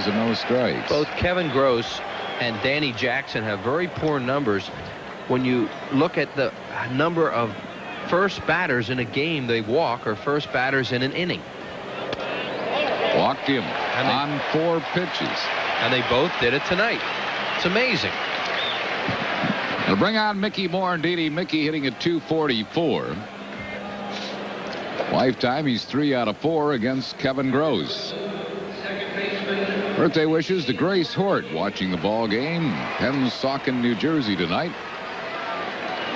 and no strikes. Both Kevin Gross and Danny Jackson have very poor numbers. When you look at the number of first batters in a game they walk, or first batters in an inning. Walked him on 4 pitches. And they both did it tonight. It's amazing. They'll bring on Mickey Morandini. Mickey hitting at .244. Lifetime, he's 3 out of 4 against Kevin Gross. Birthday wishes to Grace Hort, watching the ball game, Pennsauken, New Jersey tonight.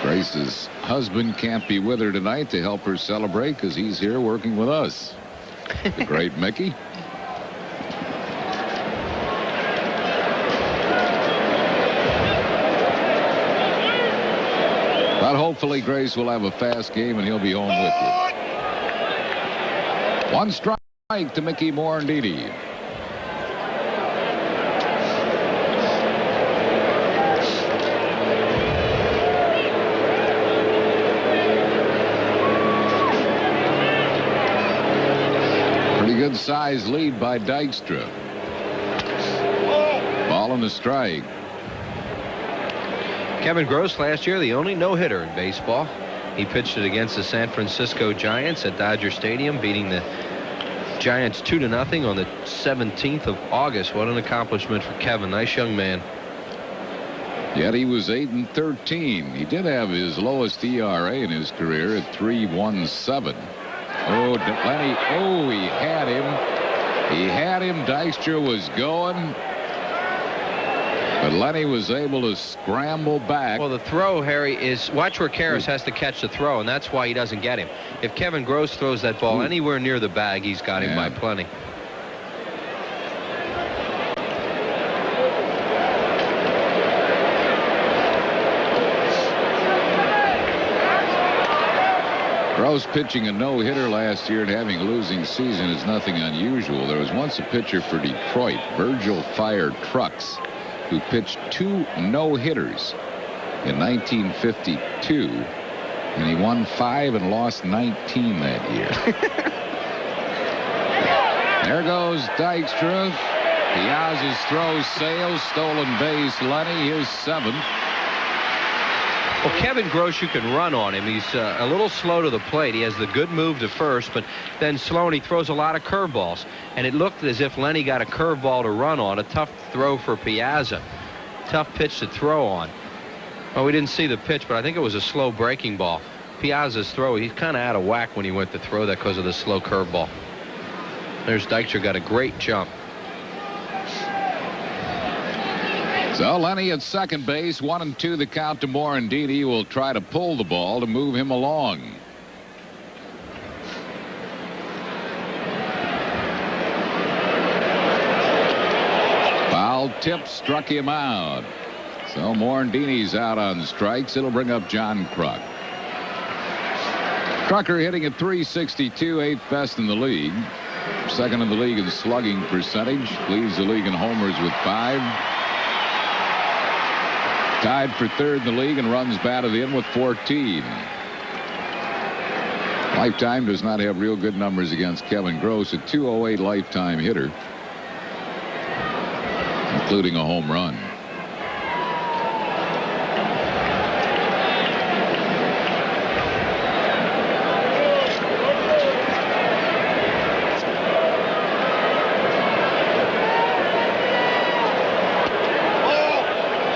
Grace's husband can't be with her tonight to help her celebrate because he's here working with us. The great Mickey. But hopefully Grace will have a fast game and he'll be home with you. 1 strike to Mickey Morandini. Pretty good size lead by Dykstra. Ball and a strike. Kevin Gross last year, the only no-hitter in baseball. He pitched it against the San Francisco Giants at Dodger Stadium, beating the Giants 2-0 on the 17th of August. What an accomplishment for Kevin. Nice young man. Yet he was 8-13. He did have his lowest ERA in his career at 3.17. Oh, Lenny. Oh, he had him. He had him. Dykstra was going. But Lenny was able to scramble back. Well, the throw, Harry, is watch where Karras has to catch the throw, and that's why he doesn't get him. If Kevin Gross throws that ball anywhere near the bag, he's got him by plenty. Gross pitching a no-hitter last year and having a losing season is nothing unusual. There was once a pitcher for Detroit, Virgil Fire Trucks, who pitched 2 no-hitters in 1952, and he won 5 and lost 19 that year. There goes Dykstra. Piazza's throw sails, stolen base. Lenny, his 7th. Well, Kevin Gross, you can run on him. He's a little slow to the plate. He has the good move to first, but then slow, and he throws a lot of curveballs. And it looked as if Lenny got a curveball to run on. A tough throw for Piazza. Tough pitch to throw on. Well, we didn't see the pitch, but I think it was a slow breaking ball. Piazza's throw, he's kind of out of whack when he went to throw that because of the slow curveball. There's Dykstra, got a great jump. So Lenny at second base, 1-2 the count to Morandini. Will try to pull the ball to move him along. Foul tip struck him out. So Morandini's out on strikes. It'll bring up John Kruk. Krucker hitting at .362, 8th best in the league. Second in the league in slugging percentage. Leads the league in homers with 5. Tied for 3rd in the league and runs batted in with 14. Lifetime does not have real good numbers against Kevin Gross, a .208 lifetime hitter, including a home run.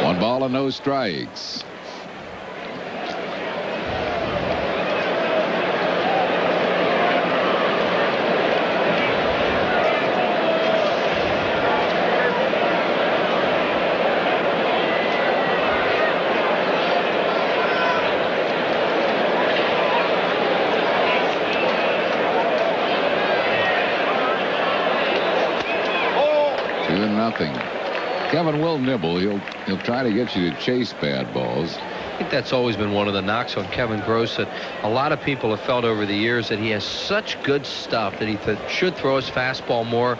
One ball and no strikes. Kevin will nibble. He'll try to get you to chase bad balls. I think that's always been one of the knocks on Kevin Gross, that a lot of people have felt over the years that he has such good stuff that he should throw his fastball more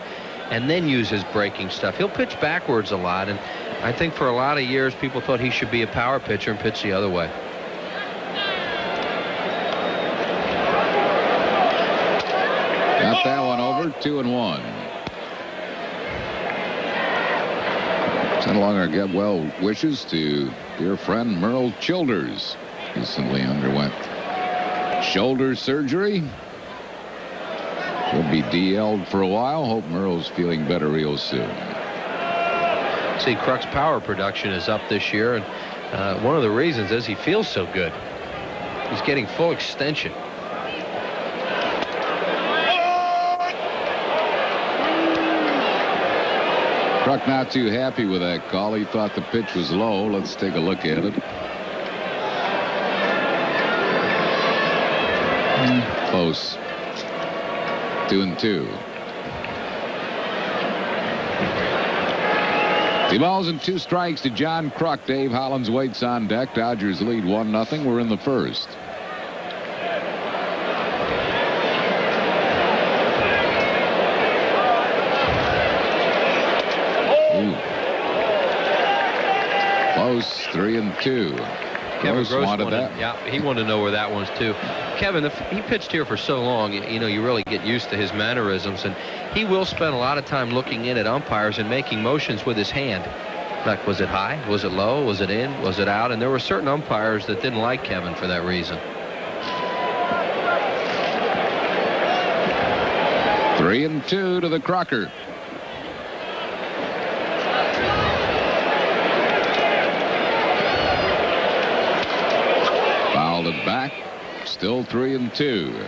and then use his breaking stuff. He'll pitch backwards a lot, and I think for a lot of years people thought he should be a power pitcher and pitch the other way. Got that one over. 2-1. Send along our get well wishes to dear friend Merle Childers. Recently underwent shoulder surgery. Should be DL'd for a while. Hope Merle's feeling better real soon. See, Kruk's power production is up this year, and one of the reasons is he feels so good. He's getting full extension. Kruk not too happy with that call. He thought the pitch was low. Let's take a look at it. Close. 2-2. 3 balls and 2 strikes to John Kruk. Dave Hollins waits on deck. Dodgers lead 1-0. We're in the first. Close. 3-2. Kevin Gross wanted that. Yeah, he wanted to know where that one's too. Kevin, he pitched here for so long, you know, you really get used to his mannerisms, and he will spend a lot of time looking in at umpires and making motions with his hand. Like, was it high? Was it low? Was it in? Was it out? And there were certain umpires that didn't like Kevin for that reason. 3-2 to the Crocker. Fouled it back. Still 3-2.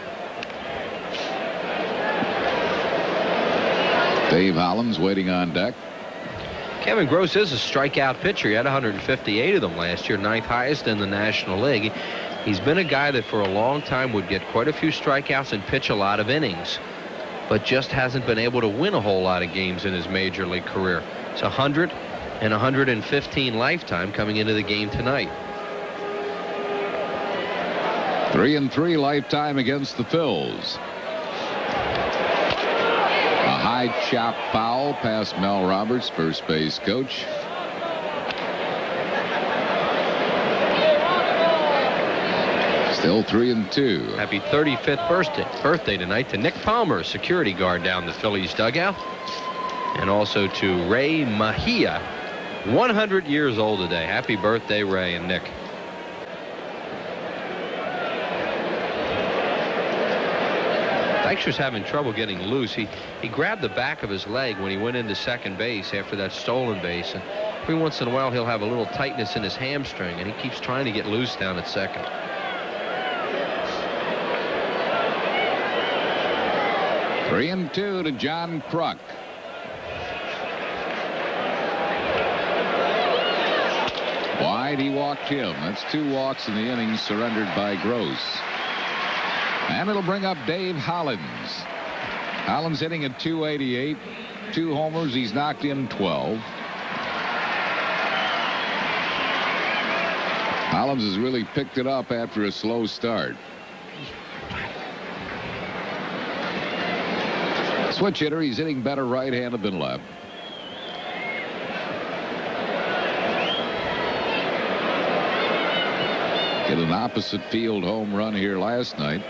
Dave Hollins waiting on deck. Kevin Gross is a strikeout pitcher. He had 158 of them last year, 9th highest in the National League. He's been a guy that for a long time would get quite a few strikeouts and pitch a lot of innings, but just hasn't been able to win a whole lot of games in his major league career. It's 100 and 115 lifetime coming into the game tonight. 3-3 lifetime against the Phillies. A high chop foul past Mel Roberts, first base coach. Still 3-2. Happy 35th birthday tonight to Nick Palmer, security guard down the Phillies dugout, and also to Ray Mejia, 100 years old today. Happy birthday, Ray and Nick. Dykstra's having trouble getting loose. He grabbed the back of his leg when he went into second base after that stolen base, and every once in a while he'll have a little tightness in his hamstring, and he keeps trying to get loose down at second. 3-2 to John Kruk. Wide, he walked him. That's 2 walks in the inning surrendered by Gross. And it'll bring up Dave Hollins. Hollins hitting at .288, 2 homers. He's knocked in 12. Hollins has really picked it up after a slow start. Switch hitter. He's hitting better right-handed than left. Hit an opposite field home run here last night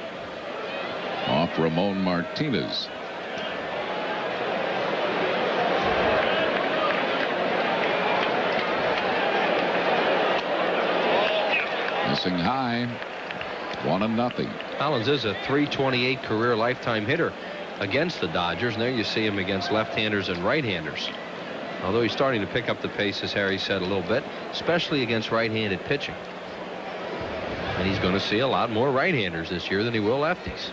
off Ramon Martinez. Missing high. 1-0. Hollins is a .328 career lifetime hitter against the Dodgers, and there you see him against left-handers and right-handers. Although he's starting to pick up the pace, as Harry said, a little bit, especially against right-handed pitching. And he's going to see a lot more right-handers this year than he will lefties.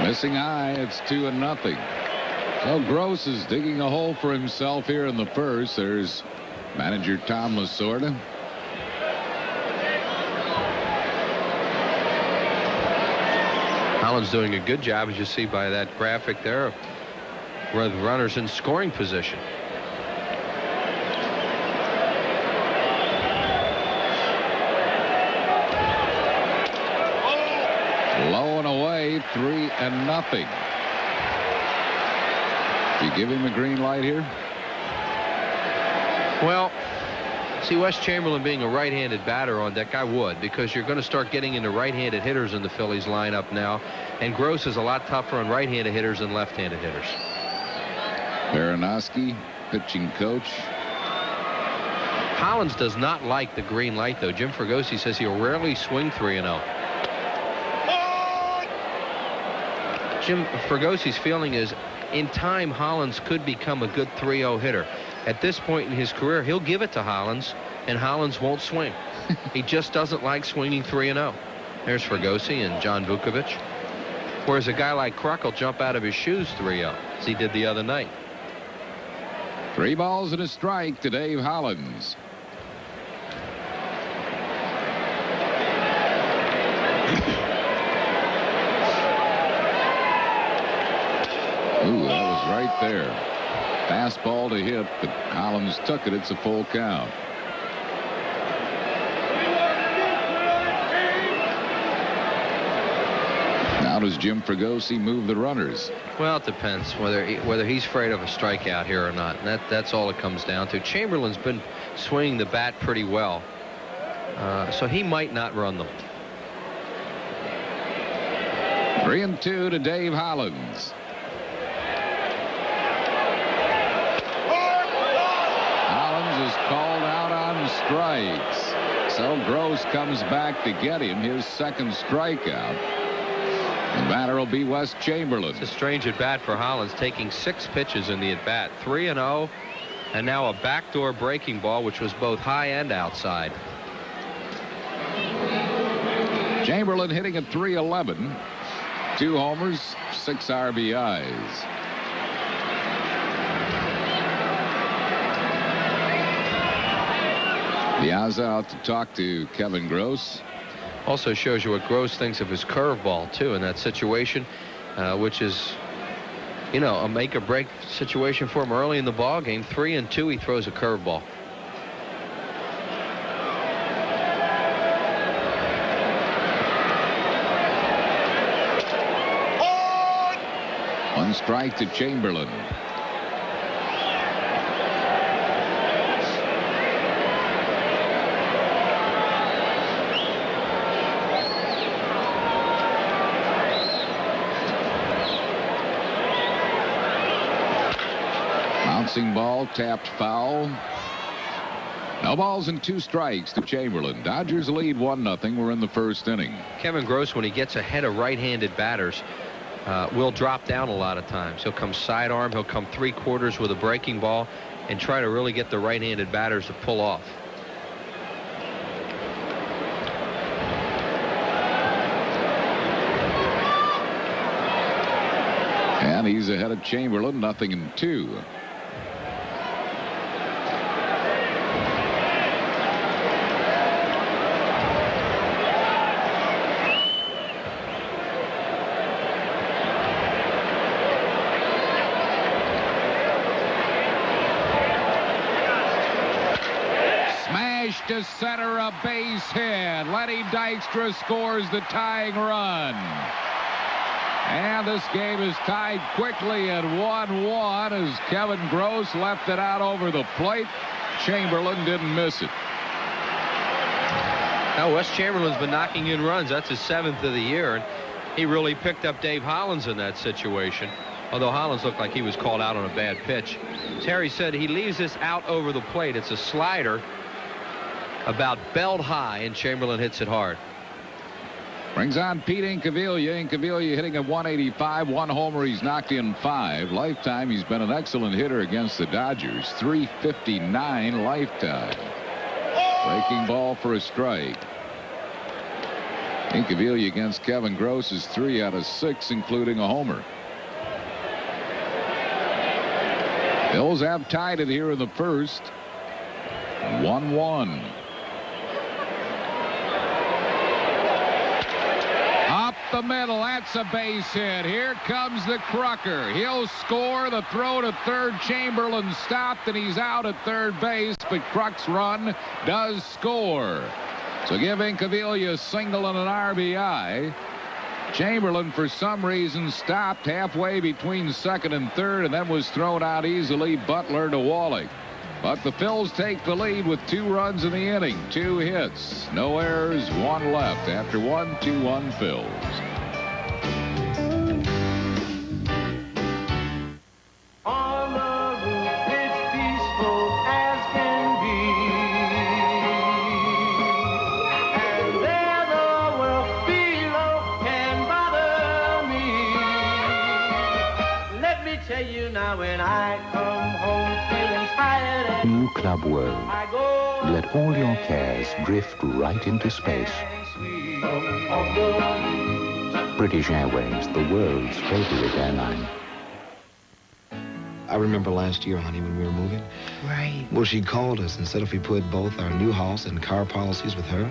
Missing high. It's 2-0. So Gross is digging a hole for himself here in the first. There's manager Tom Lasorda. Hollins doing a good job, as you see by that graphic there, where the runner's in scoring position. Low and away, 3-0. Do you give him a green light here? Well, See, Wes Chamberlain being a right-handed batter on deck, I would, because you're going to start getting into right-handed hitters in the Phillies lineup now, and Gross is a lot tougher on right-handed hitters than left-handed hitters. Baranowski, pitching coach. Hollins does not like the green light, though. Jim Fregosi says he'll rarely swing 3-0. Jim Fregosi's feeling is, in time, Hollins could become a good 3-0 hitter. At this point in his career, he'll give it to Hollins, and Hollins won't swing. He just doesn't like swinging 3-0. There's Fregosi and John Vukovich. Whereas a guy like Kruk will jump out of his shoes 3-0, as he did the other night. 3 balls and a strike to Dave Hollins. Ooh, that was right there. Fastball to hit, but Hollins took it. It's a full count. Now does Jim Fregosi move the runners? Well, it depends whether he's afraid of a strikeout here or not. And that's all it comes down to. Chamberlain's been swinging the bat pretty well, so he might not run them. 3-2 to Dave Hollins. Hollins is called out on strikes. So Gross comes back to get him, his second strikeout. The batter will be Wes Chamberlain. It's a strange at bat for Hollins, taking 6 pitches in the at bat. 3-0, and now a backdoor breaking ball, which was both high and outside. Chamberlain hitting at .311. 2 homers, 6 RBIs. Piazza out to talk to Kevin Gross. Also shows you what Gross thinks of his curveball, too, in that situation, which is, you know, a make-or-break situation for him early in the ball game. 3-2, he throws a curveball. One strike to Chamberlain. Bouncing ball, tapped foul. No balls and 2 strikes to Chamberlain. Dodgers lead 1-0. We're in the first inning. Kevin Gross, when he gets ahead of right-handed batters, will drop down a lot of times. He'll come sidearm, he'll come 3/4 with a breaking ball, and try to really get the right-handed batters to pull off. And he's ahead of Chamberlain, 0-2. To center, a base hit. Lenny Dykstra scores the tying run. And this game is tied quickly at 1-1 as Kevin Gross left it out over the plate. Chamberlain didn't miss it. Now, Wes Chamberlain's been knocking in runs. That's his 7th of the year, and he really picked up Dave Hollins in that situation, although Hollins looked like he was called out on a bad pitch. As Harry said, he leaves this out over the plate. It's a slider about belt high, and Chamberlain hits it hard. Brings on Pete Incaviglia. Incaviglia hitting at 185. 1 homer. He's knocked in 5. Lifetime, he's been an excellent hitter against the Dodgers. 359 lifetime. Breaking ball for a strike. Incaviglia against Kevin Gross is 3 out of 6, including a homer. Bills have tied it here in the first. 1-1. The middle, that's a base hit. Here comes the Crucker. He'll score. The throw to third. Chamberlain stopped, and he's out at third base, but Kruk's run does score. So give Incaviglia a single and an RBI. Chamberlain, for some reason, stopped halfway between second and third, and then was thrown out easily. Butler to Wally. But the Phils take the lead with 2 runs in the inning, 2 hits, no errors, 1 left. After 1, 2-1 Phils. On the roof, it's peaceful as can be. And there the world below can bother me. Let me tell you now, when I come home feeling tired and New Club World. I go Let all your cares drift right into space. British Airways, the world's favorite airline. I remember last year, honey, when we were moving. Right. Well, she called us and said if we put both our new house and car policies with her,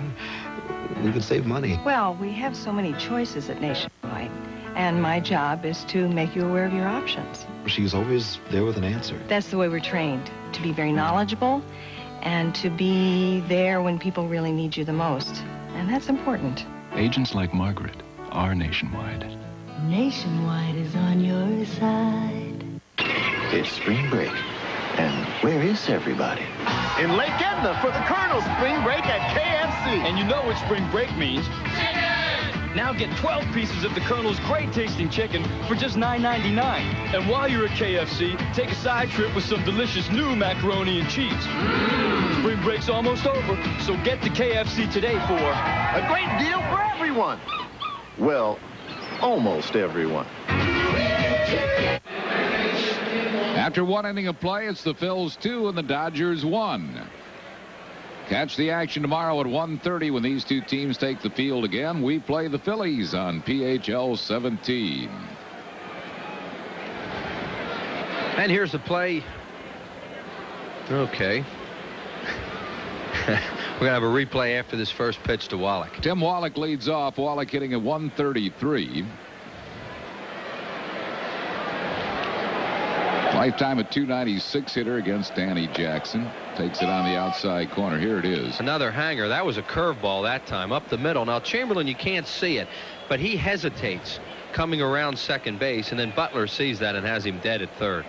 we could save money. Well, we have so many choices at Nationwide, and my job is to make you aware of your options. She's always there with an answer. That's the way we're trained, to be very knowledgeable and to be there when people really need you the most. And that's important. Agents like Margaret are Nationwide. Nationwide is on your side. It's spring break. And where is everybody? In Lake Edna for the Colonel's spring break at KFC. And you know what spring break means. Now get 12 pieces of the Colonel's great-tasting chicken for just $9.99. And while you're at KFC, take a side trip with some delicious new macaroni and cheese. Spring break's almost over, so get to KFC today for a great deal for everyone. Well, almost everyone. After 1 inning of play, it's the Phils 2 and the Dodgers 1. Catch the action tomorrow at 1:30 when these 2 teams take the field again. We play the Phillies on PHL 17. And here's the play. Okay. We're going to have a replay after this first pitch to Wallach. Tim Wallach leads off. Wallach hitting at 133. Lifetime at 296 hitter against Danny Jackson. Takes it on the outside corner. Here it is. Another hanger. That was a curveball that time up the middle. Now Chamberlain, you can't see it, but he hesitates coming around second base, and then Butler sees that and has him dead at third.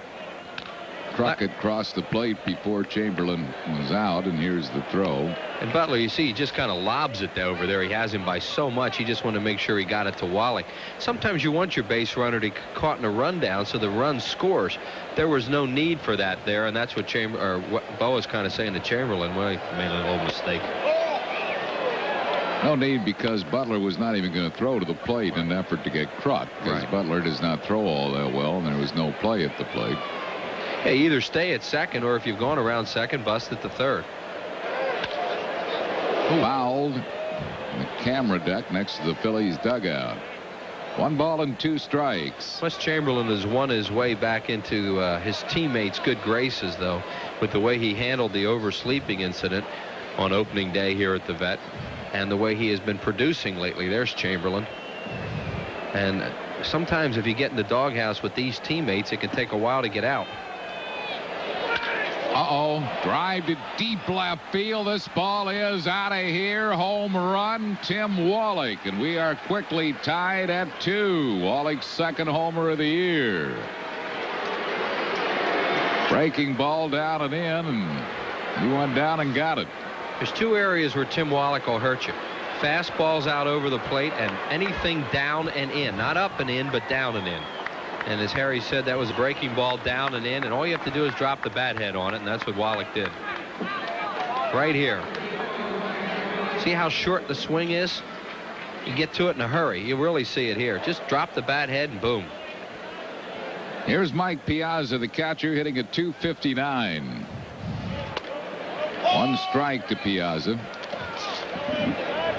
Crockett crossed the plate before Chamberlain was out, and here's the throw. And Butler, you see, he just kind of lobs it over there. He has him by so much. He just wanted to make sure he got it to Wallach. Sometimes you want your base runner to be caught in a rundown so the run scores. There was no need for that there, and that's what Boa's kind of saying to Chamberlain. Well, he made a little mistake. No need, because Butler was not even going to throw to the plate in an effort to get Krut, because Butler does not throw all that well, and there was no play at the plate. Hey, either stay at second, or if you've gone around second, bust at the third. Fouled in the camera deck next to the Phillies dugout. 1 ball and 2 strikes. Wes Chamberlain has won his way back into his teammates' good graces, though, with the way he handled the oversleeping incident on opening day here at the Vet, and the way he has been producing lately. There's Chamberlain. And sometimes if you get in the doghouse with these teammates, it can take a while to get out. Drive to deep left field. This ball is out of here. Home run, Tim Wallach. And we are quickly tied at 2. Wallach's second homer of the year. Breaking ball down and in, and he went down and got it. There's 2 areas where Tim Wallach will hurt you. Fastballs out over the plate and anything down and in. Not up and in, but down and in. And as Harry said, that was a breaking ball down and in, and all you have to do is drop the bat head on it, and that's what Wallach did. Right here. See how short the swing is? You get to it in a hurry. You really see it here. Just drop the bat head and boom. Here's Mike Piazza, the catcher, hitting at 259. 1 strike to Piazza.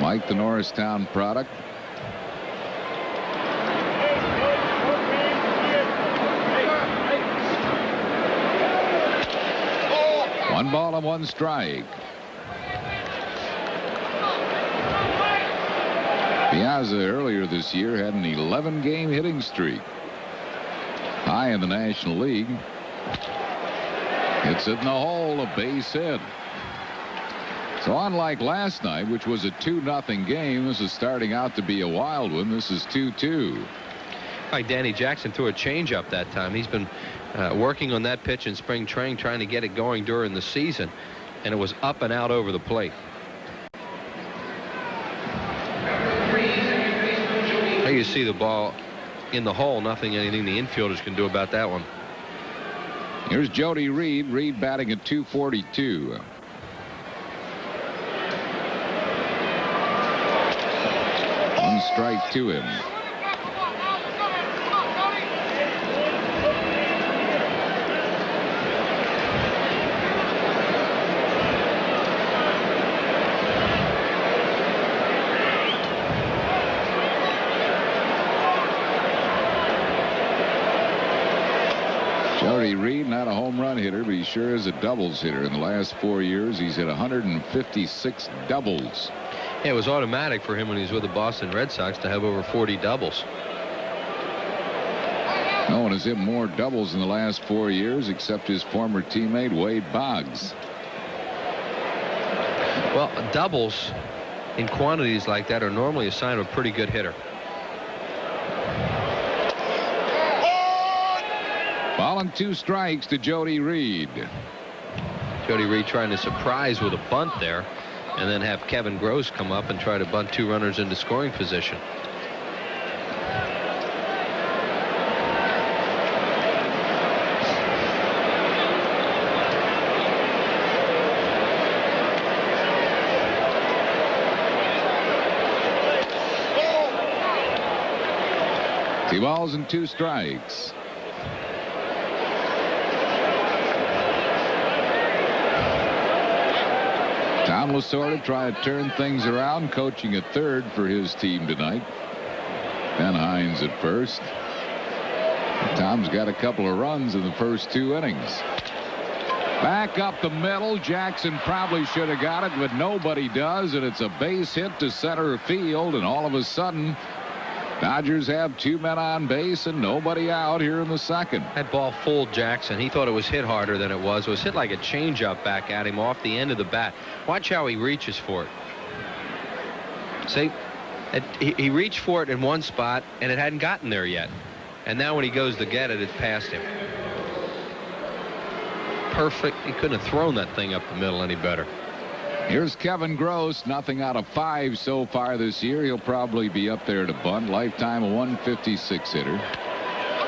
Mike, the Norristown product. One ball and 1 strike. Piazza earlier this year had an 11-game hitting streak. High in the National League. Hits it in the hole, a base hit. So unlike last night, which was a 2-0 game, this is starting out to be a wild one. This is 2-2. Like Danny Jackson threw a changeup that time. He's been working on that pitch in spring training, trying to get it going during the season, and it was up and out over the plate. There you see the ball in the hole. Anything the infielders can do about that one. Here's Jody Reed. Reed batting at .242. One strike to him. Jody Reed, not a home run hitter, but he sure is a doubles hitter. In the last 4 years, he's hit 156 doubles. Yeah, it was automatic for him when he was with the Boston Red Sox to have over 40 doubles. No one has hit more doubles in the last 4 years except his former teammate Wade Boggs. Well, doubles in quantities like that are normally a sign of a pretty good hitter. Ball and 2 strikes to Jody Reed. Jody Reed trying to surprise with a bunt there, and then have Kevin Gross come up and try to bunt 2 runners into scoring position. Two balls and 2 strikes. Tom Lasorda trying to turn things around, coaching at third for his team tonight. Ben Hines at first. Tom's got a couple of runs in the first 2 innings. Back up the middle. Jackson probably should have got it, but nobody does, and it's a base hit to center field, and all of a sudden Dodgers have 2 men on base and nobody out here in the second. That ball fooled Jackson. He thought it was hit harder than it was. It was hit like a changeup back at him off the end of the bat. Watch how he reaches for it. See, he reached for it in one spot and it hadn't gotten there yet. And now when he goes to get it, it's past him. Perfect. He couldn't have thrown that thing up the middle any better. Here's Kevin Gross. Nothing out of 5 so far this year. He'll probably be up there to bunt. Lifetime a 156 hitter.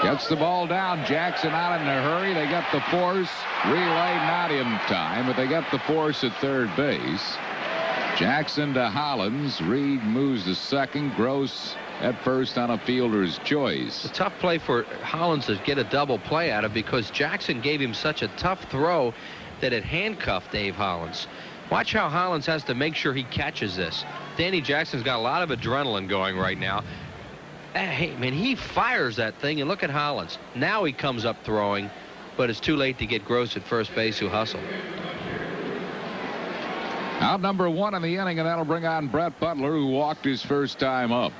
Gets the ball down. Jackson out in a hurry. They got the force. Relay not in time, but they got the force at third base. Jackson to Hollins. Reed moves to second. Gross at first on a fielder's choice. It's a tough play for Hollins to get a double play out of because Jackson gave him such a tough throw that it handcuffed Dave Hollins. Watch how Hollins has to make sure he catches this. Danny Jackson's got a lot of adrenaline going right now. Hey, man, he fires that thing, and look at Hollins. Now he comes up throwing, but it's too late to get Gross at first base, who hustled. Out number 1 in the inning, and that'll bring on Brett Butler, who walked his first time up.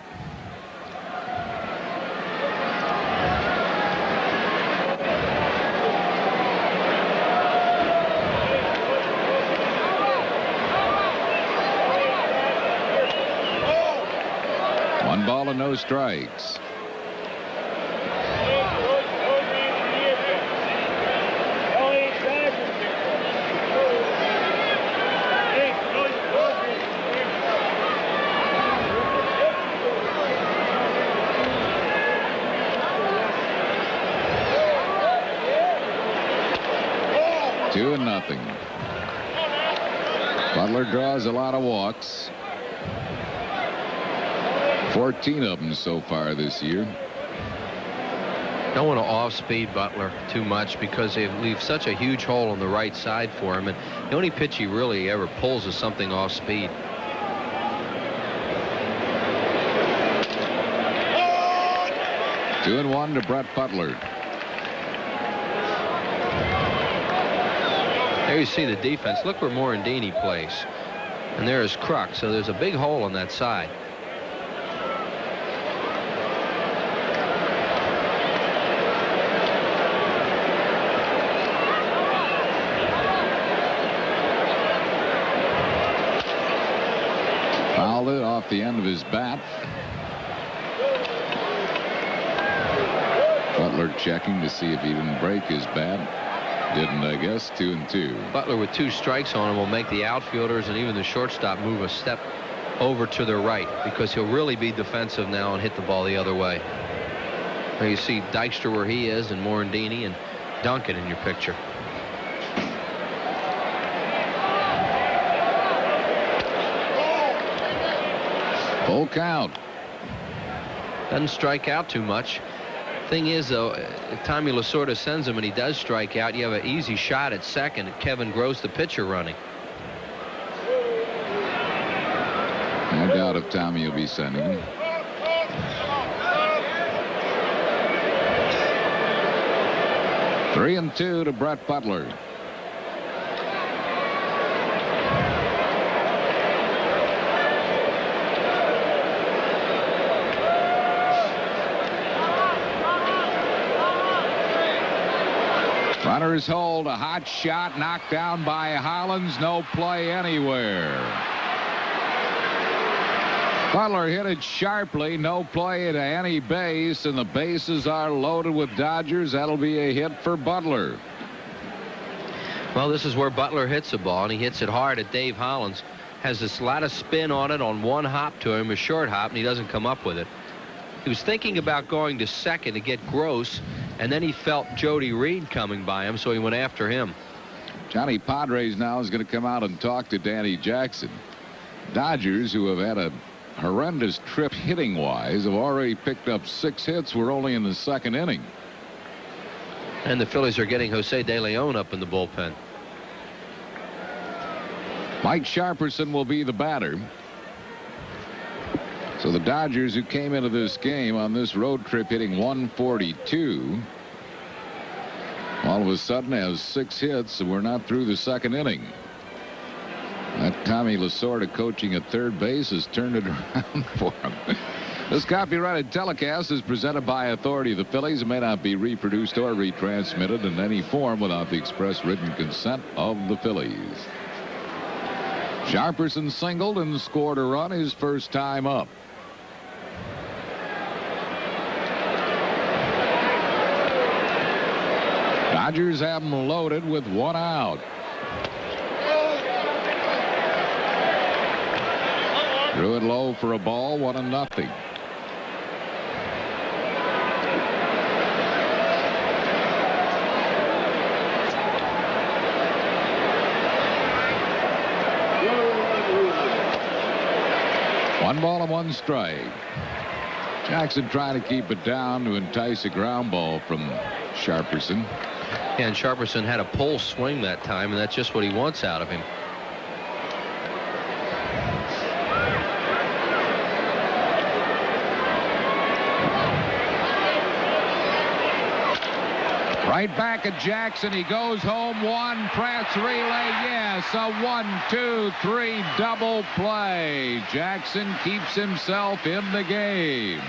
One ball and no strikes. Two and nothing. Butler draws a lot of walks. 14 of them so far this year. Don't want to off-speed Butler too much because they leave such a huge hole on the right side for him, and the only pitch he really ever pulls is something off-speed. Two and one to Brett Butler. There you see the defense. Look where Morandini plays, and there is Kruk, so there's a big hole on that side. Fouled it off the end of his bat. checking to see if he didn't break his bat. Didn't, I guess. 2-2. Butler with 2 strikes on him will make the outfielders and even the shortstop move a step over to their right, because he'll really be defensive now and hit the ball the other way. There you see Dykstra where he is, and Morandini and Duncan in your picture. Full count. Doesn't strike out too much. Thing is, though, if Tommy Lasorda sends him and he does strike out, you have an easy shot at second at Kevin Gross, the pitcher, running. No doubt if Tommy will be sending him. Three and 2 to Brett Butler. Runners hold, a hot shot knocked down by Hollins. No play anywhere. Butler hit it sharply. No play to any base, and the bases are loaded with Dodgers. That'll be a hit for Butler. Well, this is where Butler hits the ball, and he hits it hard at Dave Hollins. Has this lot of spin on it on one hop to him, a short hop, and he doesn't come up with it. He was thinking about going to second to get Gross, and then he felt Jody Reed coming by him, so he went after him. Johnny Padres now is going to come out and talk to Danny Jackson. Dodgers, who have had a horrendous trip hitting-wise, have already picked up 6 hits. We're only in the 2nd inning. And the Phillies are getting Jose De Leon up in the bullpen. Mike Sharperson will be the batter. So the Dodgers, who came into this game on this road trip hitting 142, all of a sudden has 6 hits, and we're not through the 2nd inning. That Tommy Lasorda coaching at third base has turned it around for him. This copyrighted telecast is presented by authority of the Phillies. It may not be reproduced or retransmitted in any form without the express written consent of the Phillies. Sharperson singled and scored a run his first time up. Dodgers have them loaded with 1 out. Threw it low for a ball, 1-0. One ball and 1 strike. Jackson trying to keep it down to entice a ground ball from Sharperson. And Sharperson had a pull swing that time, and that's just what he wants out of him. Right back at Jackson. He goes home. 1 press relay. Yes, a 1-2-3 double play. Jackson keeps himself in the game.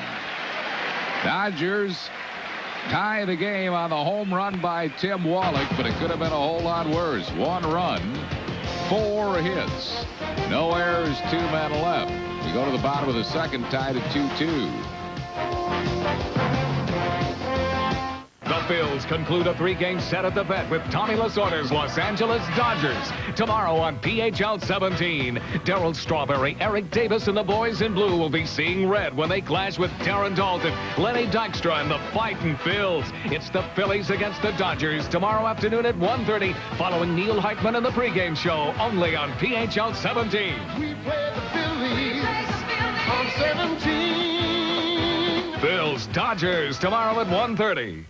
Dodgers tie the game on the home run by Tim Wallach, but it could have been a whole lot worse. 1 run, 4 hits, no errors, 2 men left. We go to the bottom of the 2nd, tied at 2-2. The Phils conclude a 3-game set at the vet with Tommy Lasorda's Los Angeles Dodgers. Tomorrow on PHL 17, Darryl Strawberry, Eric Davis, and the boys in blue will be seeing red when they clash with Darren Dalton, Lenny Dykstra, and the fighting Phils. It's the Phillies against the Dodgers tomorrow afternoon at 1:30, following Neil Heitman and the pregame show, only on PHL 17. We play the Phillies on 17. Phils Dodgers tomorrow at 1:30.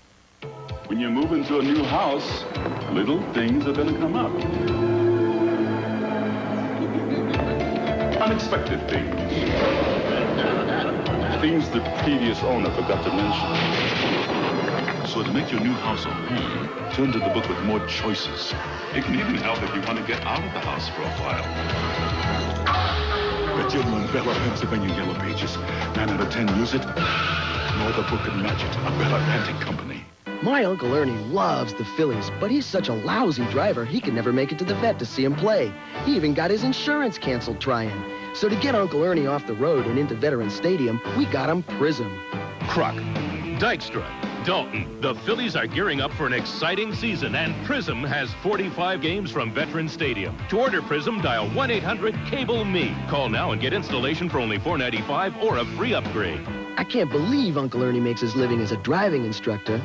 When you move into a new house, little things are going to come up. Unexpected things. Things the previous owner forgot to mention. So to make your new house a home, turn to the book with more choices. It can even help if you want to get out of the house for a while. Bet you'll learn Bella Pennsylvania Yellow Pages. 9 out of 10 use it. No other book can match it. A Bella Panting Company. My Uncle Ernie loves the Phillies, but he's such a lousy driver, he can never make it to the vet to see him play. He even got his insurance canceled trying. So to get Uncle Ernie off the road and into Veterans Stadium, we got him Prism. Kruk, Dykstra, Dalton, the Phillies are gearing up for an exciting season, and Prism has 45 games from Veterans Stadium. To order Prism, dial 1-800-CABLE-ME. Call now and get installation for only $4.95 or a free upgrade. I can't believe Uncle Ernie makes his living as a driving instructor.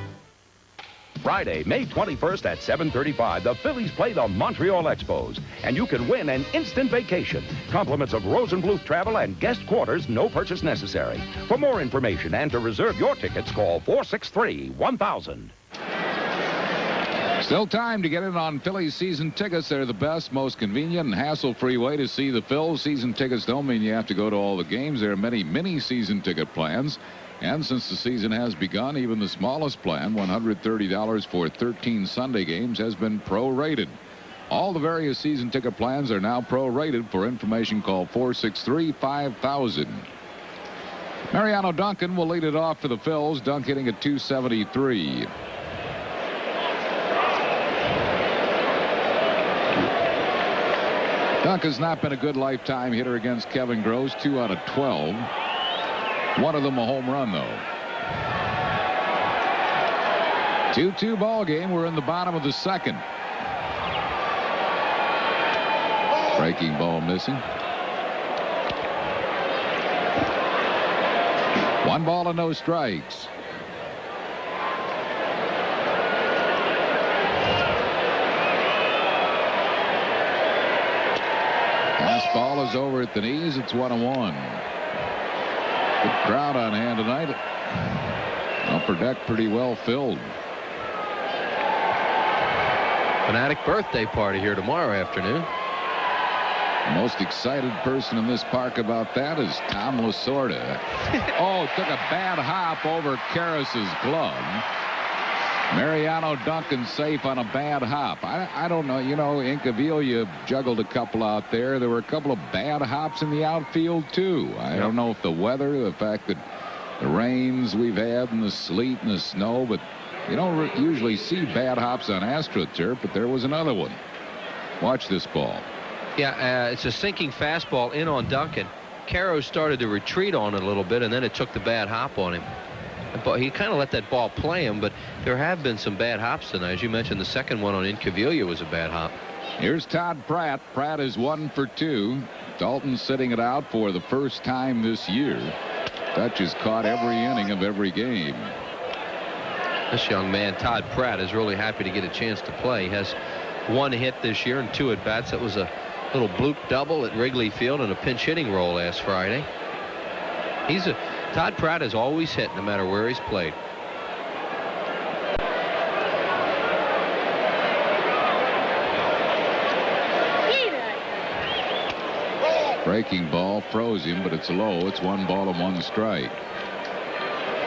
Friday, May 21st at 7:35, the Phillies play the Montreal Expos, and you can win an instant vacation. Compliments of Rosenbluth Travel and guest quarters, no purchase necessary. For more information and to reserve your tickets, call 463-1000. Still time to get in on Phillies season tickets. They're the best, most convenient, and hassle-free way to see the Phils. Season tickets don't mean you have to go to all the games. There are many mini-season ticket plans. And since the season has begun, even the smallest plan, $130 for 13 Sunday games, has been prorated. All the various season ticket plans are now prorated. For information, call 463-5000. Mariano Duncan will lead it off for the Phils. Dunk hitting at .273. Dunk has not been a good lifetime hitter against Kevin Gross, 2 out of 12. One of them a home run, though. 2-2 ball game. We're in the bottom of the second. Breaking ball missing. 1 ball and no strikes. Fastball is over at the knees. It's 1-1. Good crowd on hand tonight. Upper deck pretty well filled. Fanatic birthday party here tomorrow afternoon. The most excited person in this park about that is Tom Lasorda. Oh, took a bad hop over Karras's glove. Mariano Duncan safe on a bad hop. I don't know. You know, Incaviglia juggled a couple out there. There were a couple of bad hops in the outfield, too. I don't know if the weather, the fact that the rains we've had and the sleet and the snow, but you don't usually see bad hops on AstroTurf, but there was another one. Watch this ball. Yeah, it's a sinking fastball in on Duncan. Caro started to retreat on it a little bit, and then it took the bad hop on him. But he kind of let that ball play him, but there have been some bad hops tonight. As you mentioned, the second one on Incaviglia was a bad hop. Here's Todd Pratt. Pratt is 1 for 2. Dalton sitting it out for the first time this year. Dutch has caught every inning of every game. This young man, Todd Pratt, is really happy to get a chance to play. He has 1 hit this year and 2 at-bats. That was a little bloop double at Wrigley Field and a pinch hitting role last Friday. Todd Pratt has always hit no matter where he's played. Breaking ball froze him, but it's low. It's 1 ball and 1 strike.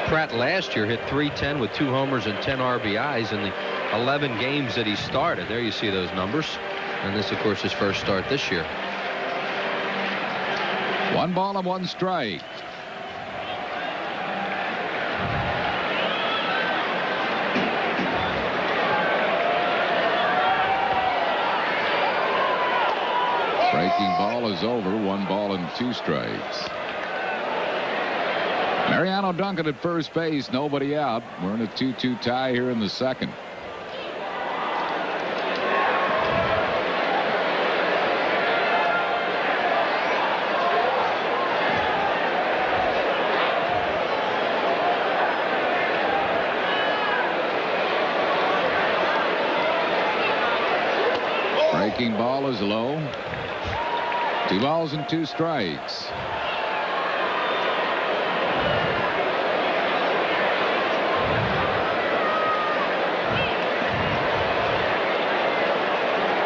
Pratt last year hit .310 with 2 homers and 10 RBIs in the 11 games that he started. There you see those numbers. And this, of course, his first start this year. 1 ball and 1 strike. Breaking ball is over. 1 ball and 2 strikes. Mariano Duncan at first base. Nobody out. We're in a 2-2 tie here in the second. Breaking ball is low. 2 balls and 2 strikes.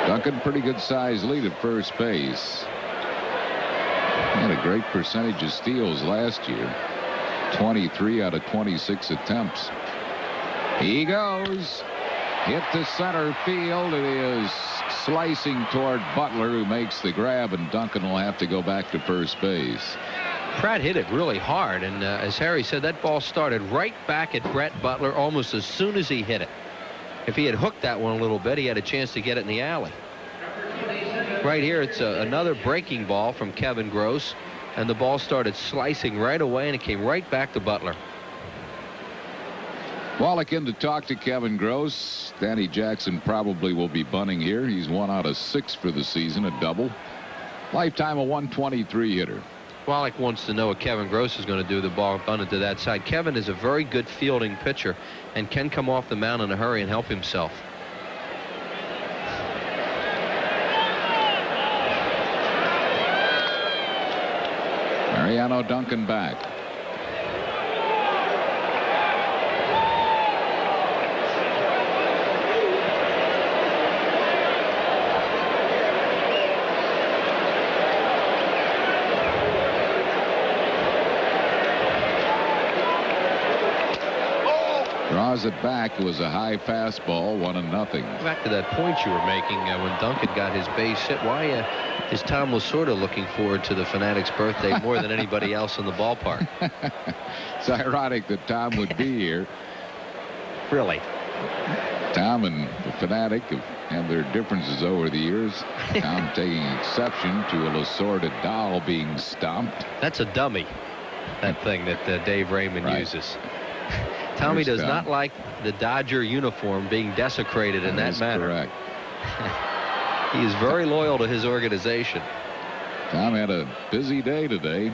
Duncan, pretty good size lead at first base. He had a great percentage of steals last year. 23 out of 26 attempts. He goes. Hit to center field. It is slicing toward Butler, who makes the grab, and Duncan will have to go back to first base. Pratt hit it really hard, and as Harry said, that ball started right back at Brett Butler almost as soon as he hit it. If he had hooked that one a little bit, he had a chance to get it in the alley. Right here, it's another breaking ball from Kevin Gross, and the ball started slicing right away, and it came right back to Butler. Wallach in to talk to Kevin Gross. Danny Jackson probably will be bunting here. He's 1 out of 6 for the season, a double. Lifetime a 123 hitter. Wallach wants to know what Kevin Gross is going to do. The ball bunted to that side. Kevin is a very good fielding pitcher and can come off the mound in a hurry and help himself. Mariano Duncan back. Draws it back. It was a high fastball, 1-0. Back to that point you were making when Duncan got his base hit. Why is Tom Lasorda looking forward to the Fanatic's birthday more than anybody else in the ballpark? It's ironic that Tom would be here. Really? Tom and the Fanatic have had their differences over the years. Tom taking exception to a Lasorda doll being stomped. That's a dummy, that thing that Dave Raymond uses. Tommy does not like the Dodger uniform being desecrated in that manner. Correct. He is very loyal to his organization. Tom had a busy day today.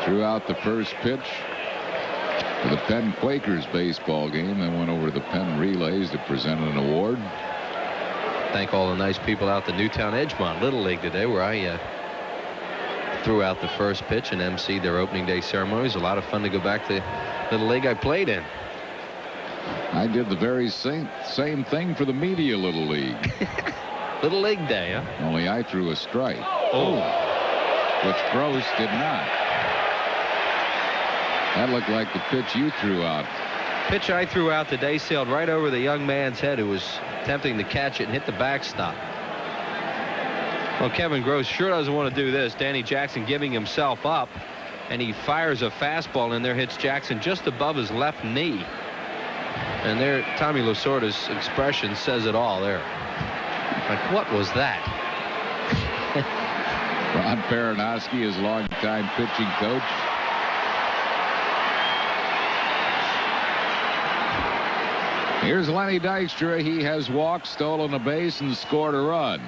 Threw out the first pitch for the Penn Quakers baseball game. Then went over to the Penn Relays to present an award. Thank all the nice people out the Newtown Edgemont Little League today, where I threw out the first pitch and emceed their opening day ceremonies. A lot of fun to go back to the Little League I played in. I did the very same thing for the Media Little League. Little League Day, huh? Only I threw a strike. Oh. Which Gross did not. That looked like the pitch you threw out. Pitch I threw out today sailed right over the young man's head who was attempting to catch it and hit the backstop. Well, Kevin Gross sure doesn't want to do this. Danny Jackson giving himself up, and he fires a fastball in there, hits Jackson just above his left knee. And there, Tommy Lasorda's expression says it all there. Like, what was that? Ron Peronowski, his longtime pitching coach. Here's Lenny Dykstra. He has walked, stolen a base, and scored a run.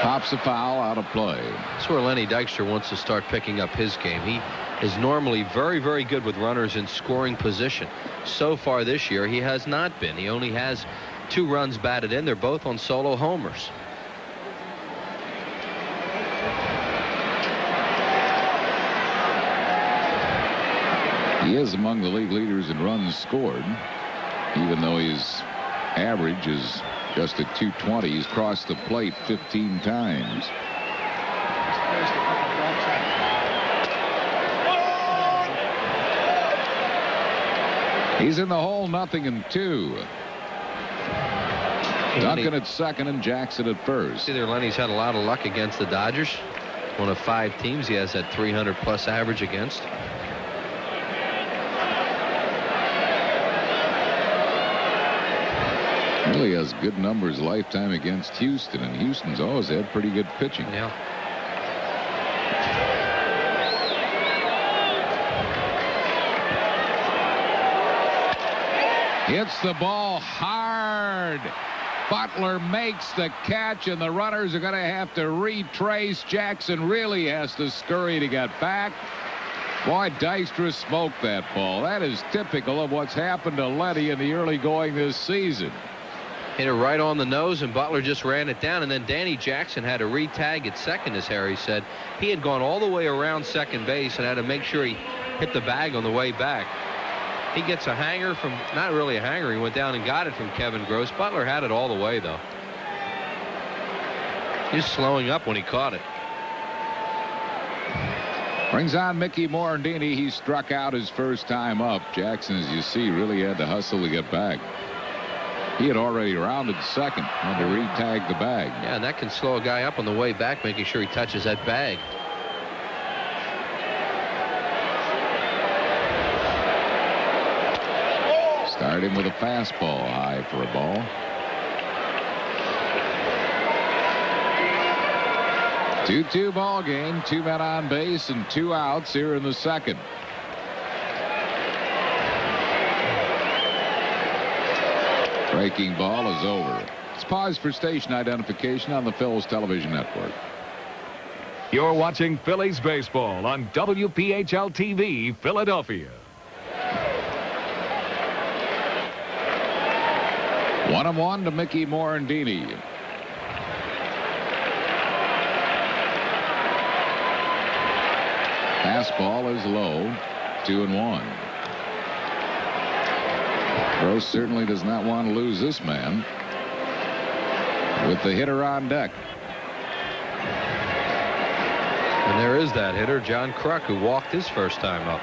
Pops a foul, out of play. That's where Lenny Dykstra wants to start picking up his game. He is normally very, very good with runners in scoring position. So far this year, he has not been. He only has 2 runs batted in. They're both on solo homers. He is among the league leaders in runs scored, even though his average is just at 220. He's crossed the plate 15 times. He's in the hole, 0-2. Duncan at second and Jackson at first. Either Lenny's had a lot of luck against the Dodgers. One of 5 teams he has that 300+ average against. Really has good numbers lifetime against Houston, and Houston's always had pretty good pitching. Yeah. Hits the ball hard. Butler makes the catch, and the runners are going to have to retrace. Jackson really has to scurry to get back. Boy, Dykstra smoked that ball. That is typical of what's happened to Letty in the early going this season. Hit it right on the nose, and Butler just ran it down. And then Danny Jackson had to re-tag at second, as Harry said. He had gone all the way around second base and had to make sure he hit the bag on the way back. He gets a hanger from, not really a hanger, he went down and got it from Kevin Gross. Butler had it all the way, though. He's slowing up when he caught it. Brings on Mickey Morandini. He struck out his first time up. Jackson, as you see, really had to hustle to get back. He had already rounded second, had to re-tag the bag. Yeah, and that can slow a guy up on the way back, making sure he touches that bag. Fired him with a fastball high for a ball. Two-two ball game. 2 men on base and 2 outs here in the second. Breaking ball is over. Let's pause for station identification on the Phillies television network. You're watching Phillies baseball on WPHL TV, Philadelphia. 1-1 to Mickey Morandini. Fastball is low. 2-1. Gross certainly does not want to lose this man with the hitter on deck. And there is that hitter, John Kruk, who walked his first time up.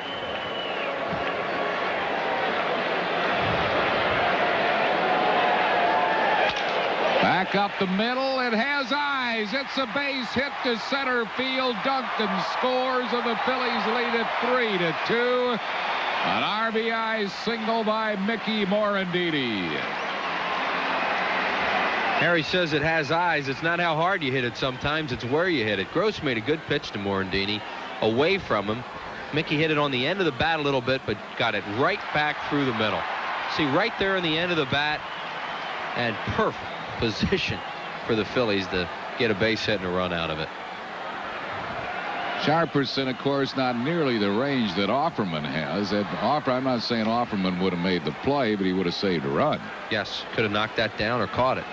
Back up the middle. It has eyes. It's a base hit to center field. Duncan scores, and the Phillies lead it 3-2. An RBI single by Mickey Morandini. Harry says it has eyes. It's not how hard you hit it sometimes. It's where you hit it. Gross made a good pitch to Morandini away from him. Mickey hit it on the end of the bat a little bit, but got it right back through the middle. See, right there in the end of the bat, and perfect position for the Phillies to get a base hit and a run out of it. Sharperson, of course, not nearly the range that Offerman has. I'm not saying Offerman would have made the play, but he would have saved a run. Yes, could have knocked that down or caught it.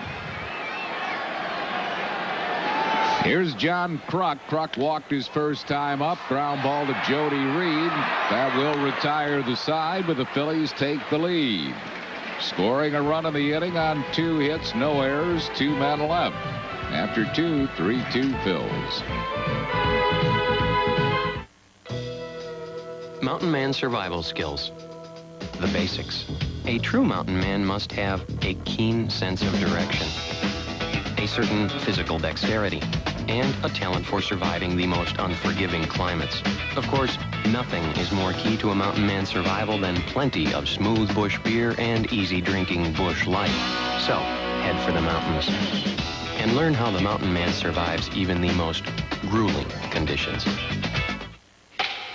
Here's John Kruk. Kruk walked his first time up. Ground ball to Jody Reed. That will retire the side, but the Phillies take the lead. Scoring a run in the inning on 2 hits, no errors, 2 men left. After 2, 3-2 Phils. Mountain man survival skills. The basics. A true mountain man must have a keen sense of direction, a certain physical dexterity, and a talent for surviving the most unforgiving climates. Of course, nothing is more key to a mountain man's survival than plenty of smooth bush beer and easy drinking bush life. So, head for the mountains and learn how the mountain man survives even the most grueling conditions.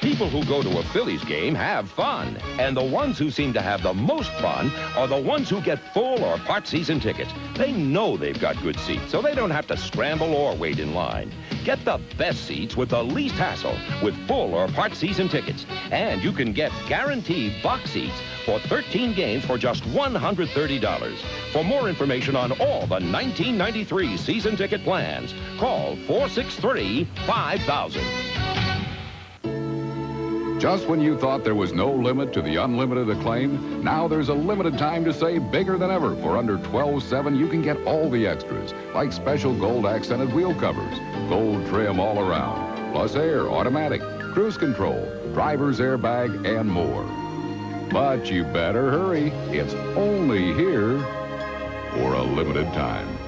People who go to a Phillies game have fun, and the ones who seem to have the most fun are the ones who get full or part season tickets. They know they've got good seats, so they don't have to scramble or wait in line. Get the best seats with the least hassle with full or part season tickets. And you can get guaranteed box seats for 13 games for just $130. For more information on all the 1993 season ticket plans, call 463-5000. Just when you thought there was no limit to the unlimited acclaim, now there's a limited time to save bigger than ever. For under $12.7, you can get all the extras, like special gold accented wheel covers, gold trim all around, plus air, automatic, cruise control, driver's airbag, and more. But you better hurry. It's only here for a limited time.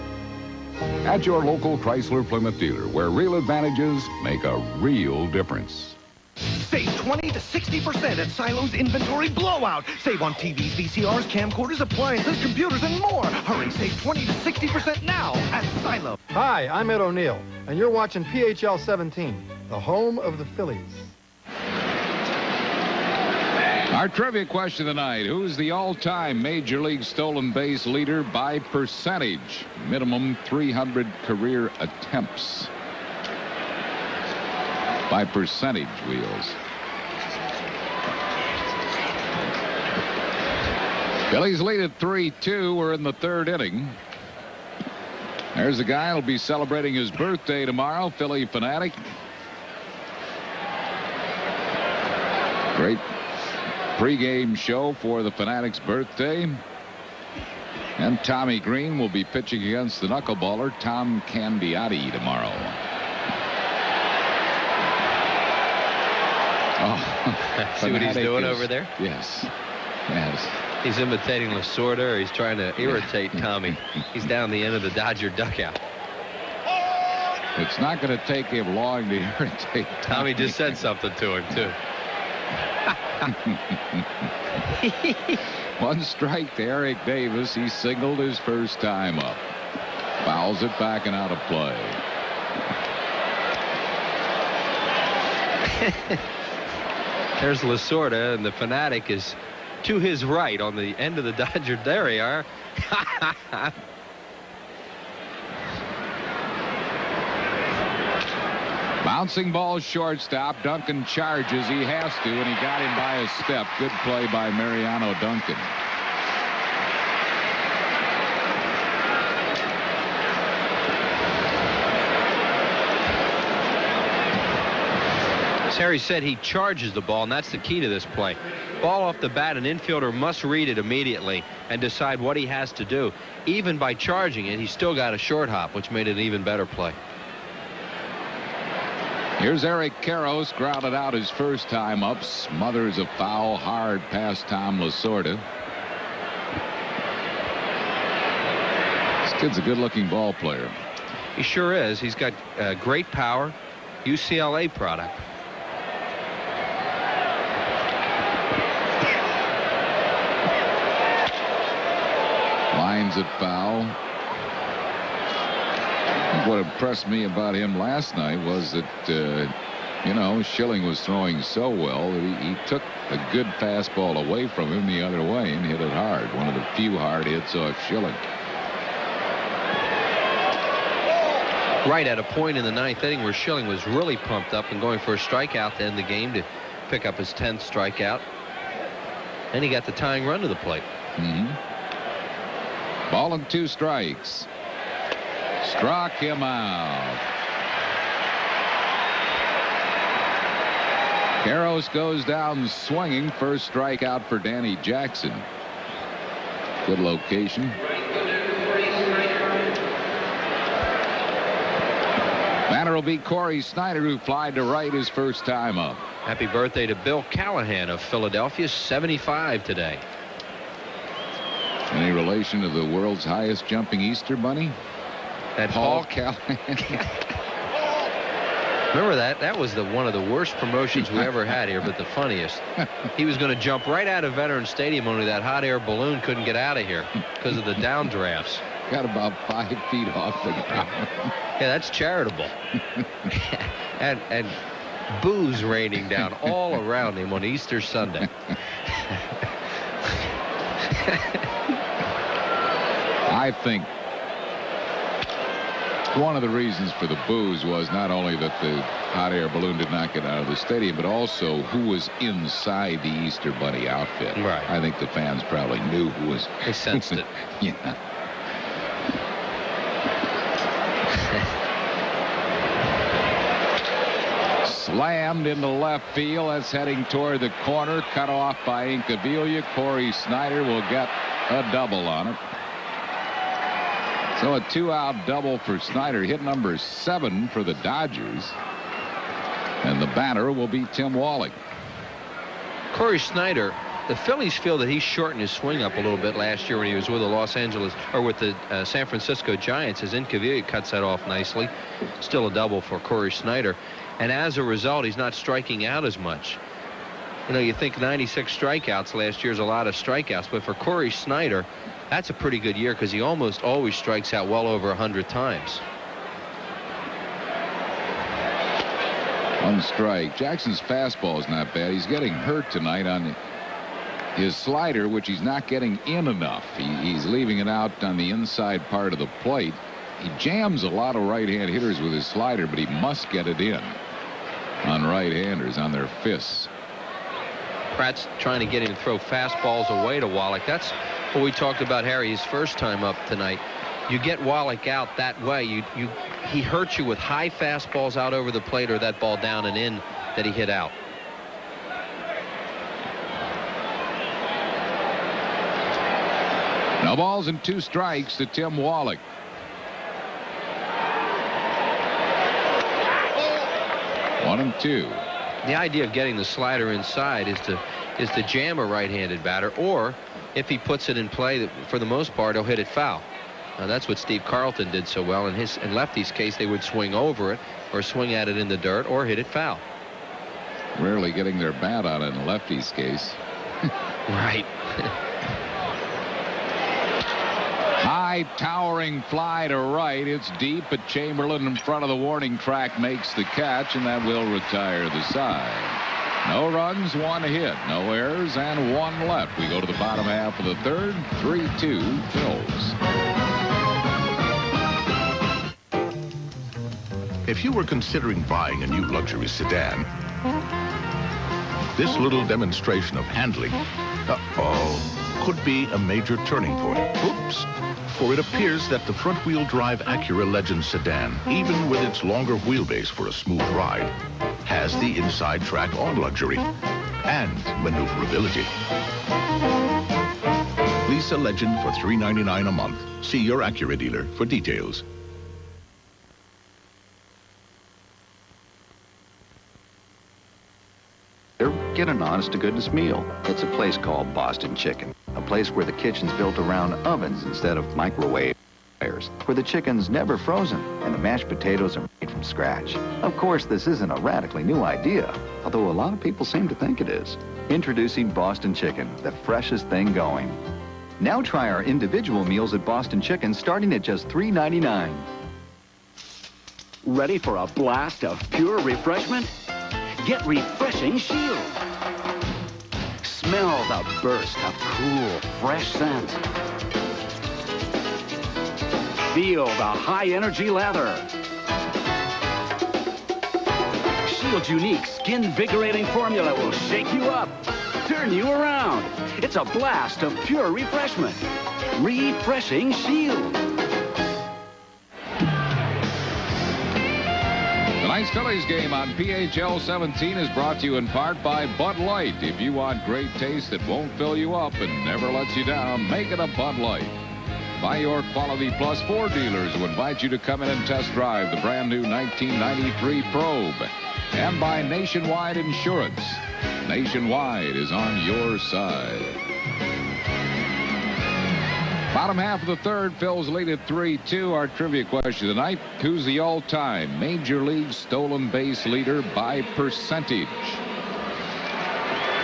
At your local Chrysler Plymouth dealer, where real advantages make a real difference. Save 20 to 60% at Silo's Inventory Blowout. Save on TVs, VCRs, camcorders, appliances, computers, and more. Hurry, save 20 to 60% now at Silo. Hi, I'm Ed O'Neill, and you're watching PHL 17, the home of the Phillies. Our trivia question tonight: who's the all-time Major League stolen base leader by percentage? Minimum 300 career attempts. By percentage, Wheels. Phillies lead at 3-2. We're in the 3rd inning. There's a guy who'll be celebrating his birthday tomorrow, Philly fanatic. Great pregame show for the Fanatic's birthday. And Tommy Green will be pitching against the knuckleballer Tom Candiotti tomorrow. Oh, see what he's doing over there? Yes. Yes. He's imitating Lasorda, or he's trying to irritate Tommy. He's down the end of the Dodger dugout. It's not going to take him long to irritate Tommy. Just said something to him, too. 1 strike to Eric Davis. He singled his first time up. Fouls it back and out of play. There's Lasorda, and the Fanatic is to his right on the end of the Dodger. There they are. Bouncing ball shortstop. Duncan charges. He has to, and he got him by a step. Good play by Mariano Duncan. As Harry said, he charges the ball, and that's the key to this play. Ball off the bat, an infielder must read it immediately and decide what he has to do. Even by charging it, he still got a short hop, which made it an even better play. Here's Eric Karros, grounded out his first time up, smothers a foul hard past Tom Lasorda. This kid's a good-looking ball player. He sure is. He's got great power. UCLA product. Lines it foul. What impressed me about him last night was that, you know, Schilling was throwing so well that he took a good fastball away from him the other way and hit it hard. One of the few hard hits off Schilling. Right at a point in the 9th inning where Schilling was really pumped up and going for a strikeout to end the game to pick up his 10th strikeout. And he got the tying run to the plate. Ball and 2 strikes. Struck him out. Karros goes down swinging. First strikeout for Danny Jackson. Good location. Batter will be Corey Snyder, who flied to right his first time up. Happy birthday to Bill Callahan of Philadelphia, 75 today. Any relation to the world's highest jumping Easter bunny? That Paul Callahan. Remember that? That was one of the worst promotions we ever had here, but the funniest. He was going to jump right out of Veterans Stadium, only that hot air balloon couldn't get out of here because of the downdrafts. Got about 5 feet off the ground. Yeah, that's charitable. and booze raining down all around him on Easter Sunday. I think one of the reasons for the booze was not only that the hot air balloon did not get out of the stadium, but also who was inside the Easter Bunny outfit. Right. I think the fans probably knew who was. They sensed it. Yeah. Slammed into left field. That's heading toward the corner. Cut off by Incaviglia. Corey Snyder will get a double on it. So a 2-out double for Snyder. Hit number 7 for the Dodgers. And the batter will be Tim Wallach. Corey Snyder, the Phillies feel that he shortened his swing up a little bit last year when he was with the with the San Francisco Giants, as Incaviglia cuts that off nicely. Still a double for Corey Snyder. And as a result, he's not striking out as much. You know, you think 96 strikeouts last year is a lot of strikeouts, but for Corey Snyder, that's a pretty good year because he almost always strikes out well over 100 times. 1 strike. Jackson's fastball is not bad. He's getting hurt tonight on his slider, which he's not getting in enough. He's leaving it out on the inside part of the plate. He jams a lot of right-hand hitters with his slider, but he must get it in on right-handers on their fists. Pratt's trying to get him to throw fastballs away to Wallach. That's what we talked about, Harry, his first time up tonight. You get Wallach out that way. He hurts you with high fastballs out over the plate or that ball down and in that he hit out. No balls and 2 strikes to Tim Wallach. One and 2. The idea of getting the slider inside is to jam a right-handed batter, or if he puts it in play, for the most part, he'll hit it foul. That's what Steve Carlton did so well. In lefty's case, they would swing over it or swing at it in the dirt or hit it foul. Rarely getting their bat on it in lefty's case. Right. high towering fly to right. It's deep, but Chamberlain in front of the warning track makes the catch, and that will retire the side. No runs, 1 hit, no errors, and 1 left. We go to the bottom half of the third. 3-2 Phils. If you were considering buying a new luxury sedan, this little demonstration of handling, could be a major turning point. Oops. For it appears that the front-wheel drive Acura Legend sedan, even with its longer wheelbase for a smooth ride, has the inside track on luxury and maneuverability. Lease a Legend for $399 a month. See your Acura dealer for details. Get an honest-to-goodness meal. It's a place called Boston Chicken. A place where the kitchen's built around ovens instead of microwave fires, where the chicken's never frozen and the mashed potatoes are made from scratch. Of course, this isn't a radically new idea, although a lot of people seem to think it is. Introducing Boston Chicken, the freshest thing going. Now try our individual meals at Boston Chicken starting at just $3.99. Ready for a blast of pure refreshment? Get Refreshing Shield. Smell the burst of cool, fresh scent. Feel the high-energy lather. Shield's unique skin-invigorating formula will shake you up, turn you around. It's a blast of pure refreshment. Refreshing Shield. Tonight's Phillies game on PHL 17 is brought to you in part by Bud Light. If you want great taste that won't fill you up and never lets you down, make it a Bud Light. By your Quality Plus 4 dealers who invite you to come in and test drive the brand new 1993 Probe. And by Nationwide Insurance. Nationwide is on your side. Bottom half of the third, Phil's lead at 3-2. Our trivia question tonight, who's the all-time Major League stolen base leader by percentage?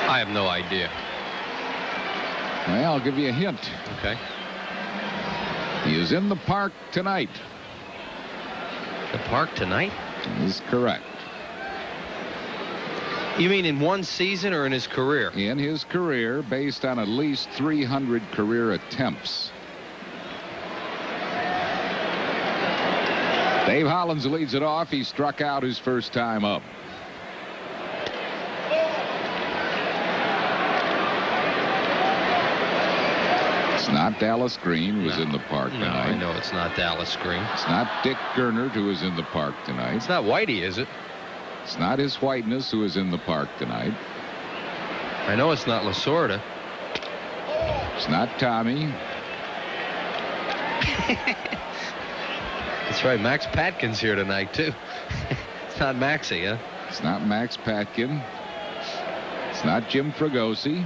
I have no idea. Well, I'll give you a hint. Okay. He is in the park tonight. The park tonight? That is correct. You mean in one season or in his career? In his career, based on at least 300 career attempts. Dave Hollins leads it off. He struck out his first time up. It's not Dallas Green, who was in the park tonight. No, I know it's not Dallas Green. It's not Dick Gernert, who was in the park tonight. It's not Whitey, is it? It's not his whiteness, who is in the park tonight. I know it's not Lasorda. It's not Tommy. That's right. Max Patkin's here tonight, too. It's not Maxie, huh? It's not Max Patkin. It's not Jim Fregosi.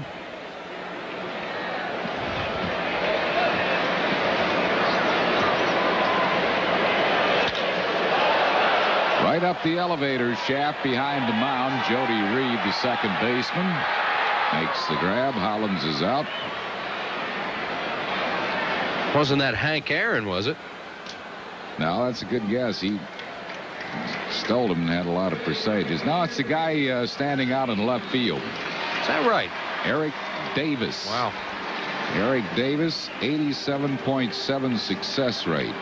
Right up the elevator shaft behind the mound, Jody Reed, the second baseman, makes the grab. Hollins is out. Wasn't that Hank Aaron, was it? No, that's a good guess. He stole him and had a lot of percentages. Now it's the guy standing out in left field. Is that right? Eric Davis. Wow. Eric Davis, 87.7 success rate.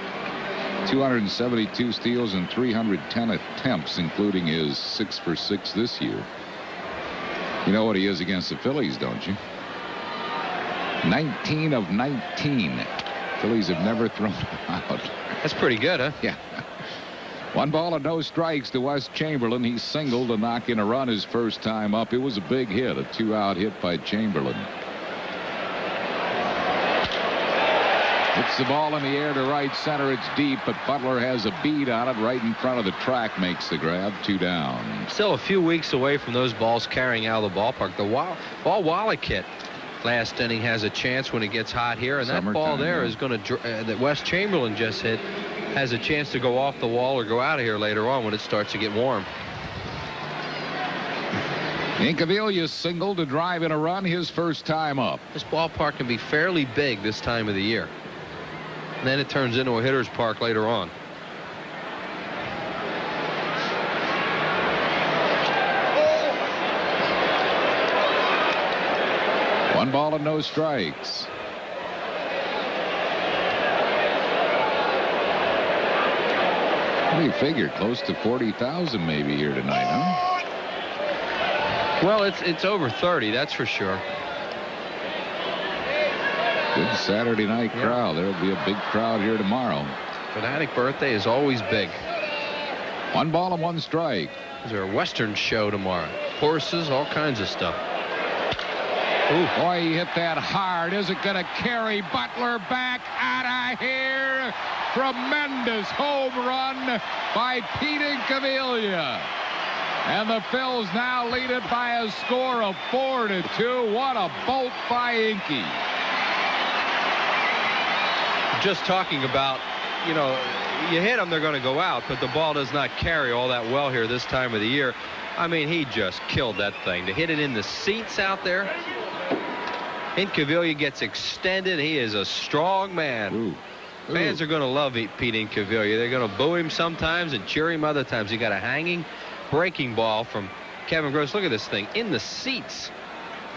272 steals and 310 attempts, including his 6 for 6 this year. You know what he is against the Phillies, don't you? 19 of 19. Phillies have never thrown him out. That's pretty good, huh? Yeah. 1 ball and no strikes to Wes Chamberlain. He singled to knock in a run his first time up. It was a big hit, a 2-out hit by Chamberlain. Hits the ball in the air to right center. It's deep, but Butler has a bead on it right in front of the track. Makes the grab. 2 down. Still a few weeks away from those balls carrying out of the ballpark. The ball Wallach hit last inning has a chance when it gets hot here, and that ball there is going to that Wes Chamberlain just hit has a chance to go off the wall or go out of here later on when it starts to get warm. Incaviglia singled to drive in a run his first time up. This ballpark can be fairly big this time of the year. And then it turns into a hitter's park later on. One ball and no strikes. What do you figure? Close to 40,000 maybe here tonight, huh? Well, it's over 30, that's for sure. Good Saturday night crowd. There'll be a big crowd here tomorrow. Fanatic birthday is always big. One ball and one strike. There's a Western show tomorrow. Horses, all kinds of stuff. Ooh. Boy, he hit that hard. Is it going to carry Butler back out of here? Tremendous home run by Pete Incaviglia. And the Phils now lead it by a score of 4-2. What a bolt by Inky. Just talking about, you know, you hit them, they're going to go out, but the ball does not carry all that well here this time of the year. I mean, he just killed that thing. To hit it in the seats out there. Incaviglia gets extended. He is a strong man. Ooh. Fans are going to love Pete Incaviglia. They're going to boo him sometimes and cheer him other times. He got a hanging breaking ball from Kevin Gross. Look at this thing in the seats.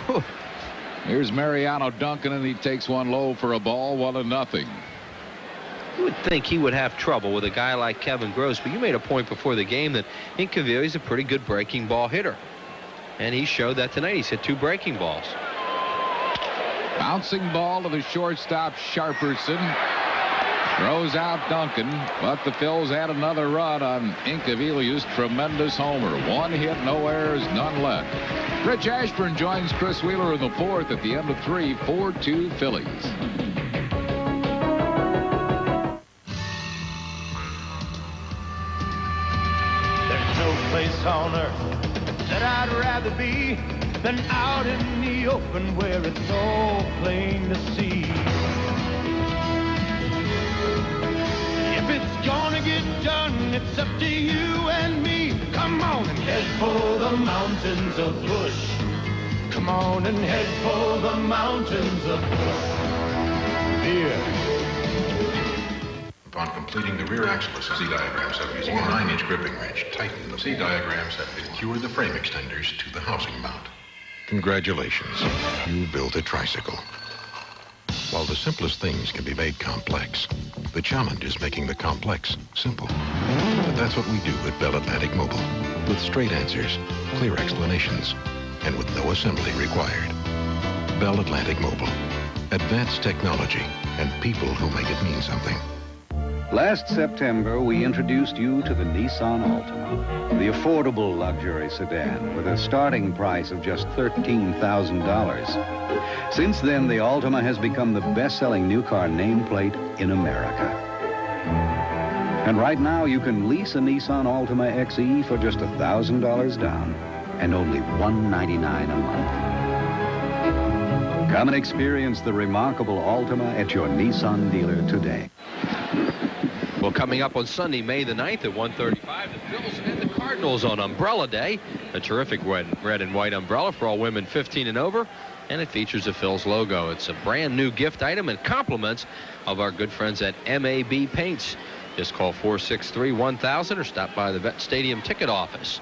Whew. Here's Mariano Duncan, and he takes one low for a ball, 1-0. You would think he would have trouble with a guy like Kevin Gross, but you made a point before the game that Incaviglia is a pretty good breaking ball hitter. And he showed that tonight. He's hit 2 breaking balls. Bouncing ball to the shortstop, Sharperson. Throws out Duncan, but the Phils add another run on Incaviglia's tremendous homer. 1 hit, no errors, none left. Rich Ashburn joins Chris Wheeler in the 4th at the end of 3, 4-2 Phillies. There's no place on earth that I'd rather be than out in the open where it's all plain to see. If it's gonna get done, it's up to you and me. Come on and head for the mountains of Bush. Come on and head for the mountains of Bush. Beer. Upon completing the rear axle assembly, C-diagrams have using a 9-inch gripping wrench tightened. The C-diagrams have secured the frame extenders to the housing mount. Congratulations, you built a tricycle. While the simplest things can be made complex, the challenge is making the complex simple. But that's what we do at Bell Atlantic Mobile, with straight answers, clear explanations, and with no assembly required. Bell Atlantic Mobile, advanced technology and people who make it mean something. Last September, we introduced you to the Nissan Altima, the affordable luxury sedan with a starting price of just $13,000. Since then, the Altima has become the best-selling new car nameplate in America. And right now, you can lease a Nissan Altima XE for just $1,000 down and only $199 a month. Come and experience the remarkable Altima at your Nissan dealer today. Well, coming up on Sunday, May the 9th at 1:35, the Phils and the Cardinals on Umbrella Day. A terrific red and white umbrella for all women 15 and over, and it features a Phils logo. It's a brand new gift item and compliments of our good friends at MAB Paints. Just call 463-1000 or stop by the Vet Stadium ticket office.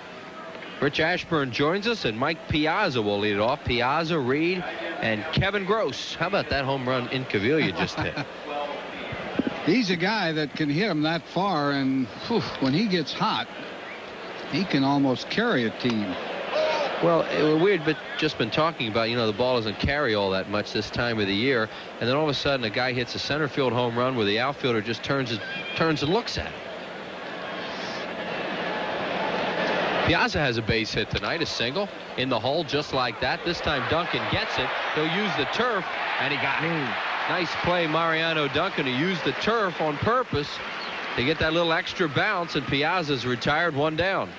Rich Ashburn joins us, and Mike Piazza will lead it off. Piazza, Reed, and Kevin Gross. How about that home run Incaviglia just hit? He's a guy that can hit him that far, and when he gets hot, he can almost carry a team. Well, we had just been talking about, you know, the ball doesn't carry all that much this time of the year, and then all of a sudden a guy hits a center field home run where the outfielder just turns and looks at it. Piazza has a base hit tonight, a single in the hole just like that. This time Duncan gets it. He'll use the turf, and he got it. Nice play, Mariano Duncan, to use the turf on purpose to get that little extra bounce, and Piazza's retired, 1 down.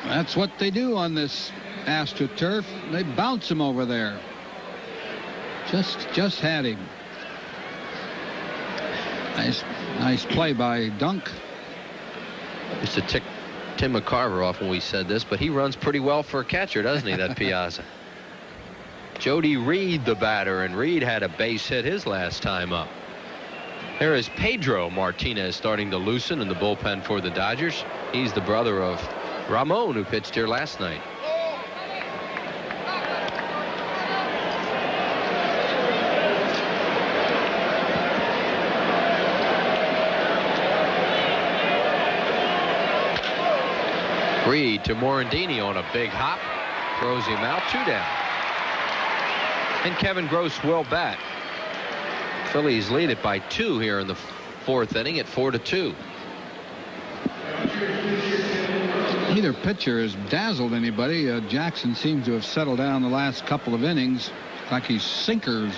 That's what they do on this AstroTurf. They bounce him over there. Just had him. Nice play by Dunk. Used to tick Tim McCarver off when we said this, but he runs pretty well for a catcher, doesn't he, that Piazza? Jody Reed, the batter, and Reed had a base hit his last time up. There is Pedro Martinez starting to loosen in the bullpen for the Dodgers. He's the brother of Ramon, who pitched here last night. Reed to Morandini on a big hop. Throws him out, 2 down. And Kevin Gross will bat. Phillies lead it by 2 here in the 4th inning at 4-2. Neither pitcher has dazzled anybody. Jackson seems to have settled down the last couple of innings. Like he's sinking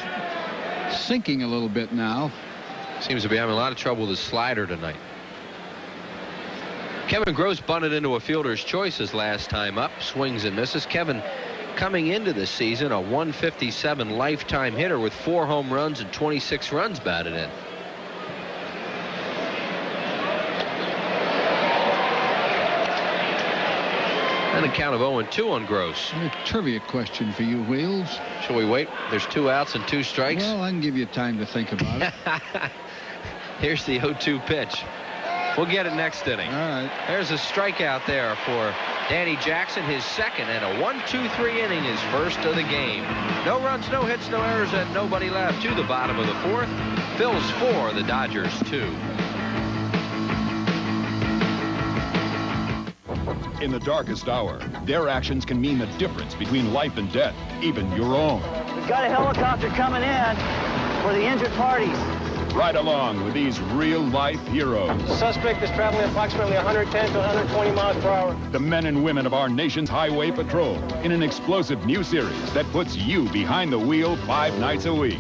a little bit now. Seems to be having a lot of trouble with his slider tonight. Kevin Gross bunted into a fielder's choice his last time up. Swings and misses. Kevin, coming into the season, a 157 lifetime hitter with 4 home runs and 26 runs batted in. And a count of 0-2 on Gross. A trivia question for you, Wheels. Shall we wait? There's 2 outs and 2 strikes. Well, I can give you time to think about it. Here's the 0-2 pitch. We'll get it next inning. All right. There's a strikeout there for Danny Jackson, his second, and a 1-2-3 inning, his first of the game. No runs, no hits, no errors, and nobody left to the bottom of the 4th. Phil's 4, the Dodgers 2. In the darkest hour, their actions can mean the difference between life and death, even your own. We've got a helicopter coming in for the injured parties. Ride along with these real-life heroes. The suspect is traveling approximately 110 to 120 miles per hour. The men and women of our nation's highway patrol in an explosive new series that puts you behind the wheel 5 nights a week.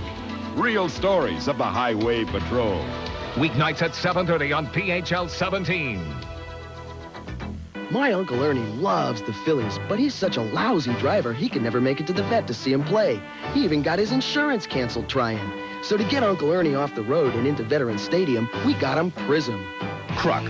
Real stories of the Highway Patrol. Weeknights at 7:30 on PHL 17. My Uncle Ernie loves the Phillies, but he's such a lousy driver he can never make it to the vet to see him play. He even got his insurance canceled trying. So to get Uncle Ernie off the road and into Veterans Stadium, we got him Prism. Kruk,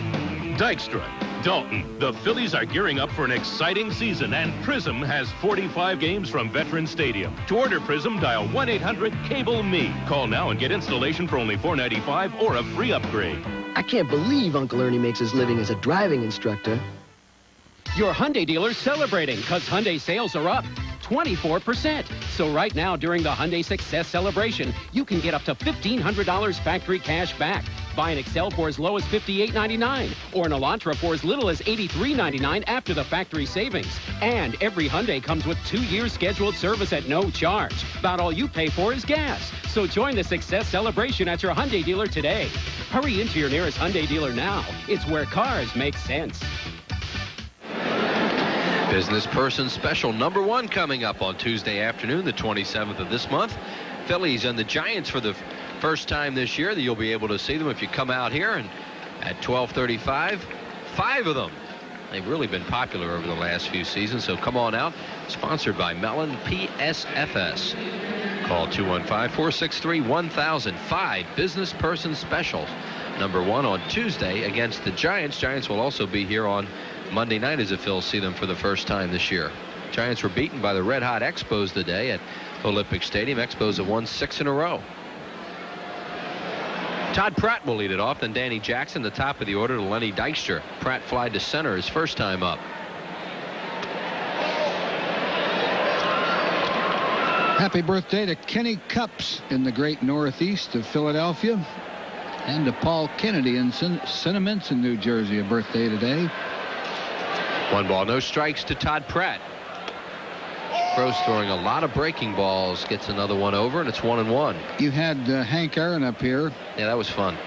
Dykstra, Dalton. The Phillies are gearing up for an exciting season, and Prism has 45 games from Veterans Stadium. To order Prism, dial 1-800-CABLE-ME. Call now and get installation for only $4.95 or a free upgrade. I can't believe Uncle Ernie makes his living as a driving instructor. Your Hyundai dealer's celebrating because Hyundai sales are up 24%. So right now during the Hyundai Success Celebration, you can get up to $1,500 factory cash back. Buy an Excel for as low as $58.99 or an Elantra for as little as $83.99 after the factory savings. And every Hyundai comes with 2 years scheduled service at no charge. About all you pay for is gas. So join the Success Celebration at your Hyundai dealer today. Hurry into your nearest Hyundai dealer now. It's where cars make sense. Business Person Special number 1 coming up on Tuesday afternoon, the 27th of this month. Phillies and the Giants for the first time this year. You'll be able to see them if you come out here. And at 12:35, 5 of them. They've really been popular over the last few seasons, so come on out. Sponsored by Mellon PSFS. Call 215-463-1000. 5 Business Person Specials. Number 1 on Tuesday against the Giants. Giants will also be here on Monday night as the Phils see them for the first time this year. Giants were beaten by the Red Hot Expos today at Olympic Stadium. Expos have won 6 in a row. Todd Pratt will lead it off, then Danny Jackson, the top of the order, to Lenny Dykstra. Pratt flied to center his first time up. Happy birthday to Kenny Cups in the great northeast of Philadelphia, and to Paul Kennedy in Sentiments in New Jersey, a birthday today. 1 ball, no strikes to Todd Pratt. Gross throwing a lot of breaking balls, gets another one over, and it's 1-1. You had Hank Aaron up here. Yeah, that was fun.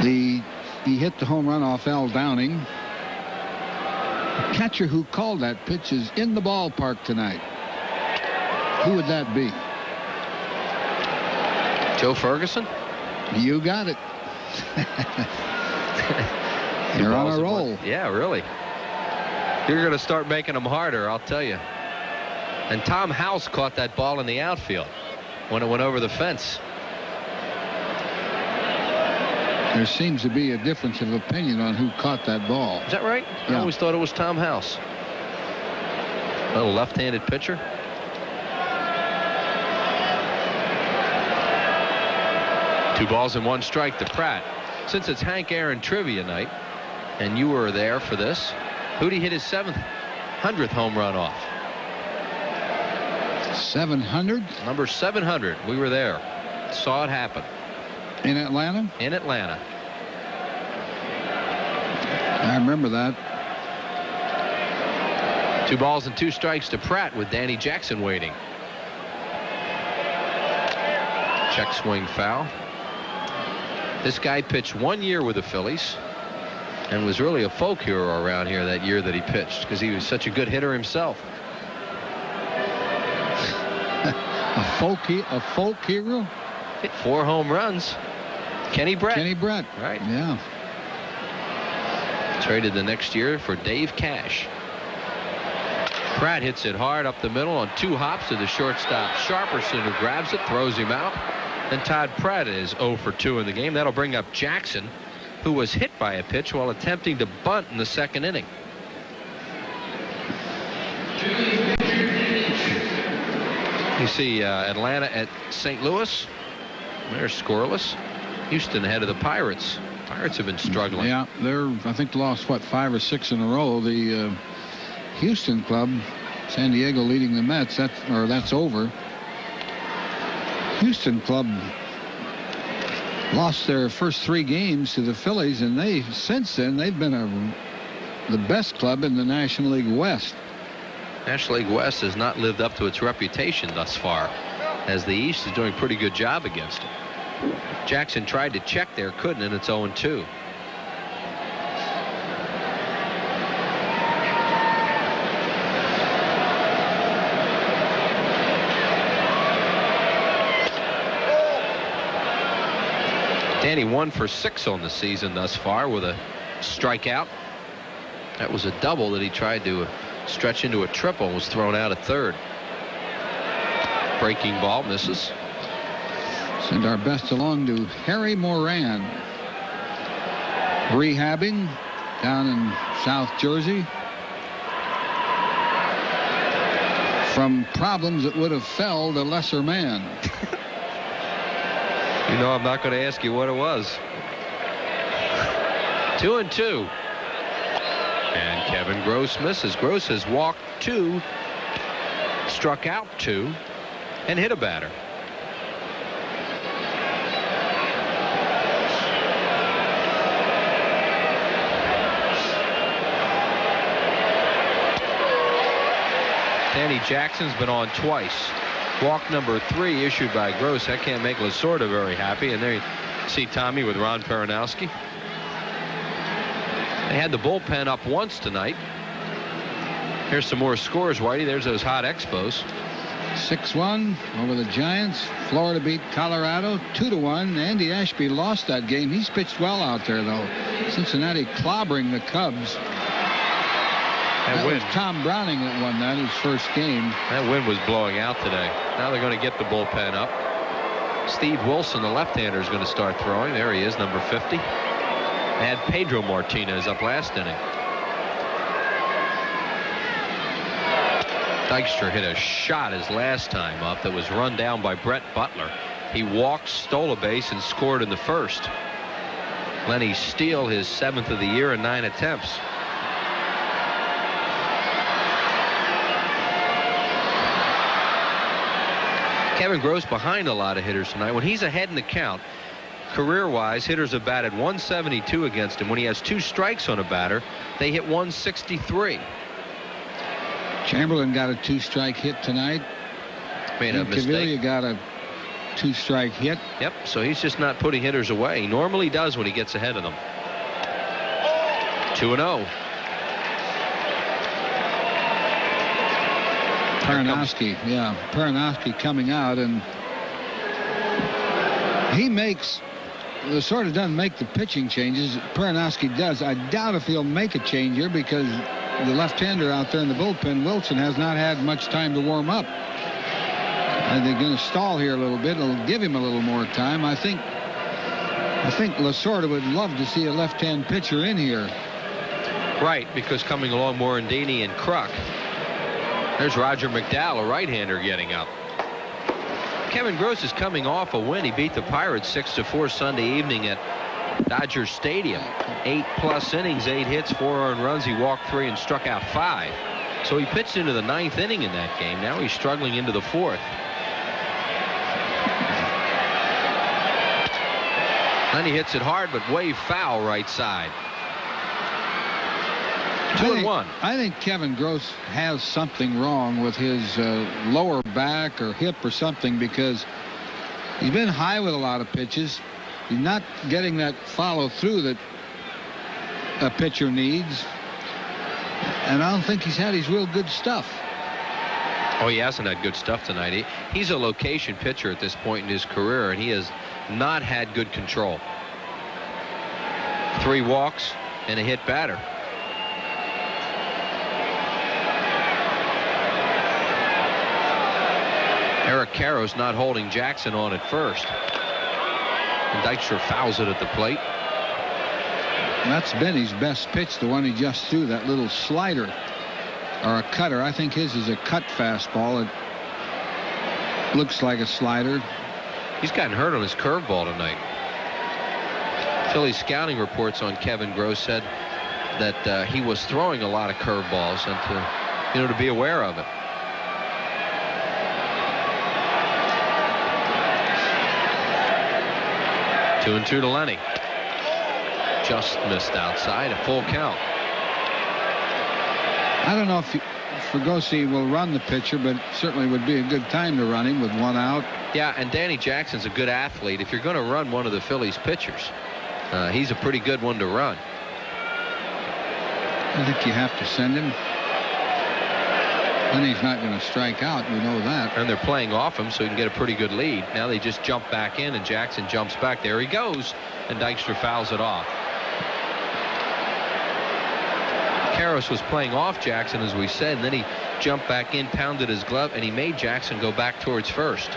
He hit the home run off Al Downing. The catcher who called that pitch is in the ballpark tonight. Who would that be? Joe Ferguson? You got it. You're on a roll. Yeah, really. You're going to start making them harder, I'll tell you. And Tom House caught that ball in the outfield when it went over the fence. There seems to be a difference of opinion on who caught that ball. Is that right? Yeah. I always thought it was Tom House. A little left-handed pitcher. 2 balls and 1 strike to Pratt. Since it's Hank Aaron trivia night, and you were there for this, who'd he hit his 700th home run off? 700? Number 700. We were there. Saw it happen. In Atlanta? In Atlanta. I remember that. 2 balls and 2 strikes to Pratt with Danny Jackson waiting. Check swing foul. This guy pitched 1 year with the Phillies and was really a folk hero around here that year that he pitched because he was such a good hitter himself. A folk hero? Hit 4 home runs. Kenny Brett. Kenny Brett. Right. Yeah. Traded the next year for Dave Cash. Pratt hits it hard up the middle on 2 hops to the shortstop Sharperson, who grabs it, throws him out. And Todd Pratt is 0 for 2 in the game. That'll bring up Jackson, who was hit by a pitch while attempting to bunt in the 2nd inning. You see Atlanta at St. Louis. They're scoreless. Houston ahead of the Pirates. Pirates have been struggling. Yeah, they're, I think, lost, what, 5 or 6 in a row. The Houston club, San Diego leading the Mets, that's over. Houston club lost their first 3 games to the Phillies, and since then they've been the best club in the National League West. National League West has not lived up to its reputation thus far, as the East is doing a pretty good job against it. Jackson tried to check there, couldn't, and it's 0-2. Danny 1 for 6 on the season thus far with a strikeout. That was a double that he tried to stretch into a triple and was thrown out at 3rd. Breaking ball misses. Send our best along to Harry Moran, rehabbing down in South Jersey from problems that would have felled a lesser man. You know, I'm not going to ask you what it was. 2-2. And Kevin Gross misses. Gross has walked 2, struck out 2, and hit a batter. Danny Jackson's been on twice. Walk number 3 issued by Gross. That can't make Lasorda very happy. And there you see Tommy with Ron Peronowski. They had the bullpen up once tonight. Here's some more scores, Whitey. There's those hot Expos. 6-1 over the Giants. Florida beat Colorado 2-1. Andy Ashby lost that game. He's pitched well out there, though. Cincinnati clobbering the Cubs. That was Tom Browning that won that, his first game. That wind was blowing out today. Now they're going to get the bullpen up. Steve Wilson, the left-hander, is going to start throwing. There he is, number 50. They had Pedro Martinez up last inning. Dykstra hit a shot his last time up that was run down by Brett Butler. He walked, stole a base, and scored in the 1st. Lenny Steele, his 7th of the year in 9 attempts. Kevin Gross behind a lot of hitters tonight. When he's ahead in the count, career-wise, hitters have batted 172 against him. When he has 2 strikes on a batter, they hit 163. Chamberlain got a 2-strike hit tonight. Made a mistake. Cavilla got a 2-strike hit. Yep, so he's just not putting hitters away. He normally does when he gets ahead of them. 2-0. Peronowski coming out, and he makes the sort of doesn't make the pitching changes. Peronowski does. I doubt if he'll make a change here because the left-hander out there in the bullpen, Wilson, has not had much time to warm up. And they're going to stall here a little bit. It'll give him a little more time. I think Lasorda would love to see a left-hand pitcher in here. Right, because coming along Morandini and Kruk. There's Roger McDowell, a right-hander, getting up. Kevin Gross is coming off a win. He beat the Pirates 6-4 Sunday evening at Dodger Stadium. 8+ innings, 8 hits, 4 earned runs. He walked 3 and struck out 5. So he pitched into the 9th inning in that game. Now he's struggling into the 4th. Then he hits it hard, but way foul right side. 2-1. I think Kevin Gross has something wrong with his lower back or hip or something, because he's been high with a lot of pitches. He's not getting that follow through that a pitcher needs. And I don't think he's had his real good stuff. Oh, he hasn't had good stuff tonight. He's a location pitcher at this point in his career, and he has not had good control. 3 walks and a hit batter. Eric Karros not holding Jackson on at first. And Dykstra fouls it at the plate. That's been his best pitch, the one he just threw, that little slider or a cutter. I think his is a cut fastball. It looks like a slider. He's gotten hurt on his curveball tonight. Phillies scouting reports on Kevin Gross said that he was throwing a lot of curveballs, and to be aware of it. Two and 2 to Lenny. Just missed outside, a full count. I don't know if Fregosi will run the pitcher, but certainly would be a good time to run him with 1 out. Yeah, and Danny Jackson's a good athlete. If you're going to run one of the Phillies pitchers, he's a pretty good one to run. I think you have to send him. Then he's not going to strike out. We know that. And they're playing off him so he can get a pretty good lead. Now they just jump back in, and Jackson jumps back. There he goes, and Dykstra fouls it off. Karros was playing off Jackson, as we said, and then he jumped back in, pounded his glove, and he made Jackson go back towards first.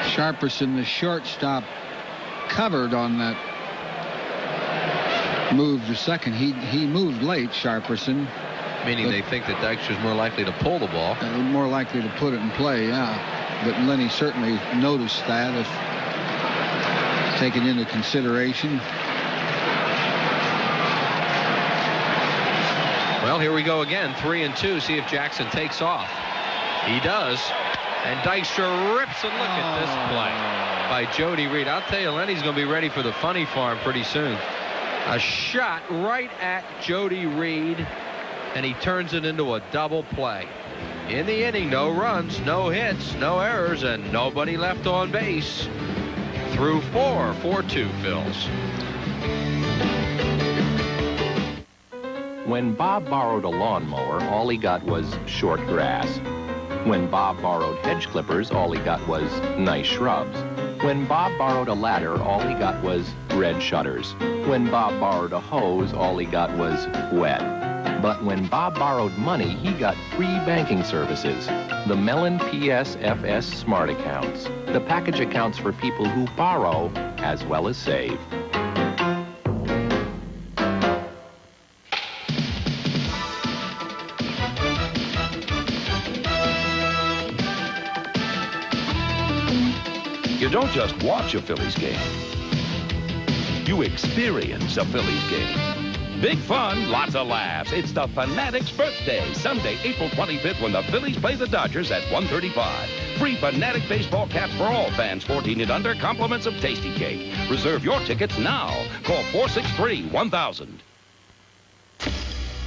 Sharperson, the shortstop, covered on that move to second. He moved late, Sharperson. Meaning they think that Dykstra's more likely to pull the ball. More likely to put it in play, yeah. But Lenny certainly noticed that, if taken into consideration. Well, here we go again. 3 and 2. See if Jackson takes off. He does. And Dykstra rips, and look at this play by Jody Reed. I'll tell you, Lenny's going to be ready for the funny farm pretty soon. A shot right at Jody Reed, and he turns it into a double play. In the inning, no runs, no hits, no errors, and nobody left on base. Through 4, 4-2 Phils. When Bob borrowed a lawnmower, all he got was short grass. When Bob borrowed hedge clippers, all he got was nice shrubs. When Bob borrowed a ladder, all he got was red shutters. When Bob borrowed a hose, all he got was wet. But when Bob borrowed money, he got free banking services. The Mellon PSFS Smart Accounts. The package accounts for people who borrow as well as save. You don't just watch a Phillies game. You experience a Phillies game. Big fun, lots of laughs. It's the Fanatics' birthday, Sunday, April 25th, when the Phillies play the Dodgers at 1:35. Free Fanatic baseball caps for all fans 14 and under, compliments of Tasty Cake. Reserve your tickets now. Call 463-1000.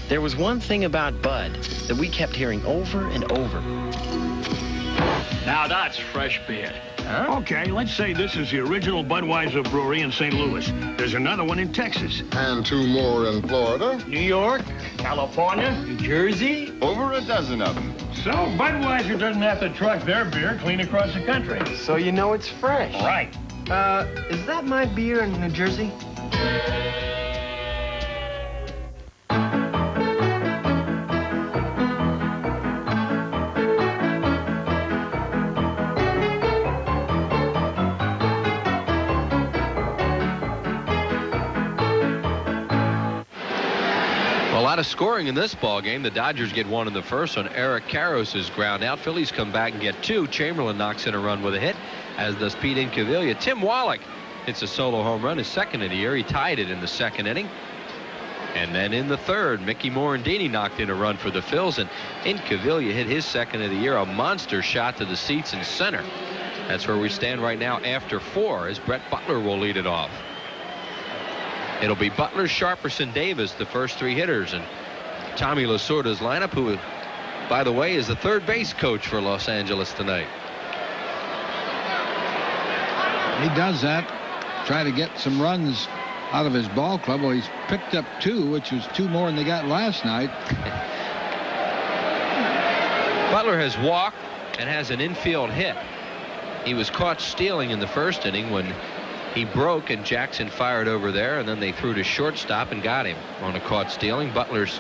There was one thing about Bud that we kept hearing over and over. Now that's fresh beer. Huh? Okay, let's say this is the original Budweiser brewery in St. Louis. There's another one in Texas. And 2 more in Florida. New York, California, New Jersey. Over a dozen of them. So Budweiser doesn't have to truck their beer clean across the country. So you know it's fresh. Right. Is that my beer in New Jersey? lot of scoring in this ball game. The Dodgers get one in the first on Eric Karros' ground out. Phillies come back and get two. Chamberlain knocks in a run with a hit, as does Pete Incaviglia. Tim Wallach hits a solo home run, his second of the year. He tied it in the second inning. And then in the third, Mickey Morandini knocked in a run for the Phils, and Incaviglia hit his second of the year, a monster shot to the seats in center. That's where we stand right now after 4, as Brett Butler will lead it off. It'll be Butler, Sharperson, Davis, the first 3 hitters, and Tommy Lasorda's lineup, who, by the way, is the third base coach for Los Angeles tonight. He does that, try to get some runs out of his ball club. Well, he's picked up 2, which was 2 more than they got last night. Butler has walked and has an infield hit. He was caught stealing in the first inning when he broke and Jackson fired over there, and then they threw to shortstop and got him on a caught stealing. Butler's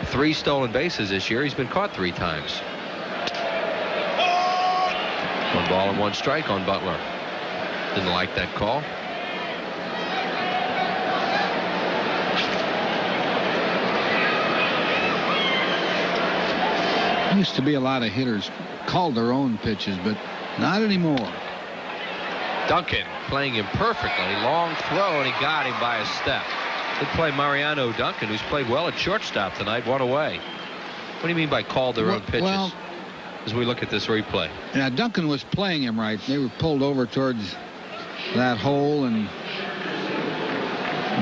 3 stolen bases this year. He's been caught 3 times. 1 ball and 1 strike on Butler. Didn't like that call. Used to be a lot of hitters called their own pitches, but not anymore. Duncan playing him perfectly. Long throw, and he got him by a step. Good play, Mariano Duncan, who's played well at shortstop tonight. 1 away. What do you mean by called their own pitches? Well, as we look at this replay. Yeah, Duncan was playing him right. They were pulled over towards that hole and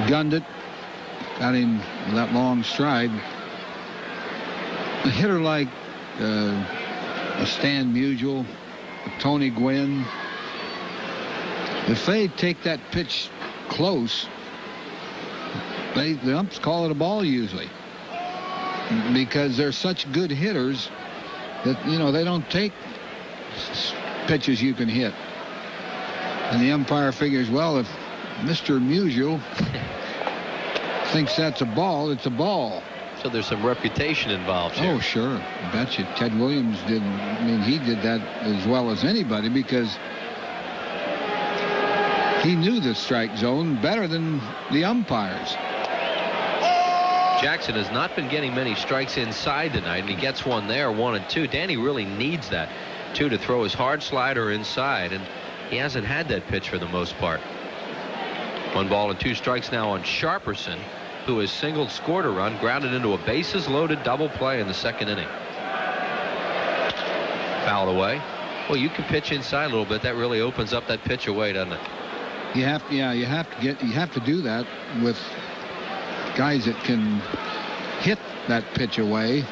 gunned it. Got him with that long stride. A hitter like a Stan Musial, a Tony Gwynn, if they take that pitch close, the umps call it a ball usually, because they're such good hitters that, you know, they don't take pitches you can hit. And the umpire figures, well, if Mr. Musial thinks that's a ball, it's a ball. So there's some reputation involved here. Oh, sure. I bet you Ted Williams did. I mean, he did that as well as anybody, because he knew the strike zone better than the umpires. Jackson has not been getting many strikes inside tonight, and he gets one there, 1 and 2. Danny really needs that, too, to throw his hard slider inside, and he hasn't had that pitch for the most part. 1 ball and 2 strikes now on Sharperson, who has singled, scored a run, grounded into a bases-loaded double play in the second inning. Fouled away. Well, you can pitch inside a little bit. That really opens up that pitch away, doesn't it? You have to do that with guys that can hit that pitch away.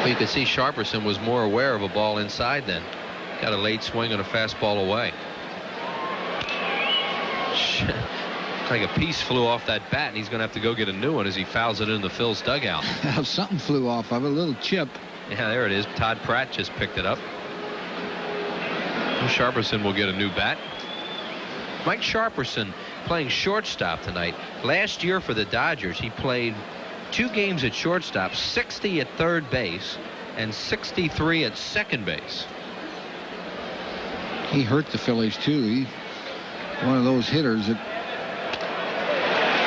Well, you can see Sharperson was more aware of a ball inside then. Got a late swing and a fastball away. Like a piece flew off that bat, and he's going to have to go get a new one as he fouls it in the Phil's dugout. Something flew off of it, a little chip. Yeah, there it is. Todd Pratt just picked it up. Sharperson will get a new bat. Mike Sharperson playing shortstop tonight. Last year for the Dodgers, he played 2 games at shortstop, 60 at third base, and 63 at second base. He hurt the Phillies, too. He's one of those hitters that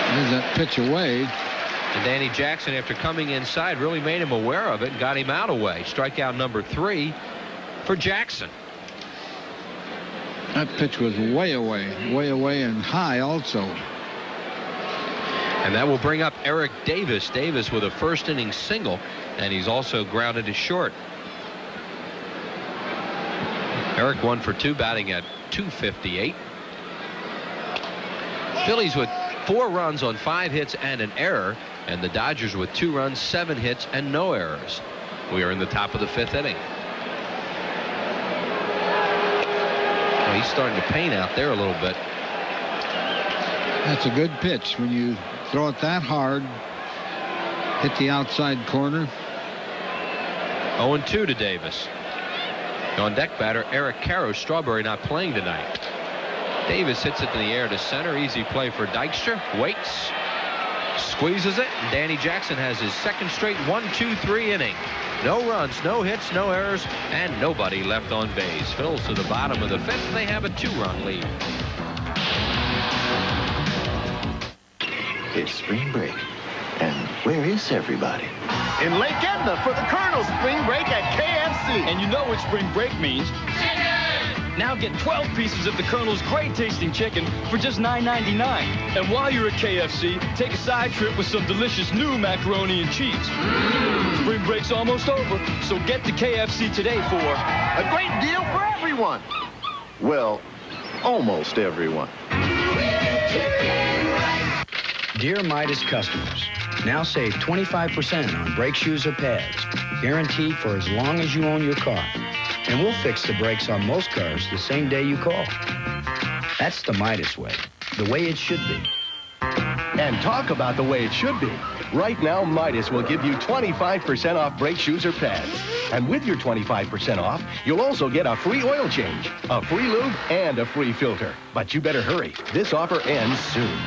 there's that pitch away. And Danny Jackson, after coming inside, really made him aware of it and got him out away. Strikeout number 3 for Jackson. That pitch was way away and high also. And that will bring up Eric Davis. Davis with a first inning single, and he's also grounded to short. Eric 1 for 2, batting at .258. Phillies with 4 runs on 5 hits and an error, and the Dodgers with 2 runs, 7 hits, and no errors. We are in the top of the 5th inning. Well, he's starting to paint out there a little bit. That's a good pitch when you throw it that hard. Hit the outside corner. 0-2 to Davis. On deck batter Eric Karros. Strawberry not playing tonight. Davis hits it in the air to center. Easy play for Dykstra. Waits. Squeezes it. And Danny Jackson has his second straight 1-2-3 inning. No runs, no hits, no errors, and nobody left on base. Phil's to the bottom of the 5th. They have a 2-run lead. It's spring break. And where is everybody? In Lake Edna for the Colonel's spring break at KFC. And you know what spring break means. Now get 12 pieces of the Colonel's great-tasting chicken for just $9.99. And while you're at KFC, take a side trip with some delicious new macaroni and cheese. Spring break's almost over, so get to KFC today for a great deal for everyone. Well, almost everyone. Dear Midas customers, now save 25% on brake shoes or pads, guaranteed for as long as you own your car. And we'll fix the brakes on most cars the same day you call. That's the Midas way, the way it should be. And talk about the way it should be. Right now, Midas will give you 25% off brake shoes or pads. And with your 25% off, you'll also get a free oil change, a free lube, and a free filter. But you better hurry. This offer ends soon.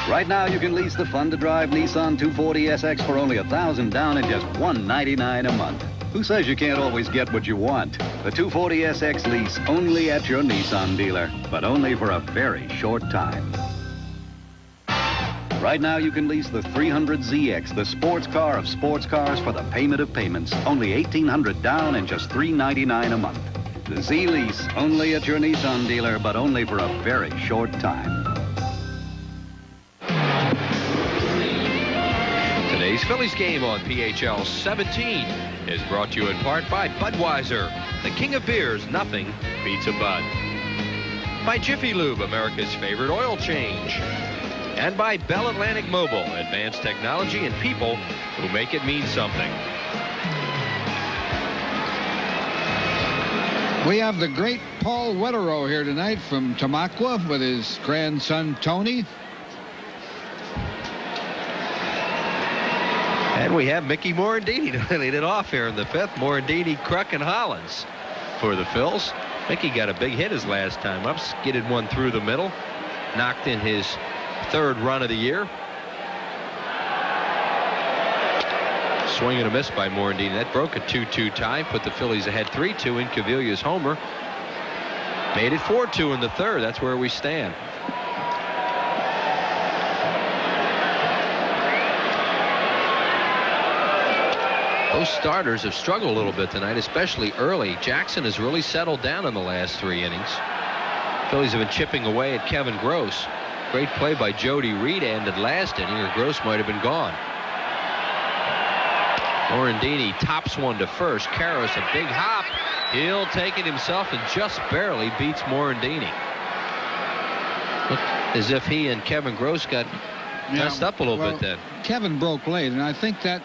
Right now, you can lease the fun-to-drive Nissan 240SX for only $1,000 down and just $199 a month. Who says you can't always get what you want? The 240SX lease only at your Nissan dealer, but only for a very short time. Right now, you can lease the 300ZX, the sports car of sports cars, for the payment of payments. Only $1,800 down and just $399 a month. The Z lease only at your Nissan dealer, but only for a very short time. Today's Phillies game on PHL 17 is brought to you in part by Budweiser, the king of beers. Nothing beats a Bud. By Jiffy Lube, America's favorite oil change. And by Bell Atlantic Mobile, advanced technology and people who make it mean something. We have the great Paul Wetterow here tonight from Tamaqua with his grandson Tony. And we have Mickey Morandini to lead it off here in the fifth. Morandini, Kruk, and Hollins for the Phils. Mickey got a big hit his last time up, skidded one through the middle, knocked in his third run of the year. Swing and a miss by Morandini. That broke a 2-2 tie, put the Phillies ahead 3-2 in Cavilla's homer. Made it 4-2 in the third. That's where we stand. Those starters have struggled a little bit tonight, especially early. Jackson has really settled down in the last 3 innings. Phillies have been chipping away at Kevin Gross. Great play by Jody Reed ended last inning, or Gross might have been gone. Morandini tops one to first. Karras, a big hop. He'll take it himself and just barely beats Morandini. Looked as if he and Kevin Gross got messed up a little bit then. Kevin broke late, and I think that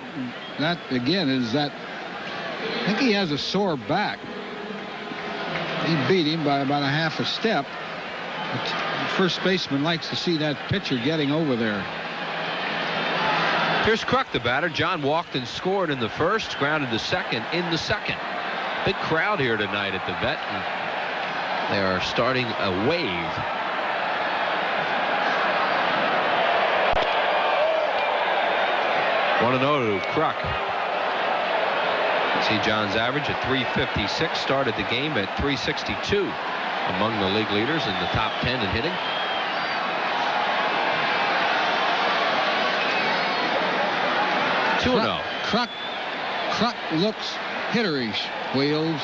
again is that I think he has a sore back. He beat him by about a half a step. The first baseman likes to see that pitcher getting over there. Here's Kruk, the batter. John walked and scored in the first, grounded to second in the second. Big crowd here tonight at the Vet, and they are starting a wave. Want to know to Kruk. See John's average at 356, started the game at 362, among the league leaders in the top 10 in hitting. Kruk looks hitterish. Wheels.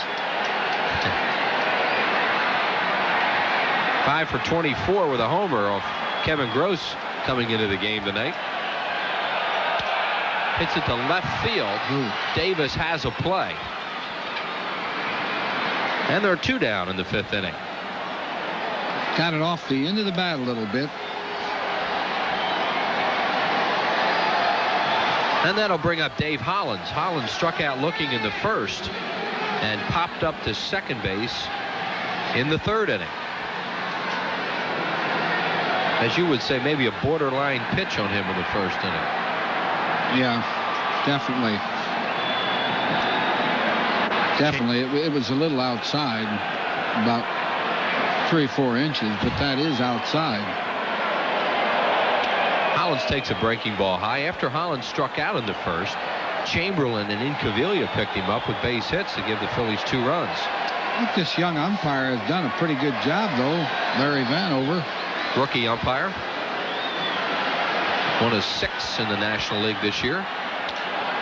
5 for 24 with a homer off Kevin Gross coming into the game tonight. Hits it to left field. Davis has a play. And there are 2 down in the 5th inning. Got it off the end of the bat a little bit. And that'll bring up Dave Hollins. Hollins struck out looking in the first and popped up to second base in the 3rd inning. As you would say, maybe a borderline pitch on him in the 1st inning. Yeah, definitely. Definitely. It was a little outside, about 3-4 inches, but that is outside. Hollins takes a breaking ball high. After Hollins struck out in the first, Chamberlain and Incaviglia picked him up with base hits to give the Phillies 2 runs. I think this young umpire has done a pretty good job, though. Larry Vanover. Rookie umpire. One of 6 in the National League this year.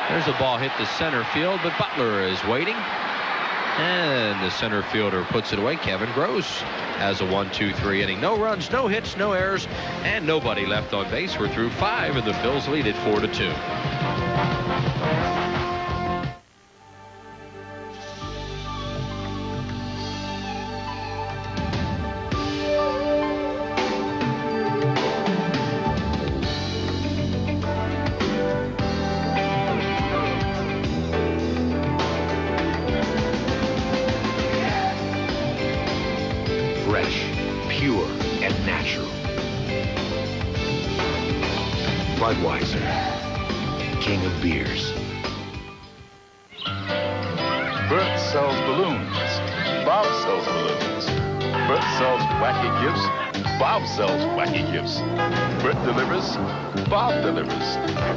There's a ball hit to center field, but Butler is waiting. And the center fielder puts it away. Kevin Gross has a 1-2-3 inning. No runs, no hits, no errors, and nobody left on base. We're through 5, and the Phils lead it 4-2.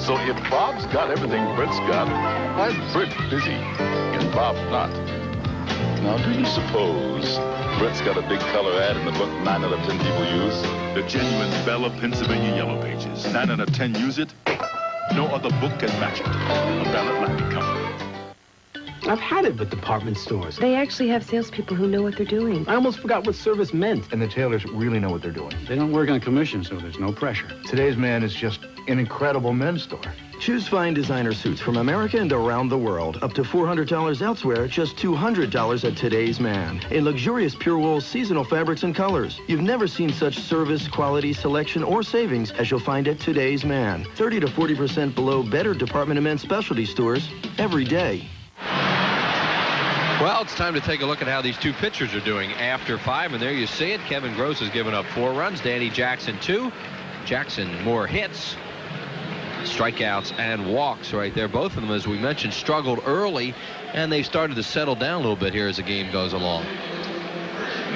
So if Bob's got everything Bert's got, why is Bert busy and Bob not? Now, do you suppose Bert's got a big color ad in the book 9 out of 10 people use? The genuine Bella Pennsylvania Yellow Pages. 9 out of 10 use it. No other book can match it. A Bella Atlantic company. I've had it with department stores. They actually have salespeople who know what they're doing. I almost forgot what service meant. And the tailors really know what they're doing. They don't work on commission, so there's no pressure. Today's Man is just an incredible men's store. Choose fine designer suits from America and around the world. Up to $400 elsewhere, just $200 at Today's Man. In luxurious pure wool seasonal fabrics and colors. You've never seen such service, quality, selection, or savings as you'll find at Today's Man. 30 to 40% below better department and men's specialty stores every day. Well, it's time to take a look at how these two pitchers are doing after 5, and there you see it. Kevin Gross has given up 4 runs. Danny Jackson 2. Jackson more hits, strikeouts, and walks right there. Both of them, as we mentioned, struggled early, and they've started to settle down a little bit here as the game goes along.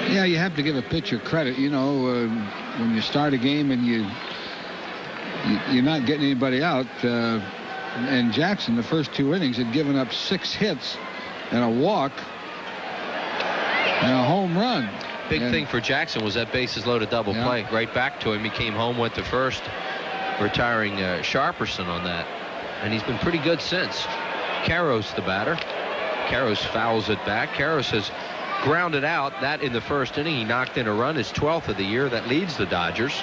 Yeah, you have to give a pitcher credit. You know, when you start a game and you're not getting anybody out, and Jackson, the first 2 innings, had given up 6 hits and a walk and a home run. Big thing for Jackson was that bases loaded double play right back to him. He came home, went to first, retiring Sharperson on that, and he's been pretty good since. Karros the batter. Karros fouls it back. Karros has grounded out that in the first inning. He knocked in a run, his 12th of the year. That leads the Dodgers,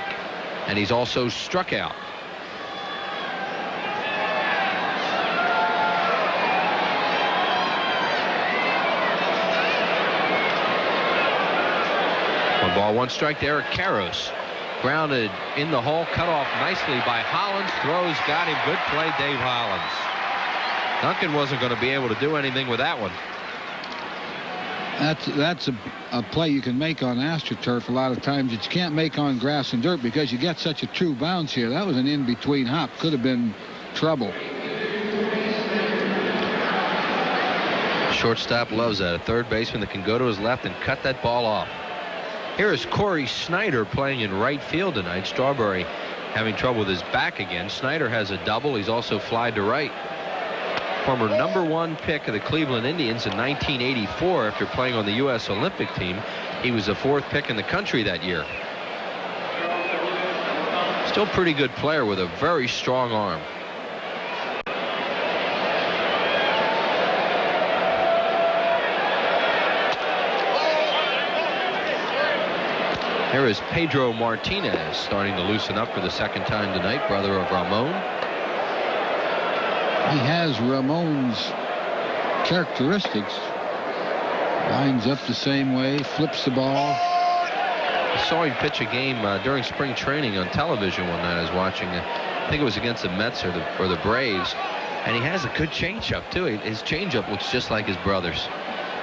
and he's also struck out. Ball, 1 strike there. Karros grounded in the hole, cut off nicely by Hollins. Throws, got him. Good play, Dave Hollins. Duncan wasn't going to be able to do anything with that one. That's a play you can make on AstroTurf a lot of times that you can't make on grass and dirt because you get such a true bounce here. That was an in-between hop. Could have been trouble. Shortstop loves that. A third baseman that can go to his left and cut that ball off. Here is Corey Snyder playing in right field tonight. Strawberry having trouble with his back again. Snyder has a double. He's also flied to right. Former #1 pick of the Cleveland Indians in 1984 after playing on the U.S. Olympic team. He was the 4th pick in the country that year. Still pretty good player with a very strong arm. Here is Pedro Martinez starting to loosen up for the 2nd time tonight, brother of Ramon. He has Ramon's characteristics. Lines up the same way, flips the ball. I saw him pitch a game during spring training on television one night. I was watching, I think it was against the Mets or the Braves, and he has a good changeup too. His changeup looks just like his brother's.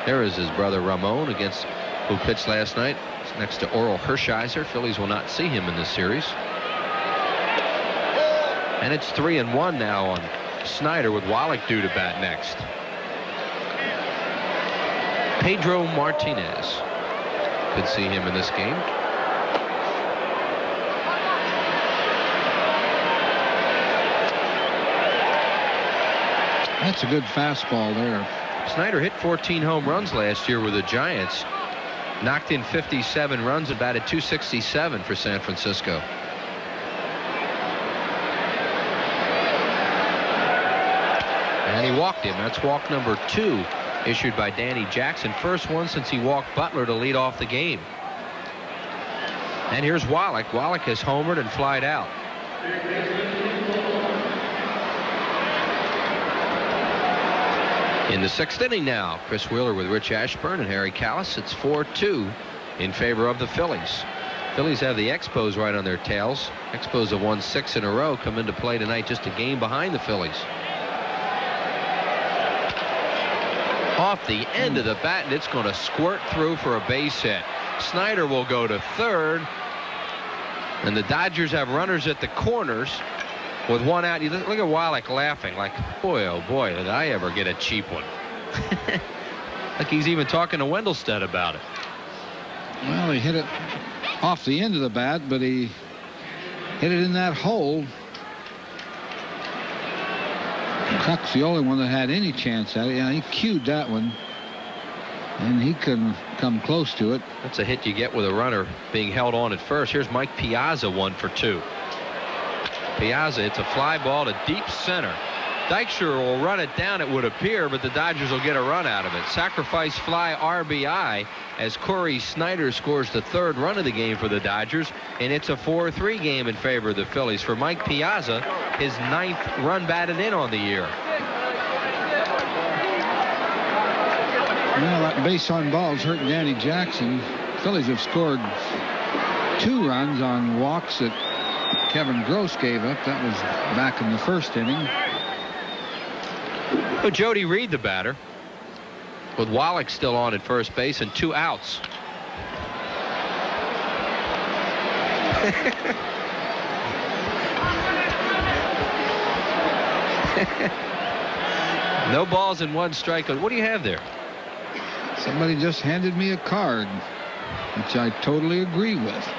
There is his brother Ramon who pitched last night. Next to Oral Hershiser. Phillies will not see him in this series. And it's 3-1 now on Snyder with Wallach due to bat next. Pedro Martinez. Could see him in this game. That's a good fastball there. Snyder hit 14 home runs last year with the Giants. Knocked in 57 runs and batted .267 for San Francisco. And he walked him. That's walk number 2 issued by Danny Jackson. First one since he walked Butler to lead off the game. And here's Wallach. Wallach has homered and flied out. In the 6th inning now, Chris Wheeler with Rich Ashburn and Harry Callis. It's 4-2 in favor of the Phillies. Phillies have the Expos right on their tails. Expos have won 6 in a row, come into play tonight just a game behind the Phillies. Off the end of the bat, and it's going to squirt through for a base hit. Snyder will go to third, and the Dodgers have runners at the corners with one out. You look at Wallach laughing like, boy, oh boy, did I ever get a cheap one. Like he's even talking to Wendelstedt about it. Well, he hit it off the end of the bat, but he hit it in that hole. Cuck's the only one that had any chance at it. Yeah, he cued that one, and he couldn't come close to it. That's a hit you get with a runner being held on at first. Here's Mike Piazza, 1 for 2. Piazza, it's a fly ball to deep center. Dykstra will run it down, it would appear, but the Dodgers will get a run out of it. Sacrifice fly RBI as Corey Snyder scores the 3rd run of the game for the Dodgers, and it's a 4-3 game in favor of the Phillies. For Mike Piazza, his 9th run batted in on the year. Well, that base on balls hurt Danny Jackson. Phillies have scored 2 runs on walks that Kevin Gross gave up. That was back in the 1st inning. Oh, Jody Reed, the batter, with Wallach still on at first base and 2 outs. No balls and 1 strike. What do you have there? Somebody just handed me a card, which I totally agree with.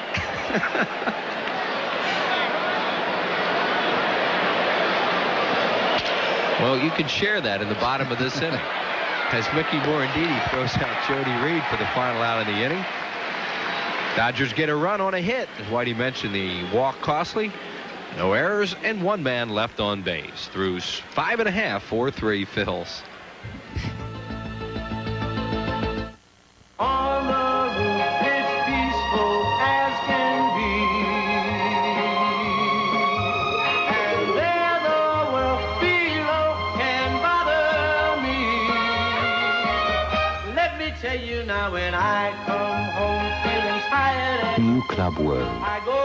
Well, you can share that in the bottom of this inning as Mickey Morandini throws out Jody Reed for the final out of the inning. Dodgers get a run on a hit. As Whitey mentioned, the walk costly. No errors and 1 man left on base. Through 5 1/2, 4-3 Phils. On the roof, it's peaceful as can be. And there the world below can bother me. Let me tell you now, when I come home feeling tired and New Club World. I go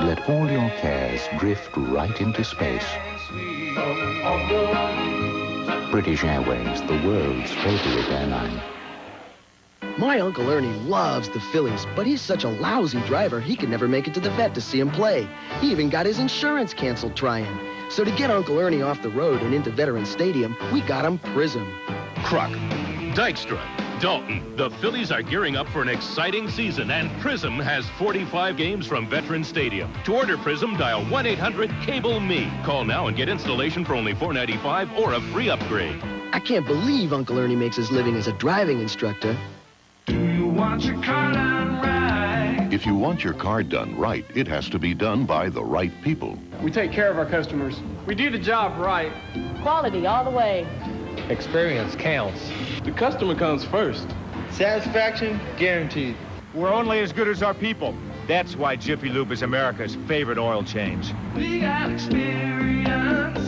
Let all your cares drift right into space. British Airways, the world's favorite airline. My Uncle Ernie loves the Phillies, but he's such a lousy driver, he can never make it to the vet to see him play. He even got his insurance canceled trying. So to get Uncle Ernie off the road and into Veterans Stadium, we got him Prism. Kruk, Dykstra, Dalton. The Phillies are gearing up for an exciting season, and Prism has 45 games from Veterans Stadium. To order Prism, dial 1-800-CABLE-ME. Call now and get installation for only $4.95 or a free upgrade. I can't believe Uncle Ernie makes his living as a driving instructor. want your car done right. If you want your car done right, it has to be done by the right people. We take care of our customers. We do the job right. Quality all the way. Experience counts. The customer comes first. Satisfaction guaranteed. We're only as good as our people. That's why Jiffy Lube is America's favorite oil change. We got experience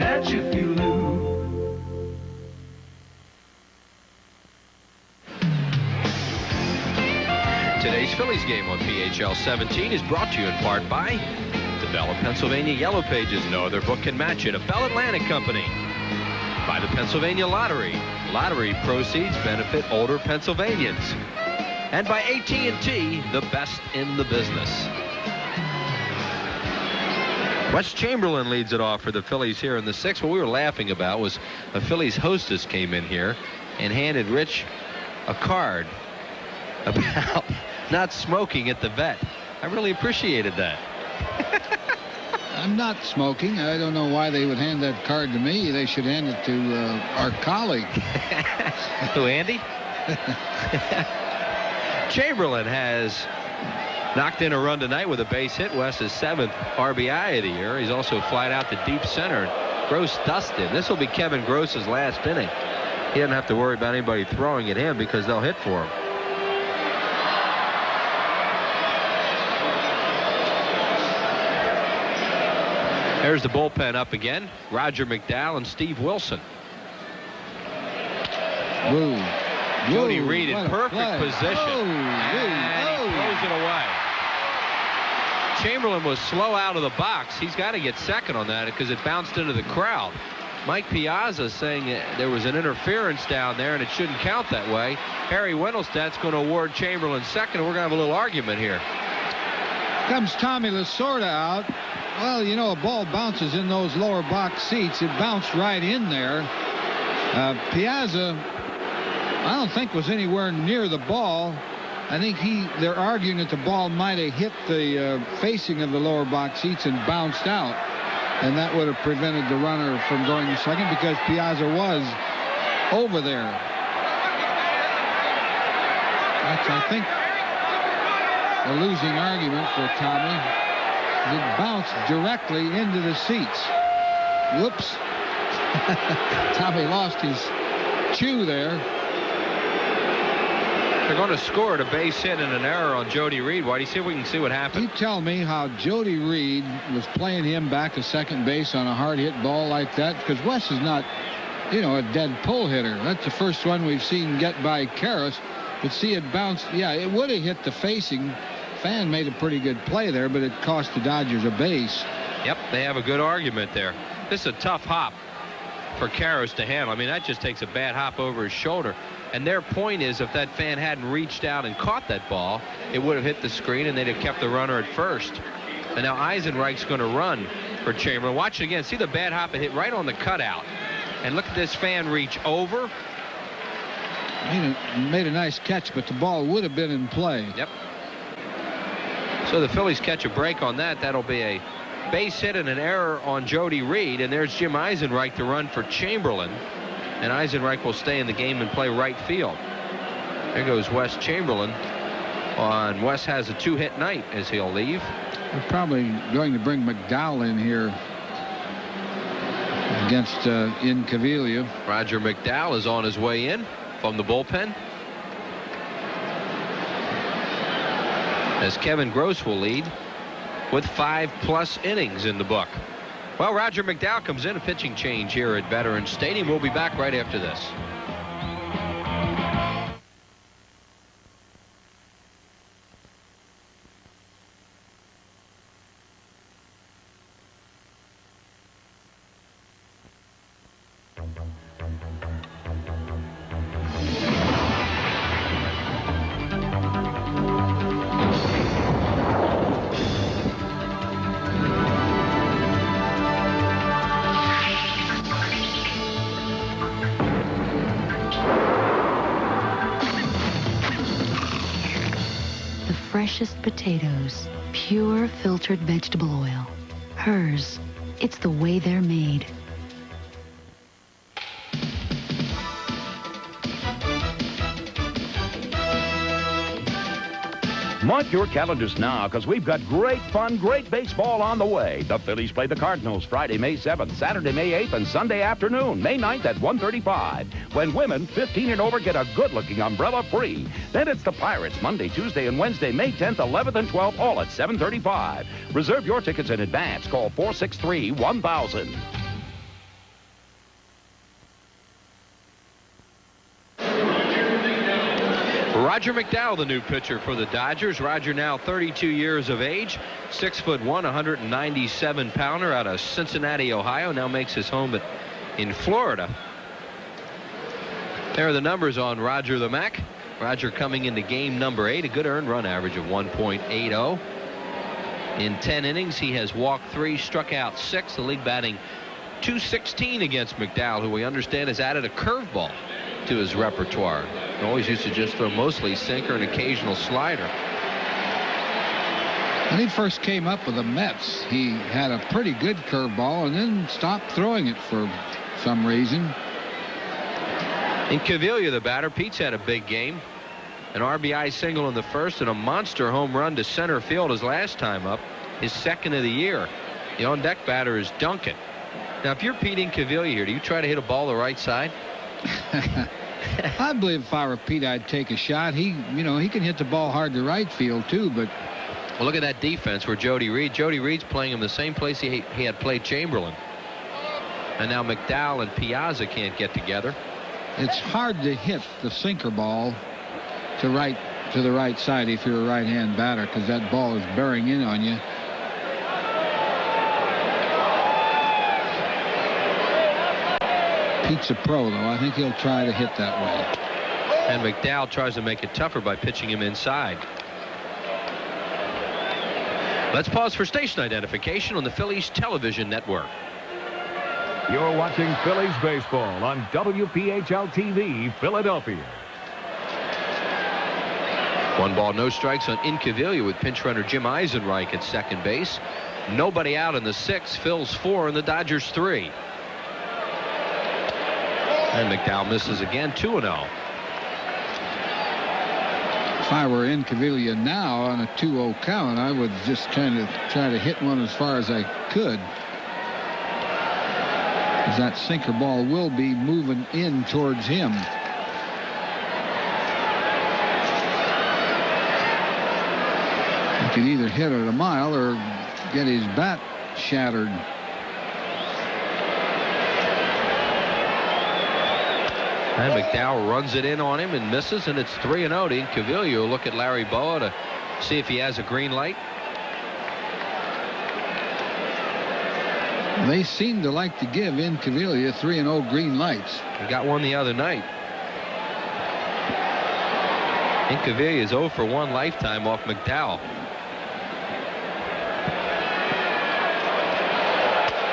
at Jiffy Lube. Today's Phillies game on PHL 17 is brought to you in part by the Bell of Pennsylvania Yellow Pages. No other book can match it. A Bell Atlantic Company. By the Pennsylvania Lottery. Lottery proceeds benefit older Pennsylvanians. And by AT&T, the best in the business. Wes Chamberlain leads it off for the Phillies here in the sixth. What we were laughing about was a Phillies hostess came in here and handed Rich a card about not smoking at the vet. I really appreciated that. I'm not smoking. I don't know why they would hand that card to me. They should hand it to our colleague. Who, Andy? Chamberlain has knocked in a run tonight with a base hit. Wes's 7th RBI of the year. He's also flied out to deep center. Gross dusted. This will be Kevin Gross's last inning. He doesn't have to worry about anybody throwing at him because they'll hit for him. There's the bullpen up again. Roger McDowell and Steve Wilson. Woo. Jody Woo, Reed in perfect position. And he throws it away. Chamberlain was slow out of the box. He's got to get second on that because it bounced into the crowd. Mike Piazza saying there was an interference down there and it shouldn't count that way. Harry Wendelstedt's going to award Chamberlain second, and we're going to have a little argument here. Comes Tommy Lasorda out. Well, you know, a ball bounces in those lower box seats. It bounced right in there. Piazza, I don't think was anywhere near the ball. I think they're arguing that the ball might have hit the facing of the lower box seats and bounced out. And that would have prevented the runner from going to second because Piazza was over there. That's, I think, a losing argument for Tommy. It bounced directly into the seats. Whoops. Tommy lost his chew there. They're going to score at a base hit and an error on Jody Reed. Why do you see if we can see what happened? You tell me how Jody Reed was playing him back to second base on a hard hit ball like that, because Wes is not, you know, a dead pull hitter. That's the first one we've seen get by Karras. But see, it bounced. Yeah, it would have hit the facing. Fan made a pretty good play there, but it cost the Dodgers a base. Yep, they have a good argument there. This is a tough hop for Karras to handle. I mean, that just takes a bad hop over his shoulder. And their point is, if that fan hadn't reached out and caught that ball, it would have hit the screen and they'd have kept the runner at first. And now Eisenreich's going to run for Chamberlain. Watch it again. See the bad hop? It hit right on the cutout. And look at this fan reach over. Made a nice catch, but the ball would have been in play. Yep. So the Phillies catch a break on that. That'll be a base hit and an error on Jody Reed. And there's Jim Eisenreich to run for Chamberlain. And Eisenreich will stay in the game and play right field. There goes Wes Chamberlain. And Wes has a two-hit night as he'll leave. We're probably going to bring McDowell in here against Incaviglia. Roger McDowell is on his way in from the bullpen. As Kevin Gross will lead with 5+ innings in the book. Well, Roger McDowell comes in, a pitching change here at Veterans Stadium. We'll be back right after this. Freshest potatoes, pure filtered vegetable oil. Hers, it's the way they're made. Mark your calendars now, because we've got great fun, great baseball on the way. The Phillies play the Cardinals Friday, May 7th, Saturday, May 8th, and Sunday afternoon, May 9th at 1:35. When women 15 and over get a good-looking umbrella free. Then it's the Pirates Monday, Tuesday, and Wednesday, May 10th, 11th, and 12th, all at 7:35. Reserve your tickets in advance. Call 463-1000. Roger McDowell, the new pitcher for the Dodgers. Roger now 32 years of age, 6'1", 197-pounder out of Cincinnati, Ohio. Now makes his home in Florida. There are the numbers on Roger the Mac. Roger coming into game number 8, a good earned run average of 1.80. In 10 innings, he has walked 3, struck out 6. The league batting .216 against McDowell, who we understand has added a curveball to his repertoire. He always used to just throw mostly sinker and occasional slider. When he first came up with the Mets, he had a pretty good curveball and then stopped throwing it for some reason. Incaviglia, the batter. Pete's had a big game. An RBI single in the first and a monster home run to center field his last time up, his second of the year. The on-deck batter is Duncan. Now, if you're Pete Incaviglia here, do you try to hit a ball the right side? I believe if I were Pete, I'd take a shot. He can hit the ball hard to right field, too, but... Well, look at that defense for Jody Reed. Jody Reed's playing him the same place he had played Chamberlain. And now McDowell and Piazza can't get together. It's hard to hit the sinker ball to the right side if you're a right-hand batter, because that ball is bearing in on you. Pete's a pro, though. I think he'll try to hit that way. And McDowell tries to make it tougher by pitching him inside. Let's pause for station identification on the Phillies television network. You're watching Phillies baseball on WPHL TV, Philadelphia. 1 ball, no strikes on Incaviglia with pinch runner Jim Eisenreich at second base. Nobody out in the 6th. Phil's 4 and the Dodgers 3. And McDowell misses again, 2-0. If I were Incaviglia now on a 2-0 count, I would just kind of try to hit one as far as I could. As that sinker ball will be moving in towards him. He could either hit it a mile or get his bat shattered. And McDowell runs it in on him and misses, and it's 3-0 to Incaviglia. We'll look at Larry Boa to see if he has a green light. They seem to like to give Incaviglia 3-0 green lights. He got one the other night. Incaviglia is 0 for 1 lifetime off McDowell.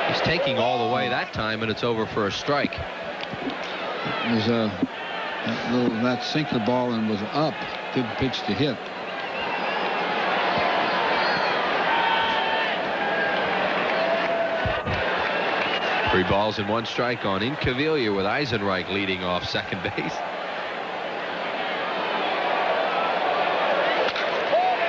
He's taking all the way that time, and it's over for a strike. It was that sinker ball and was up. Good pitch to hit. Three balls and 1 strike on Incaviglia with Eisenreich leading off second base.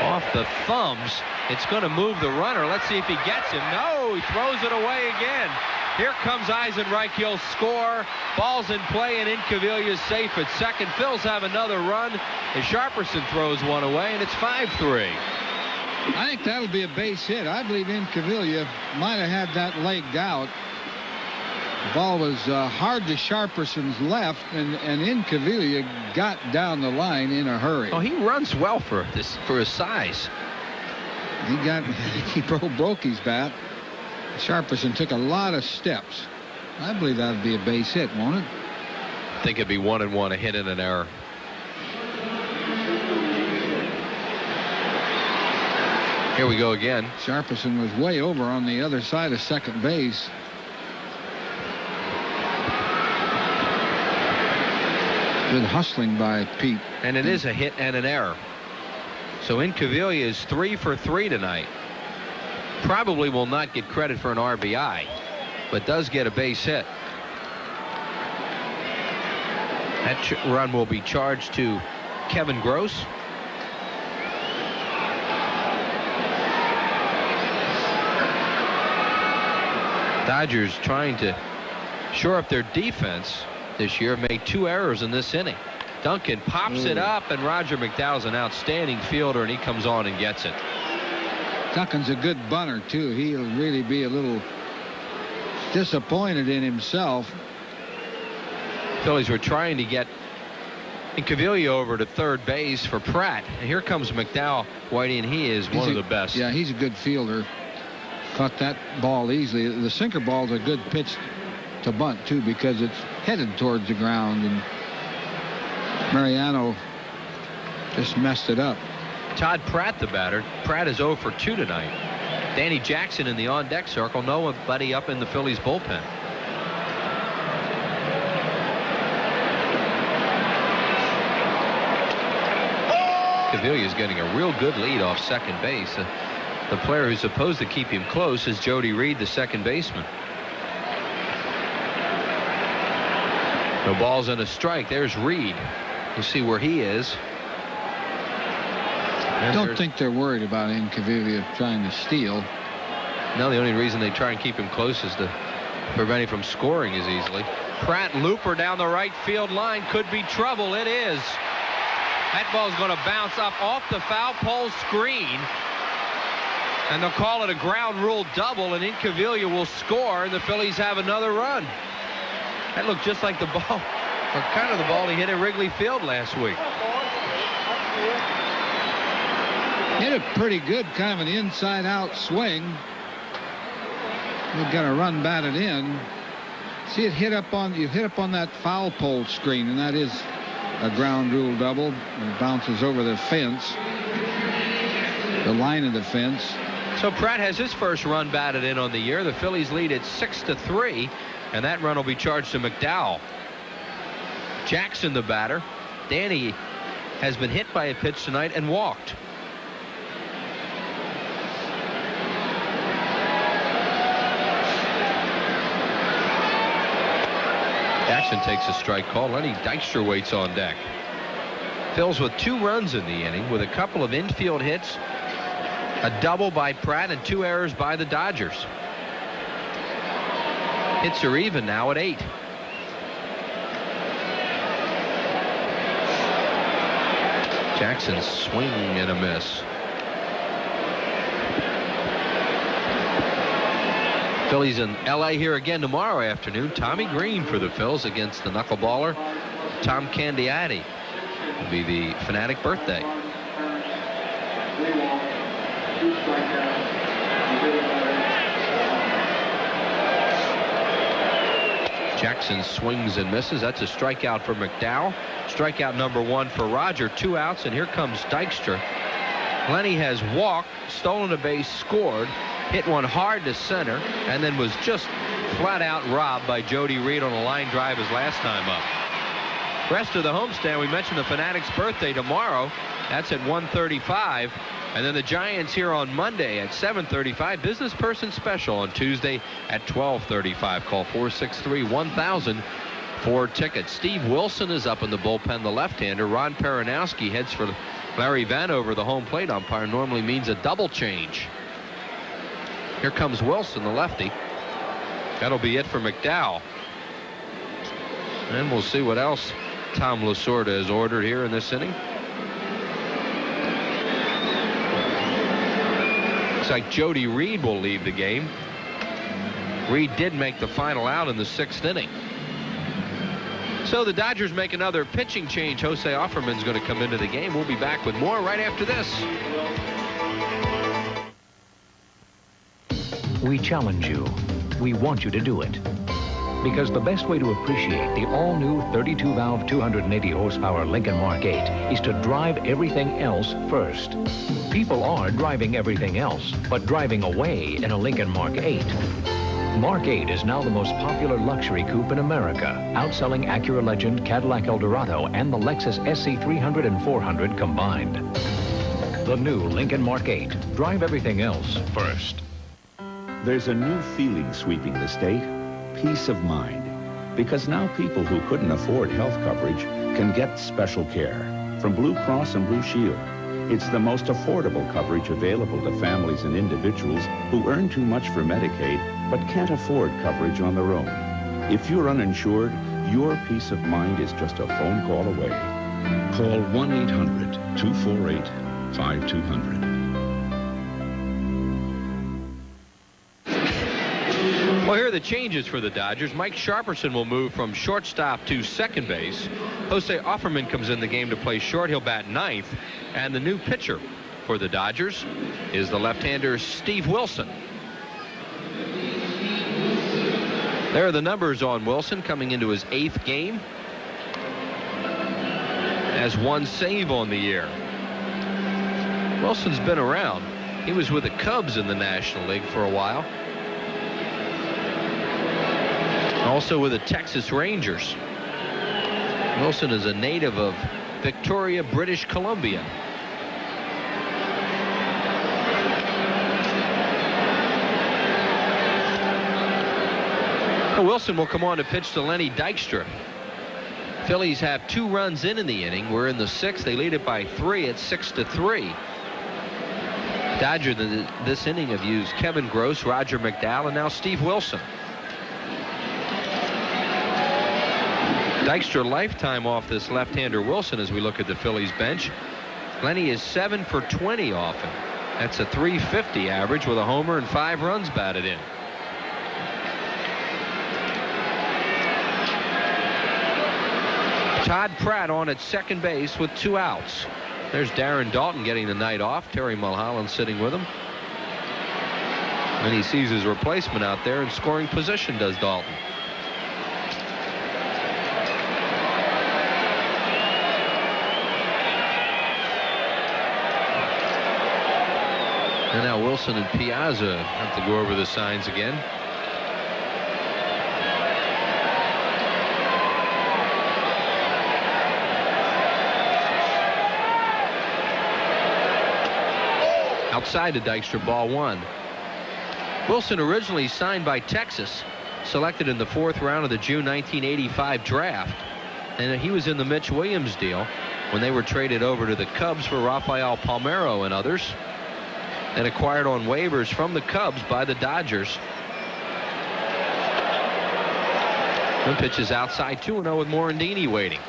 Off the thumbs. It's going to move the runner. Let's see if he gets him. No, he throws it away again. Here comes Eisenreich. He'll score. Ball's in play, and Incaviglia's safe at second. Phil's have another run as Sharperson throws one away, and it's 5-3. I think that'll be a base hit. I believe Incaviglia might have had that legged out. The ball was hard to Sharperson's left, and Incaviglia got down the line in a hurry. Oh, he runs well for his size. He broke his bat. Sharperson took a lot of steps. I believe that would be a base hit, won't it? I think it'd be 1-1, a hit and an error. Here we go again. Sharperson was way over on the other side of second base. Good hustling by Pete. And it is a hit and an error. So Incaviglia is 3 for 3 tonight. Probably will not get credit for an RBI, but does get a base hit. That run will be charged to Kevin Gross. Dodgers trying to shore up their defense this year. Made 2 errors in this inning. Duncan pops it up, and Roger McDowell's an outstanding fielder, and he comes on and gets it. Duncan's a good bunter, too. He'll really be a little disappointed in himself. Phillies were trying to get Incaviglia over to third base for Pratt. And here comes McDowell, Whitey, and he is one of the best. Yeah, he's a good fielder. Caught that ball easily. The sinker ball's a good pitch to bunt, too, because it's headed towards the ground, and Mariano just messed it up. Todd Pratt, the batter. Pratt is 0 for 2 tonight. Danny Jackson in the on-deck circle. Nobody up in the Phillies bullpen. Caviglia's getting a real good lead off second base. The player who's supposed to keep him close is Jody Reed, the second baseman. No balls and a strike. There's Reed. We'll see where he is. I don't think they're worried about Incaviglia trying to steal. No, the only reason they try and keep him close is to preventing from scoring as easily. Pratt looper down the right field line. Could be trouble. It is. That ball's going to bounce up off the foul pole screen. And they'll call it a ground rule double, and Incaviglia will score, and the Phillies have another run. That looked just like the ball, or kind of the ball he hit at Wrigley Field last week. Hit it pretty good, kind of an inside-out swing. They've got a run batted in. See it hit up on that foul pole screen, and that is a ground rule double. It bounces over the fence, the line of the fence. So Pratt has his first run batted in on the year. The Phillies lead at 6-3, and that run will be charged to McDowell. Jackson, the batter. Danny has been hit by a pitch tonight and walked. Jackson takes a strike call. Lenny Dykstra waits on deck. Phil's with 2 runs in the inning with a couple of infield hits, a double by Pratt, and 2 errors by the Dodgers. Hits are even now at 8. Jackson's swing and a miss. Phillies in L.A. here again tomorrow afternoon. Tommy Green for the Phils against the knuckleballer Tom Candiati. Will be the Fanatic birthday. Jackson swings and misses. That's a strikeout for McDowell. Strikeout number 1 for Roger. 2 outs, and here comes Dykstra. Lenny has walked, stolen a base, scored, hit one hard to center, and then was just flat out robbed by Jody Reed on a line drive his last time up. Rest of the homestand, we mentioned the Fanatic's birthday tomorrow. That's at 1:35. And then the Giants here on Monday at 7:35. Business person special on Tuesday at 12:35. Call 463-1000 for tickets. Steve Wilson is up in the bullpen, the left-hander. Ron Peronowski heads for Larry Vanover, the home plate umpire. Normally means a double change. Here comes Wilson, the lefty. That'll be it for McDowell. And we'll see what else Tom Lasorda has ordered here in this inning. Looks like Jody Reed will leave the game. Reed did make the final out in the 6th inning. So the Dodgers make another pitching change. Jose Offerman's going to come into the game. We'll be back with more right after this. We challenge you. We want you to do it. Because the best way to appreciate the all-new 32-valve 280-horsepower Lincoln Mark 8 is to drive everything else first. People are driving everything else, but driving away in a Lincoln Mark 8. Mark 8 is now the most popular luxury coupe in America, outselling Acura Legend, Cadillac Eldorado, and the Lexus SC300 and 400 combined. The new Lincoln Mark 8. Drive everything else first. There's a new feeling sweeping the state. Peace of mind. Because now people who couldn't afford health coverage can get special care from Blue Cross and Blue Shield. It's the most affordable coverage available to families and individuals who earn too much for Medicaid but can't afford coverage on their own. If you're uninsured, your peace of mind is just a phone call away. Call 1-800-248-5200. Well, here are the changes for the Dodgers. Mike Sharperson will move from shortstop to second base. Jose Offerman comes in the game to play short. He'll bat 9th. And the new pitcher for the Dodgers is the left-hander Steve Wilson. There are the numbers on Wilson coming into his 8th game. Has 1 save on the year. Wilson's been around. He was with the Cubs in the National League for a while. Also with the Texas Rangers. Wilson is a native of Victoria, British Columbia. Wilson will come on to pitch to Lenny Dykstra. Phillies have 2 runs in the inning. We're in the 6th. They lead it by 3 at 6-3. Dodgers this inning have used Kevin Gross, Roger McDowell, and now Steve Wilson. Dykstra lifetime off this left-hander Wilson as we look at the Phillies bench. Lenny is 7 for 20 off him. That's a .350 average with a homer and 5 runs batted in. Todd Pratt on at second base with 2 outs. There's Darren Dalton getting the night off. Terry Mulholland sitting with him. And he sees his replacement out there in scoring position, does Dalton. And now Wilson and Piazza have to go over the signs again. Outside to Dykstra, ball 1. Wilson originally signed by Texas, selected in the 4th round of the June 1985 draft. And he was in the Mitch Williams deal when they were traded over to the Cubs for Rafael Palmeiro and others, and acquired on waivers from the Cubs by the Dodgers. One pitch is outside, 2-0 with Morandini waiting.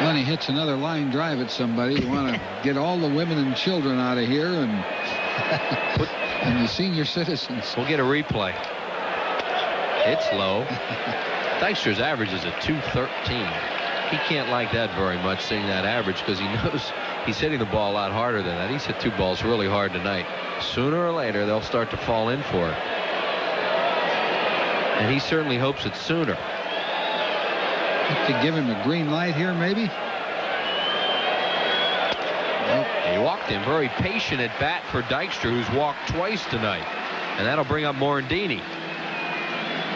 Lenny hits another line drive at somebody. You want to get all the women and children out of here and the senior citizens. We'll get a replay. It's low. Dykstra's average is a .213. He can't like that very much, seeing that average, because he knows he's hitting the ball a lot harder than that. He's hit 2 balls really hard tonight. Sooner or later, they'll start to fall in for it. And he certainly hopes it's sooner. To give him a green light here, maybe. Nope. He walked him. Very patient at bat for Dykstra, who's walked twice tonight. And that'll bring up Morandini.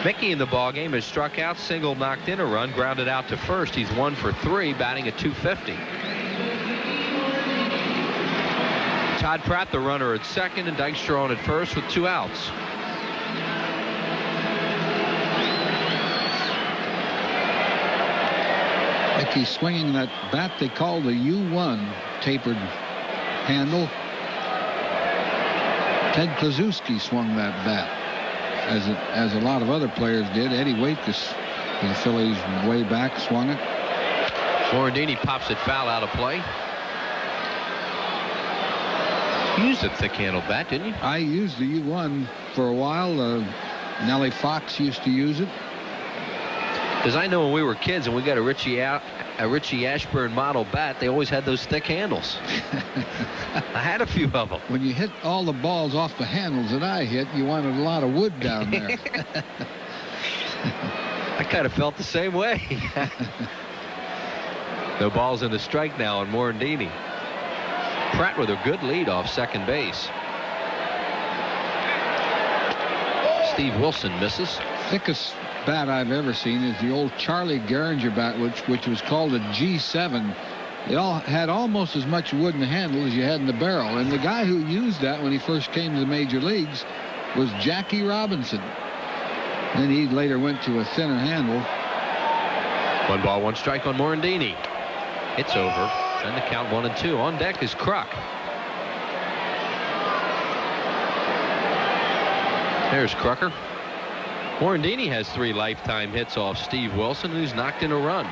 Mickey in the ballgame has struck out, single, knocked in a run, grounded out to first. He's 1 for 3, batting at .250. Todd Pratt, the runner, at second, and Dykstra on at first with 2 outs. Mickey swinging that bat they call the U1 tapered handle. Ted Kluszewski swung that bat, as a lot of other players did. Eddie Waitkus, the Phillies way back, swung it. Morandini pops it foul out of play. You used a thick-handled bat, didn't you? I used the U1 for a while. Nellie Fox used to use it. Because I know when we were kids and we got a Richie Ashburn model bat, they always had those thick handles. I had a few of them. When you hit all the balls off the handles that I hit, you wanted a lot of wood down there. I kind of felt the same way. No balls in the strike now on Morandini. Pratt with a good lead off second base. Steve Wilson misses. Thickest bat I've ever seen is the old Charlie Gehringer bat, which was called a G7. It all had almost as much wood in the handle as you had in the barrel. And the guy who used that when he first came to the major leagues was Jackie Robinson. Then he later went to a thinner handle. 1 ball, 1 strike on Morandini. It's over. And the count 1-2. On deck is Kruk. There's Krucker. Morandini has 3 lifetime hits off Steve Wilson, who's knocked in a run.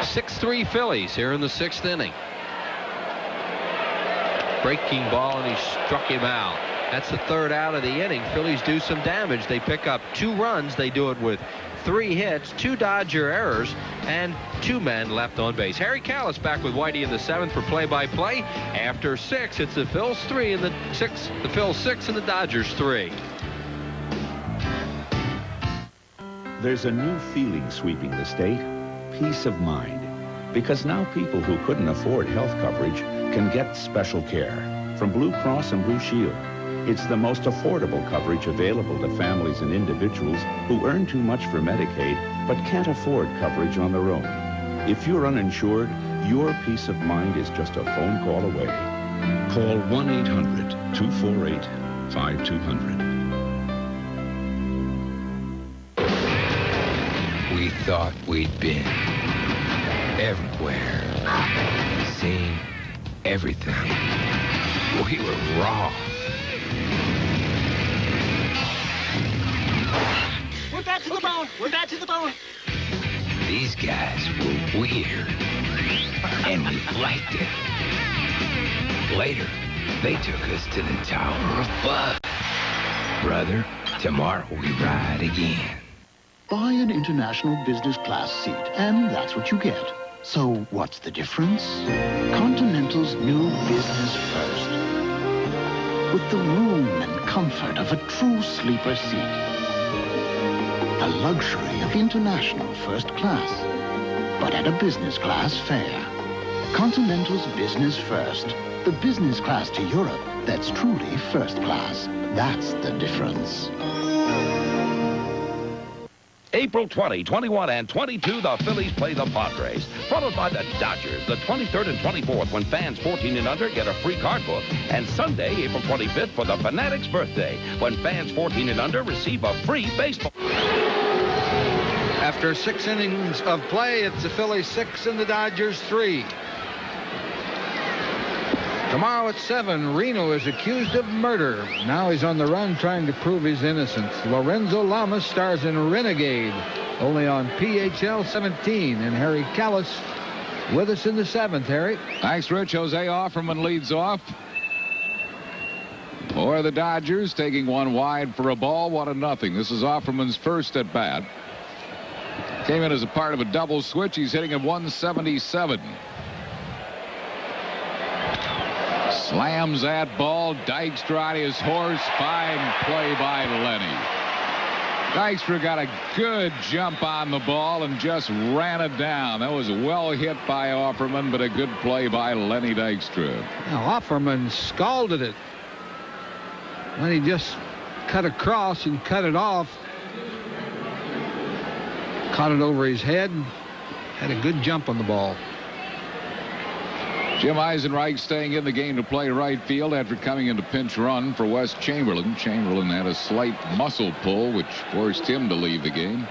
.6-3 Phillies here in the 6th inning. Breaking ball, and he struck him out. That's the 3rd out of the inning. Phillies do some damage. They pick up 2 runs. They do it with 3 hits, 2 Dodger errors, and 2 men left on base. Harry Callis back with Whitey in the 7th for play-by-play. After 6, it's the Phils 3 and the Phils 6 and the Dodgers 3. There's a new feeling sweeping the state, peace of mind. Because now people who couldn't afford health coverage can get special care from Blue Cross and Blue Shield. It's the most affordable coverage available to families and individuals who earn too much for Medicaid but can't afford coverage on their own. If you're uninsured, your peace of mind is just a phone call away. Call 1-800-248-5200. thought we'd been everywhere, seen everything. We were wrong. We're back to the bone. We're back to the bone. These guys were weird, and we liked it. Later, they took us to the Tower of Bud. Brother, tomorrow we ride again. Buy an international business class seat, and that's what you get. So what's the difference? Continental's new Business First. With the room and comfort of a true sleeper seat. The luxury of international first class, but at a business class fare. Continental's Business First. The business class to Europe that's truly first class. That's the difference. April 20, 21, and 22, the Phillies play the Padres, followed by the Dodgers, the 23rd and 24th, when fans 14 and under get a free card book, and Sunday, April 25th, for the Fanatic's birthday, when fans 14 and under receive a free baseball. After 6 innings of play, it's the Phillies 6 and the Dodgers 3. Tomorrow at 7, Reno is accused of murder. Now he's on the run trying to prove his innocence. Lorenzo Lamas stars in Renegade, only on PHL 17. And Harry Callis with us in the 7th. Harry. Thanks, Rich. Jose Offerman leads off for the Dodgers, taking one wide for a ball, 1-0. This is Offerman's first at bat. Came in as a part of a double switch. He's hitting at 177. Slams that ball. Dykstra on his horse. Fine play by Lenny. Dykstra got a good jump on the ball and just ran it down. That was well hit by Offerman, but a good play by Lenny Dykstra. Now Offerman scalded it when he just cut across and cut it off. Caught it over his head. Had a good jump on the ball. Jim Eisenreich staying in the game to play right field after coming into pinch run for Wes Chamberlain. Chamberlain had a slight muscle pull, which forced him to leave the game.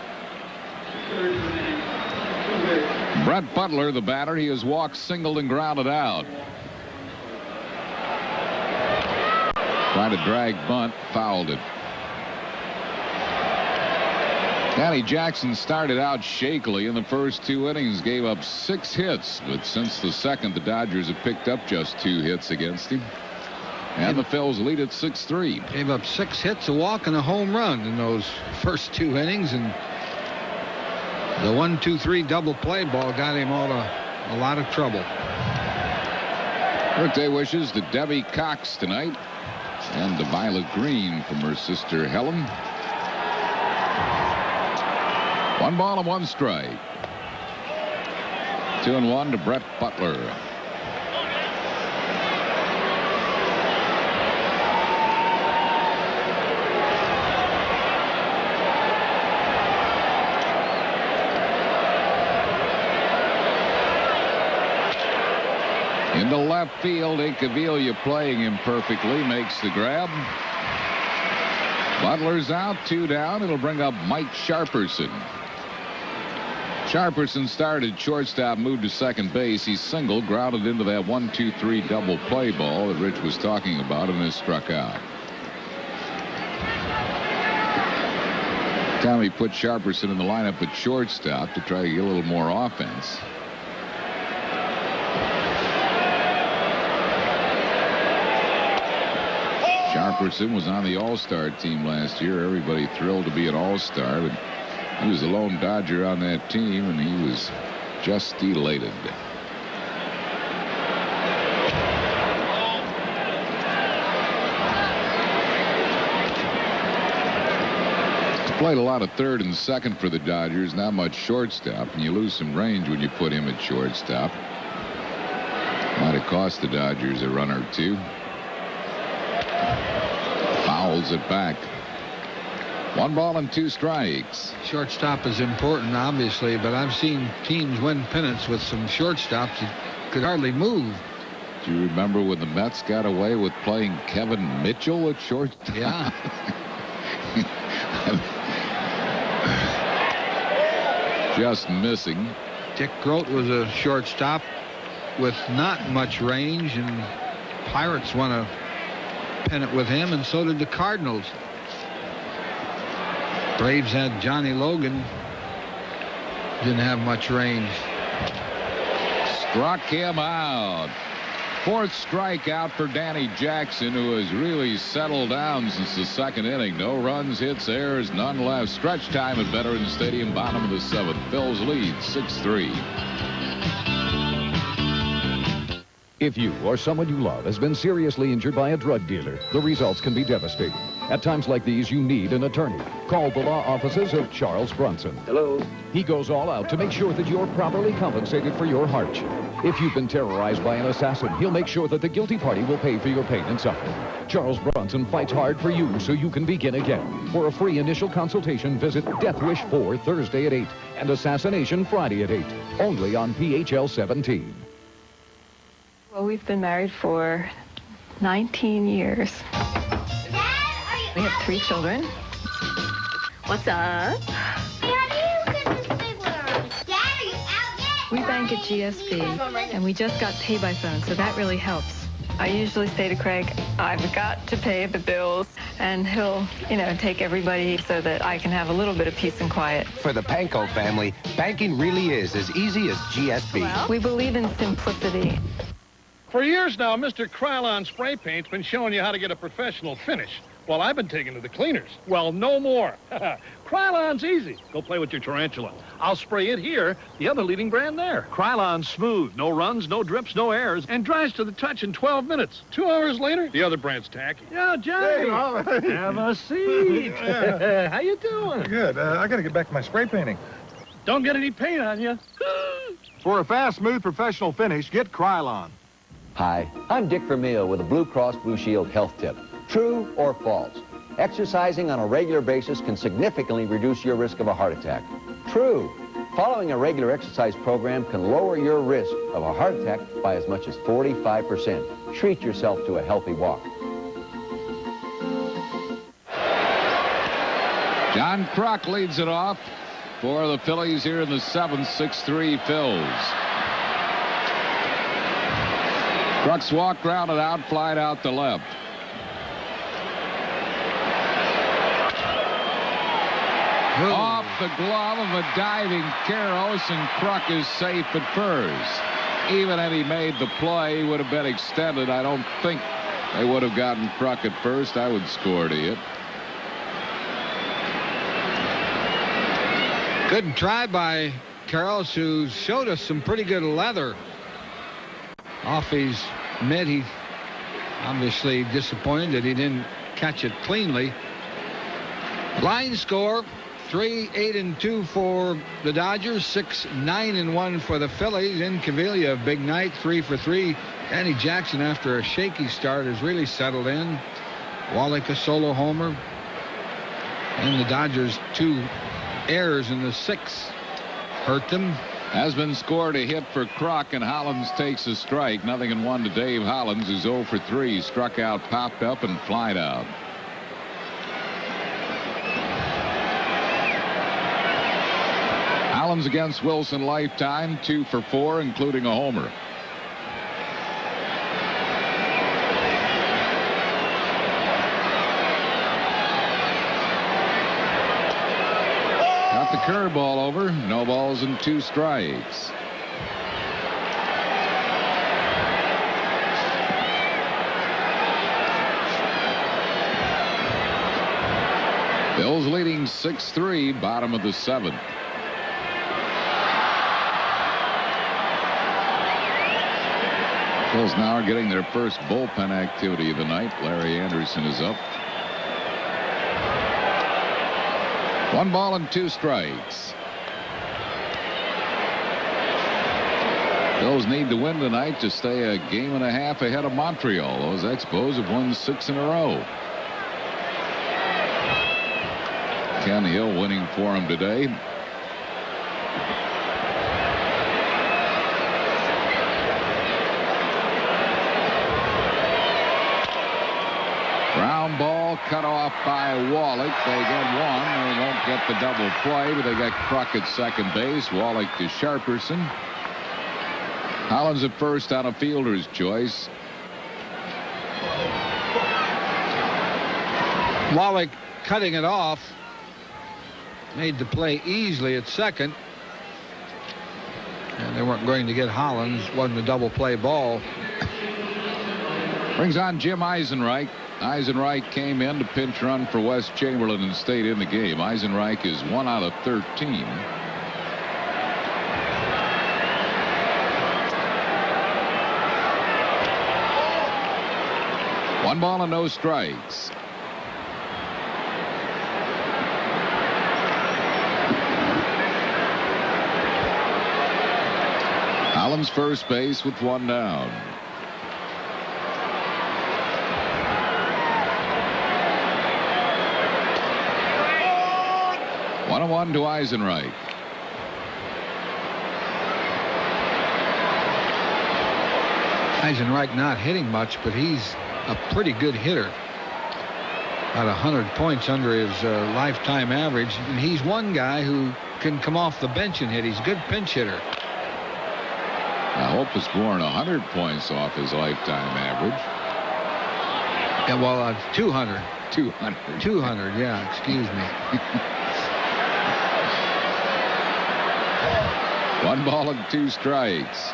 Brett Butler, the batter, he has walked, singled, and grounded out. Tried to drag bunt, fouled it. Danny Jackson started out shakily in the first 2 innings, gave up 6 hits, but since the second, the Dodgers have picked up just 2 hits against him. And the Phils lead at 6-3. Gave up 6 hits, a walk, and a home run in those first 2 innings, and the 1-2-3 double play ball got him out of a lot of trouble. Birthday wishes to Debbie Cox tonight, and to Violet Green from her sister Helen. 1 ball and 1 strike. 2-1 to Brett Butler. Into left field, Incaviglia playing him perfectly, makes the grab. Butler's out, 2 down. It'll bring up Mike Sharperson. Sharperson started shortstop, moved to second base. He singled, grounded into that 1-2-3 double play ball that Rich was talking about, and is struck out. Tommy put Sharperson in the lineup at shortstop to try to get a little more offense. Sharperson was on the All-Star team last year. Everybody thrilled to be an All-Star, but he was the lone Dodger on that team, and he was just elated. He's played a lot of third and second for the Dodgers, not much shortstop, and you lose some range when you put him at shortstop. Might have cost the Dodgers a run or 2. Fouls it back. 1 ball and 2 strikes. Shortstop is important, obviously, but I've seen teams win pennants with some shortstops that could hardly move. Do you remember when the Mets got away with playing Kevin Mitchell at shortstop? Yeah. Just missing. Dick Grote was a shortstop with not much range, and Pirates won a pennant with him, and so did the Cardinals. Braves had Johnny Logan. Didn't have much range. Struck him out. Fourth strikeout for Danny Jackson, who has really settled down since the second inning. No runs, hits, errors, none left. Stretch time at Veterans Stadium, bottom of the seventh. Phillies lead 6-3. If you or someone you love has been seriously injured by a drug dealer, the results can be devastating. At times like these, you need an attorney. Call the law offices of Charles Brunson. Hello. He goes all out to make sure that you're properly compensated for your hardship. If you've been terrorized by an assassin, he'll make sure that the guilty party will pay for your pain and suffering. Charles Brunson fights hard for you so you can begin again. For a free initial consultation, visit Death Wish 4 Thursday at 8 and Assassination Friday at 8. Only on PHL 17. Well, we've been married for 19 years. We have 3 children. What's up? We bank at GSB, and we just got pay by phone, so that really helps. I usually say to Craig, I've got to pay the bills, and he'll, take everybody so that I can have a little bit of peace and quiet. For the Panko family, banking really is as easy as GSB. Well, we believe in simplicity. For years now, Mr. Krylon Spray Paint's been showing you how to get a professional finish. Well, I've been taking to the cleaners. Well, no more. Krylon's easy. Go play with your tarantula. I'll spray it here, the other leading brand there. Krylon's smooth, no runs, no drips, no errors, and dries to the touch in 12 minutes. 2 hours later, the other brand's tacky. Yeah, Johnny. Hey, have a seat. How you doing? Good. I got to get back to my spray painting. Don't get any paint on you. For a fast, smooth, professional finish, get Krylon. Hi, I'm Dick Vermeil with a Blue Cross Blue Shield health tip. True or false? Exercising on a regular basis can significantly reduce your risk of a heart attack. True. Following a regular exercise program can lower your risk of a heart attack by as much as 45%. Treat yourself to a healthy walk. John Kruk leads it off for the Phillies here in the 7th, 6-3 Phils. Kruk's walk grounded out, flied out to left. Off the glove of a diving Karros, and Kruk is safe at first. Even had he made the play, he would have been extended. I don't think they would have gotten Kruk at first. I would score to it. Good try by Karros, who showed us some pretty good leather off his mitt. He obviously disappointed that he didn't catch it cleanly. Line score: 3-8-2 for the Dodgers, 6-9-1 for the Phillies. In Cavilla, a big night, 3 for 3. Danny Jackson, after a shaky start, has really settled in. Wallach, a solo homer. And the Dodgers, 2 errors in the 6th hurt them. Has been scored a hit for Kruk, and Hollins takes a strike. 0-1 to Dave Hollins, who's 0 for 3. Struck out, popped up, and flied out. Hollins against Wilson lifetime, 2 for 4, including a homer. Got the curveball over. No balls and 2 strikes. Bills leading 6-3, bottom of the 7th. Bills now are getting their first bullpen activity of the night. Larry Anderson is up. 1 ball and 2 strikes. Bills need to win tonight to stay a game and a half ahead of Montreal. Those Expos have won 6 in a row. Ken Hill winning for him today. Ground ball ball cut off by Wallach. They get one. They won't get the double play, but they got Kruk at second base. Wallach to Sharperson. Hollins at first on a fielder's choice. Wallach cutting it off. Made the play easily at second. And they weren't going to get Hollins. Wasn't a double play ball. Brings on Jim Eisenreich. Eisenreich came in to pinch run for Wes Chamberlain and stayed in the game. Eisenreich is 1 out of 13. One ball and no strikes. Hollins first base with one down. One and one to Eisenreich. Eisenreich not hitting much, but he's a pretty good hitter. About 100 points under his lifetime average. And he's one guy who can come off the bench and hit. He's a good pinch hitter. I hope it's scoring 100 points off his lifetime average. Yeah, well, 200. 200. 200, yeah, excuse me. One ball and two strikes.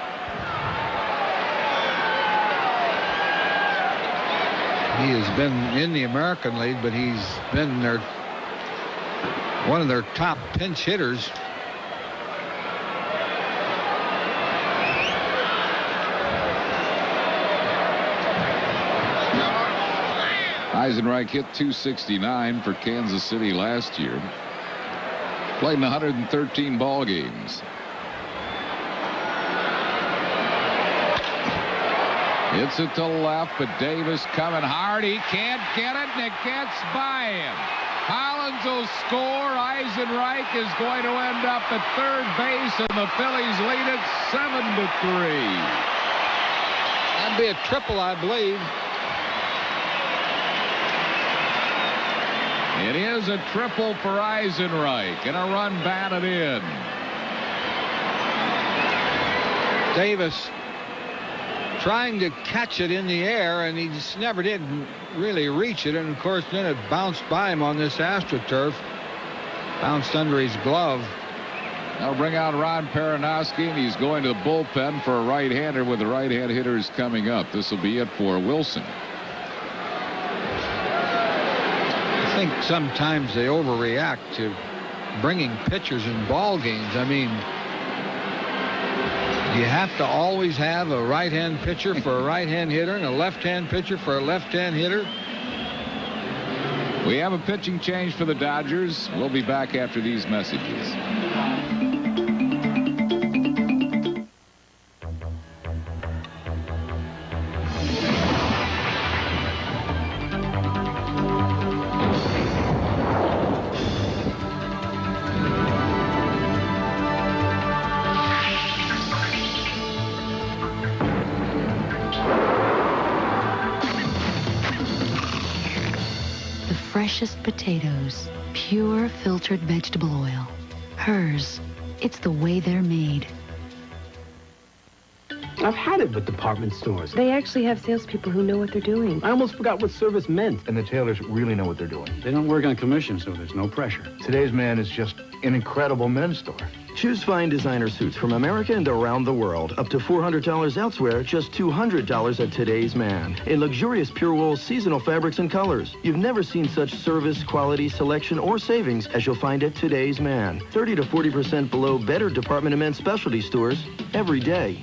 He has been in the American League, but he's been one of their top pinch hitters. Eisenreich hit .269 for Kansas City last year. Played in 113 ball games. Hits it to left, but Davis coming hard. He can't get it, and it gets by him. Hollins will score. Eisenreich is going to end up at third base, and the Phillies lead it 7-3. That'd be a triple, I believe. It is a triple for Eisenreich, and a run batted in. Davis trying to catch it in the air, and he just never did really reach it. And of course, then it bounced by him on this AstroTurf. Bounced under his glove. They'll bring out Ron Peronowski, and he's going to the bullpen for a right-hander with the right-hand hitters coming up. This will be it for Wilson. I think sometimes they overreact to bringing pitchers in ball games. I mean, you have to always have a right-hand pitcher for a right-hand hitter and a left-hand pitcher for a left-hand hitter. We have a pitching change for the Dodgers. We'll be back after these messages. Freshest potatoes, pure filtered vegetable oil. Hers, it's the way they're made. I've had it with department stores. They actually have salespeople who know what they're doing. I almost forgot what service meant. And the tailors really know what they're doing. They don't work on commission, so there's no pressure. Today's Man is just an incredible men's store. Choose fine designer suits from America and around the world. Up to $400 elsewhere, just $200 at Today's Man. In luxurious pure wool seasonal fabrics and colors. You've never seen such service, quality, selection, or savings as you'll find at Today's Man. 30 to 40% below better department and men's specialty stores every day.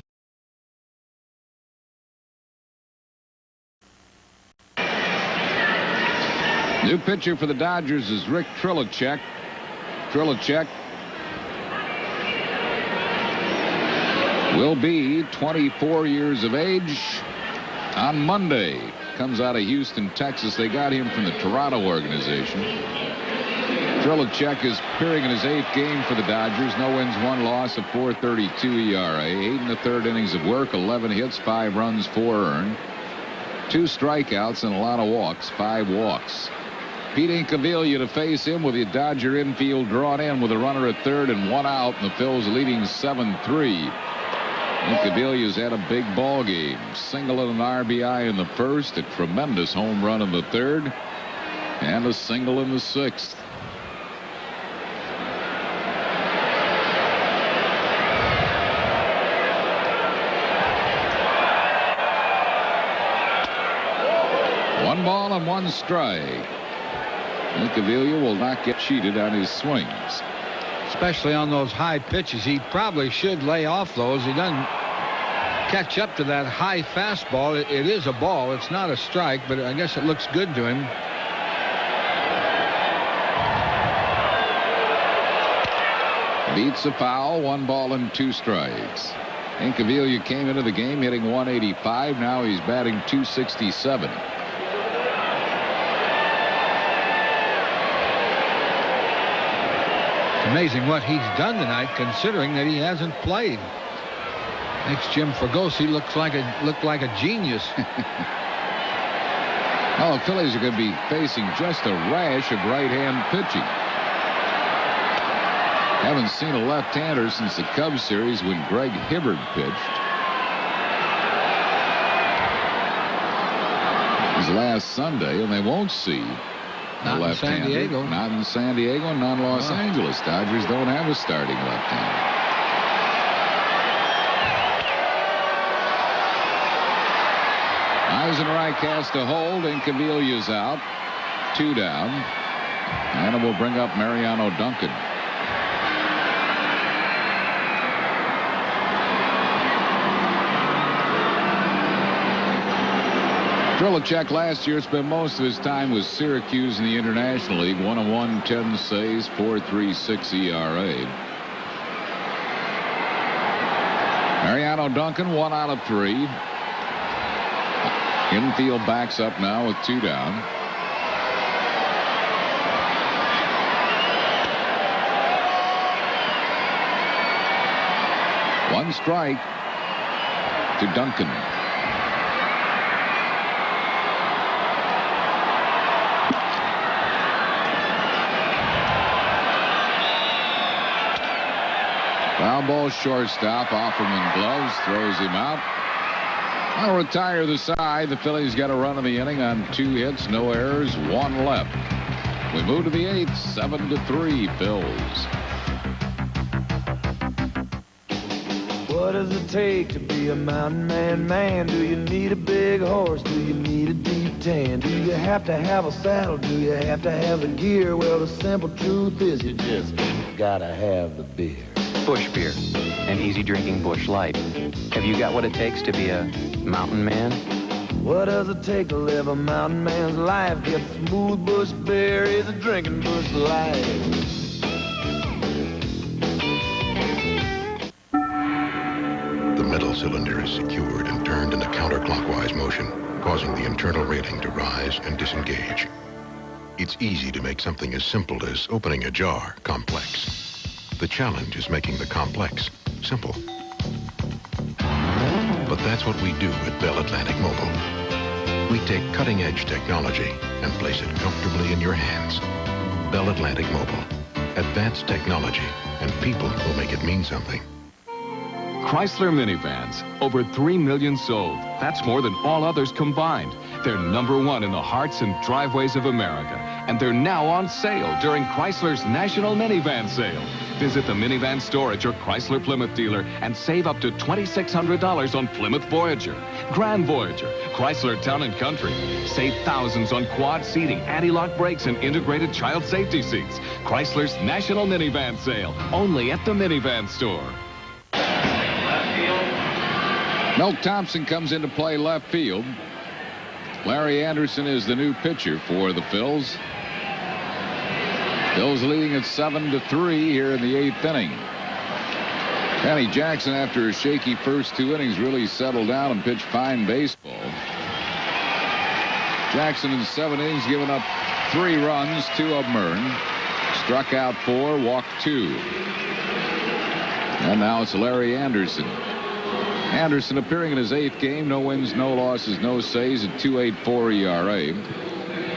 New pitcher for the Dodgers is Rick Trilachek. Trilachek will be 24 years of age on Monday. Comes out of Houston, Texas. They got him from the Toronto organization. Trilachek is appearing in his 8th game for the Dodgers. No wins, 1 loss, a .432 ERA. 8 1/3 innings of work, 11 hits, 5 runs, 4 earned. 2 strikeouts and a lot of walks, 5 walks. Pete Incaviglia to face him with the Dodger infield drawn in with a runner at third and one out, and the Phils leading 7-3. Incaviglia's had a big ball game. Single and an RBI in the first, a tremendous home run in the third, and a single in the sixth. One ball and one strike. Incaviglia will not get cheated on his swings. Especially on those high pitches. He probably should lay off those. He doesn't catch up to that high fastball. It is a ball. It's not a strike, but I guess it looks good to him. Beats a foul. 1 ball and 2 strikes. Incaviglia came into the game hitting 185. Now he's batting 267. Amazing what he's done tonight, considering that he hasn't played. Makes Jim Fregosi look like a genius. Oh, the Phillies are going to be facing just a rash of right-hand pitching. Haven't seen a left-hander since the Cubs series when Greg Hibbert pitched. It was last Sunday, and they won't see. Not in San Diego. Not in San Diego and not in Los Angeles. Dodgers don't have a starting left-hander. Eisenreich has to hold. Incaviglia's out. 2 down. And it will bring up Mariano Duncan. Trilicek last year spent most of his time with Syracuse in the International League. 1-1, 10 saves, 4.36 ERA. Mariano Duncan, 1 out of 3. Infield backs up now with 2 down. One strike to Duncan. Foul ball, shortstop. Offerman gloves, throws him out. I'll retire the side. The Phillies got a run of the inning on 2 hits, no errors, 1 left. We move to the 8th, 7-3 Phils. What does it take to be a mountain man? Do you need a big horse? Do you need a deep tan? Do you have to have a saddle? Do you have to have the gear? Well, the simple truth is you just gotta have the beer. Bush beer, an easy drinking Bush Light. Have you got what it takes to be a mountain man? What does it take to live a mountain man's life? Get smooth Bush beer is a drinking Bush Light. The metal cylinder is secured and turned in a counterclockwise motion, causing the internal railing to rise and disengage. It's easy to make something as simple as opening a jar complex. The challenge is making the complex simple. But that's what we do at Bell Atlantic Mobile. We take cutting-edge technology and place it comfortably in your hands. Bell Atlantic Mobile. Advanced technology and people will make it mean something. Chrysler minivans, over 3 million sold. That's more than all others combined. They're #1 in the hearts and driveways of America. And they're now on sale during Chrysler's National Minivan Sale. Visit the minivan store at your Chrysler Plymouth dealer and save up to $2,600 on Plymouth Voyager, Grand Voyager, Chrysler Town & Country. Save thousands on quad seating, anti-lock brakes, and integrated child safety seats. Chrysler's National Minivan Sale, only at the minivan store. Milt Thompson comes into play left field. Larry Anderson is the new pitcher for the Phils. Phils leading at 7-3 here in the 8th inning. Kenny Jackson, after a shaky first 2 innings, really settled down and pitched fine baseball. Jackson in 7 innings given up 3 runs, 2 of them earned. Struck out 4, walked 2. And now it's Larry Anderson. Anderson appearing in his 8th game. No wins, no losses, no saves at 2.84 ERA.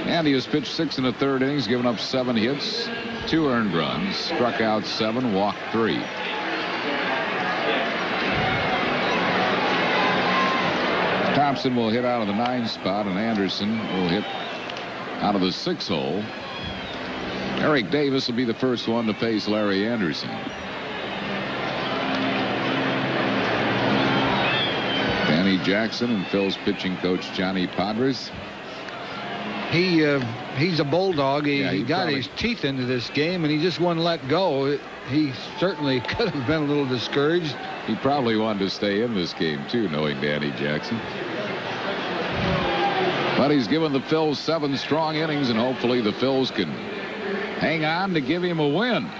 Andy has pitched 6 1/3 innings, given up 7 hits, 2 earned runs, struck out 7, walked 3. Thompson will hit out of the 9 spot, and Anderson will hit out of the 6 hole. Eric Davis will be the first one to face Larry Anderson. Danny Jackson and Phil's pitching coach Johnny Padres. He's a bulldog. He got his teeth into this game, and he just wouldn't let go. He certainly could have been a little discouraged. He probably wanted to stay in this game, too, knowing Danny Jackson. But he's given the Phils 7 strong innings, and hopefully the Phils can hang on to give him a win.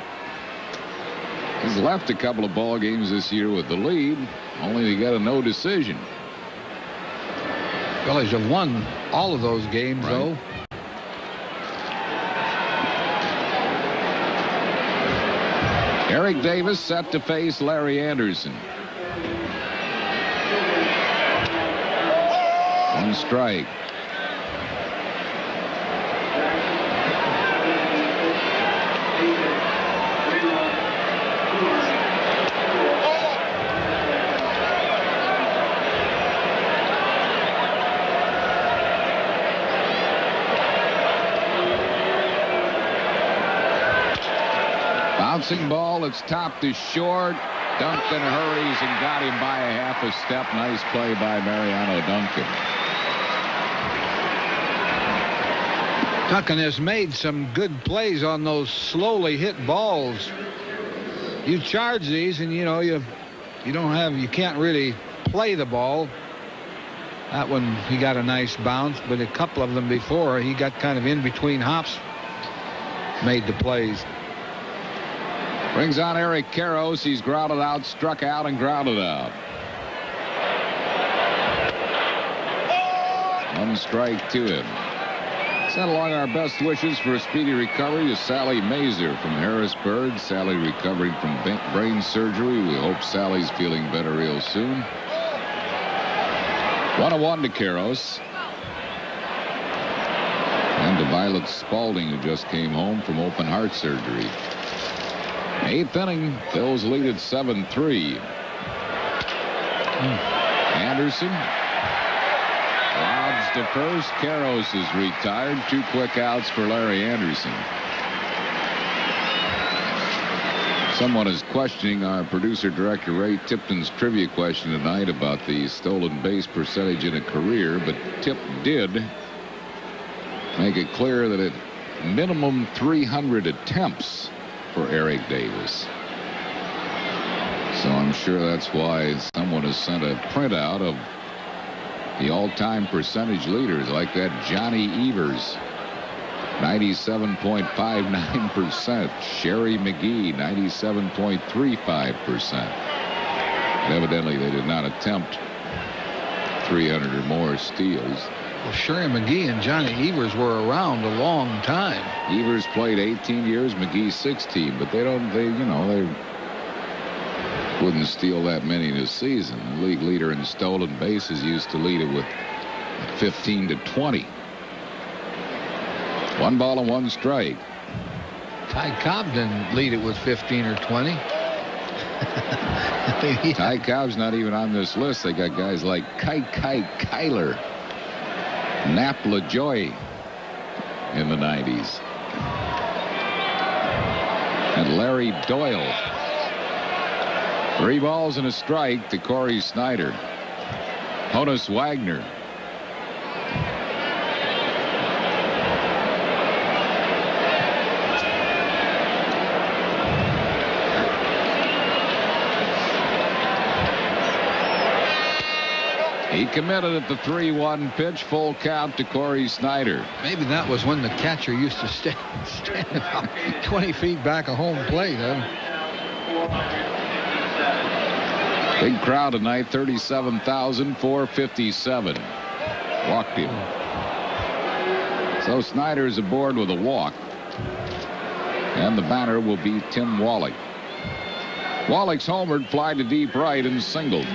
He's left a couple of ball games this year with the lead, only to get a no decision. Phillies have won all of those games, though. Eric Davis set to face Larry Anderson. 1 strike. Bouncing ball, it's topped to short. Duncan hurries and got him by a half a step. Nice play by Mariano Duncan. Duncan has made some good plays on those slowly hit balls. You charge these, and you can't really play the ball. That one, he got a nice bounce, but a couple of them before, he got kind of in between hops, made the plays. Brings on Eric Karros. He's grounded out, struck out, and grounded out. 1 strike to him. Send along our best wishes for a speedy recovery to Sally Mazer from Harrisburg. Sally recovering from brain surgery. We hope Sally's feeling better real soon. 1-1 to Karros. And to Violet Spalding, who just came home from open heart surgery. 8th inning, Phil's lead at 7-3. Anderson lobs to first. Karros is retired. 2 quick outs for Larry Anderson. Someone is questioning our producer director Ray Tipton's trivia question tonight about the stolen base percentage in a career, but Tip did make it clear that at minimum 300 attempts for Eric Davis. So I'm sure that's why someone has sent a printout of the all-time percentage leaders, like that Johnny Evers, 97.59%. Sherry McGee, 97.35%. Evidently, they did not attempt 300 or more steals. Well, Sherry McGee and Johnny Evers were around a long time. Evers played 18 years, McGee 16, but they wouldn't steal that many in a season. The league leader in stolen bases used to lead it with 15 to 20. 1 ball and 1 strike. Ty Cobb didn't lead it with 15 or 20. Ty Cobb's not even on this list. They got guys like Kyler, Nap LaJoy in the 90s, and Larry Doyle. 3 balls and a strike to Corey Snyder. Honus Wagner. He committed at the 3-1 pitch. Full count to Corey Snyder. Maybe that was when the catcher used to stand about 20 feet back of home plate. Big crowd tonight, 37,457. Walked him. So Snyder is aboard with a walk. And the batter will be Tim Wallach. Wallach's homered, fly to deep right, and singled.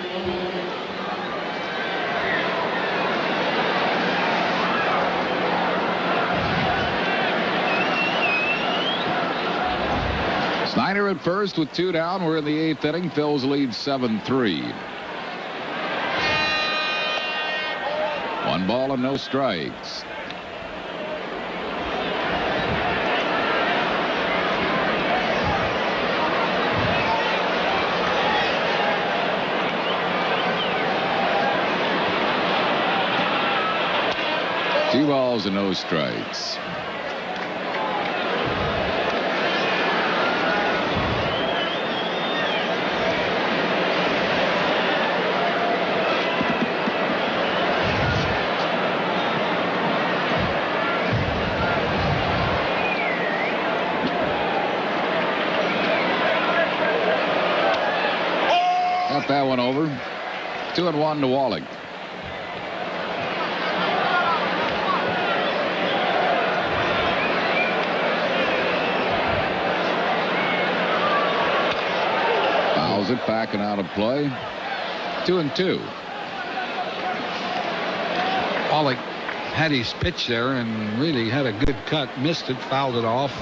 Snyder at first with 2 down. We're in the 8th inning. Phil's lead 7-3. 1 ball and no strikes. Two balls and no strikes. Got that one over. 2-1 to Wallach. Fouls it back and out of play. 2-2. Wallach had his pitch there and really had a good cut. Missed it, fouled it off.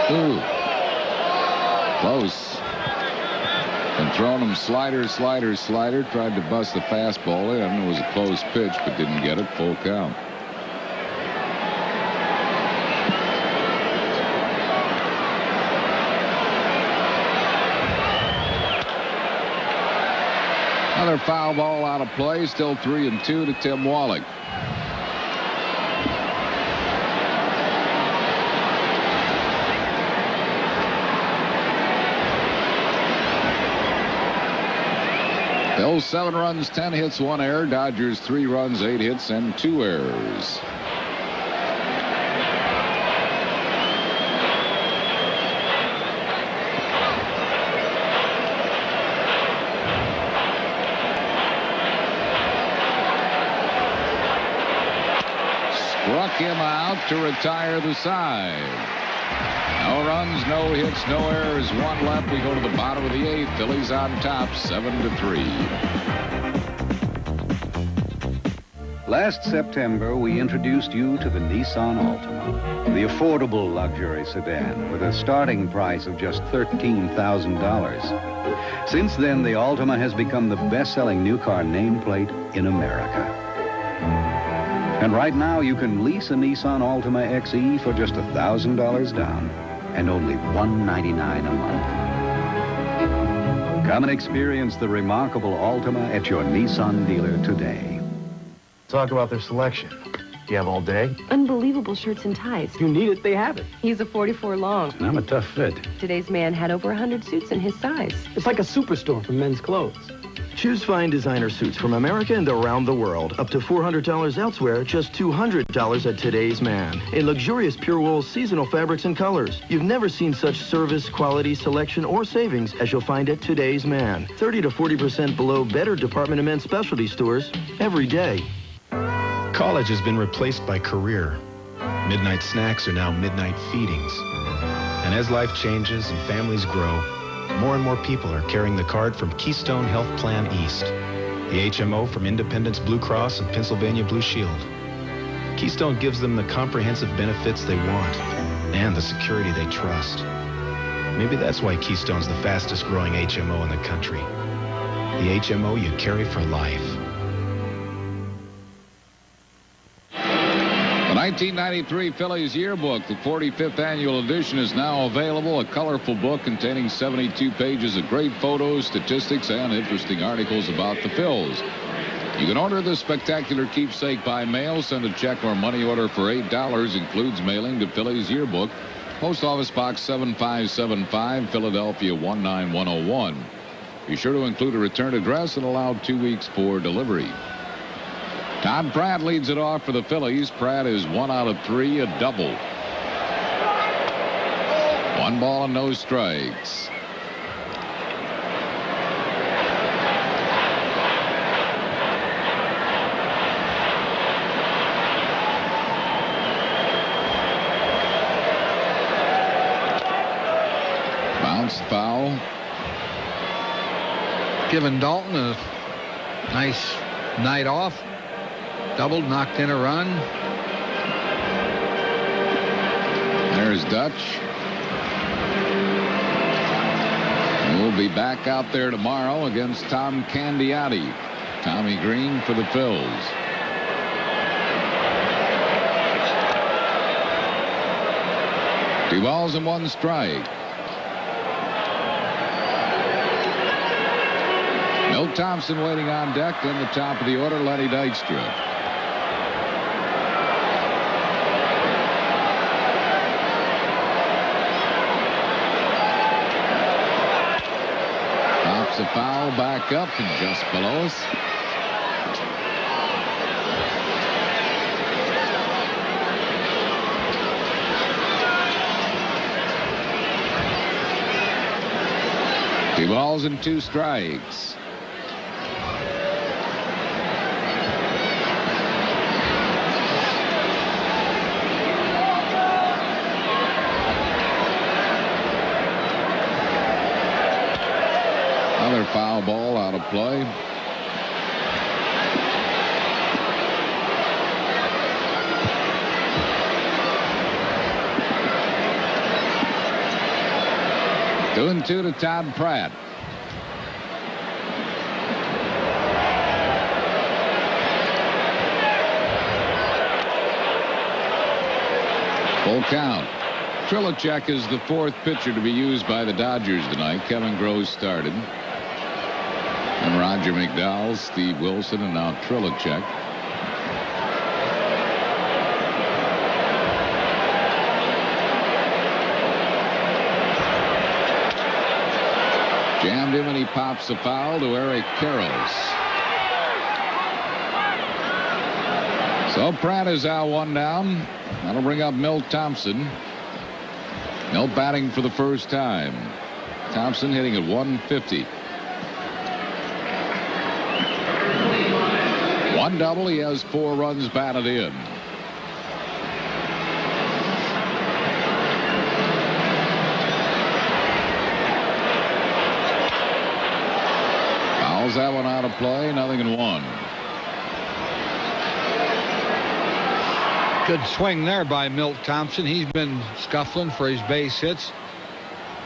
Ooh. Close. And throwing him slider. Tried to bust the fastball in. It was a close pitch, but didn't get it. Full count. Another foul ball out of play. Still 3-2 to Tim Wallach. Phil's 7 runs, 10 hits, 1 error. Dodgers 3 runs, 8 hits, and 2 errors. Struck him out to retire the side. No runs, no hits, no errors, 1 left. We go to the bottom of the 8th. Phillies on top, 7-3. Last September, we introduced you to the Nissan Altima, the affordable luxury sedan with a starting price of just $13,000. Since then, the Altima has become the best-selling new car nameplate in America. And right now, you can lease a Nissan Altima XE for just $1,000 down and only $199 a month. Come and experience the remarkable Altima at your Nissan dealer today. Talk about their selection. You have all day? Unbelievable shirts and ties. You need it, they have it. He's a 44 long. And I'm a tough fit. Today's man had over 100 suits in his size. It's like a superstore for men's clothes. Choose fine designer suits from America and around the world. Up to $400 elsewhere, just $200 at Today's Man. In luxurious pure wool seasonal fabrics and colors. You've never seen such service, quality, selection, or savings as you'll find at Today's Man. 30 to 40% below better department and men's specialty stores every day. College has been replaced by career. Midnight snacks are now midnight feedings. And as life changes and families grow, more and more people are carrying the card from Keystone Health Plan East, the HMO from Independence Blue Cross and Pennsylvania Blue Shield. Keystone gives them the comprehensive benefits they want and the security they trust. Maybe that's why Keystone's the fastest growing HMO in the country. The HMO you carry for life. The 1993 Phillies Yearbook, the 45th annual edition, is now available. A colorful book containing 72 pages of great photos, statistics, and interesting articles about the Phils. You can order this spectacular keepsake by mail. Send a check or money order for $8. Includes mailing to Phillies Yearbook, Post Office Box 7575, Philadelphia 19101. Be sure to include a return address and allow 2 weeks for delivery. Todd Pratt leads it off for the Phillies. Pratt is 1 out of 3, a double. 1 ball and no strikes. foul. Giving Dalton a nice night off. Doubled, knocked in a run. There's Dutch. We'll be back out there tomorrow against Tom Candiotti. Tommy Green for the Phils. Two balls and one strike. Milt Thompson waiting on deck. In the top of the order, Lenny Dykstra. Pops a foul back up and just below us. Two balls and two strikes. Another foul ball out of play. Two and two to Todd Pratt. Full count. Trilicek is the fourth pitcher to be used by the Dodgers tonight. Kevin Gross started. And Roger McDowell, Steve Wilson, and now Trilicek. Jammed him and he pops the foul to Eric Karros. So Pratt is out one down. That'll bring up Milt Thompson. Milt batting for the first time. Thompson hitting at 150. One double. He has 4 runs batted in. Fouls that one out of play. 0-1. Good swing there by Milt Thompson. He's been scuffling for his base hits.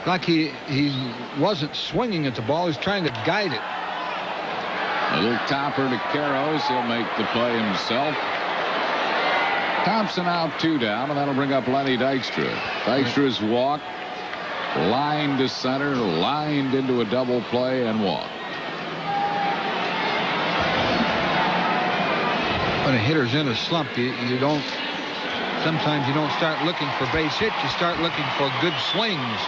Like he wasn't swinging at the ball. He's trying to guide it. A little topper to Karros. He'll make the play himself. Thompson out 2 down, and that'll bring up Lenny Dykstra. Dykstra's walk, lined to center, lined into a double play, and walk. When a hitter's in a slump, sometimes you don't start looking for base hits. You start looking for good swings.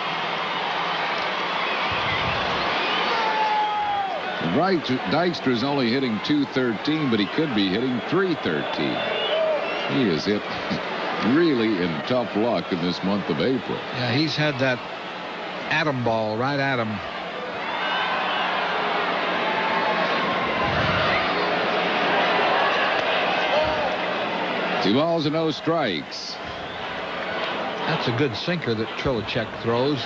Right, Dykstra's only hitting .213, but he could be hitting .313. He is hit really in tough luck in this month of April. Yeah, he's had that atom ball right at him. Two balls and no strikes. That's a good sinker that Trilicek throws.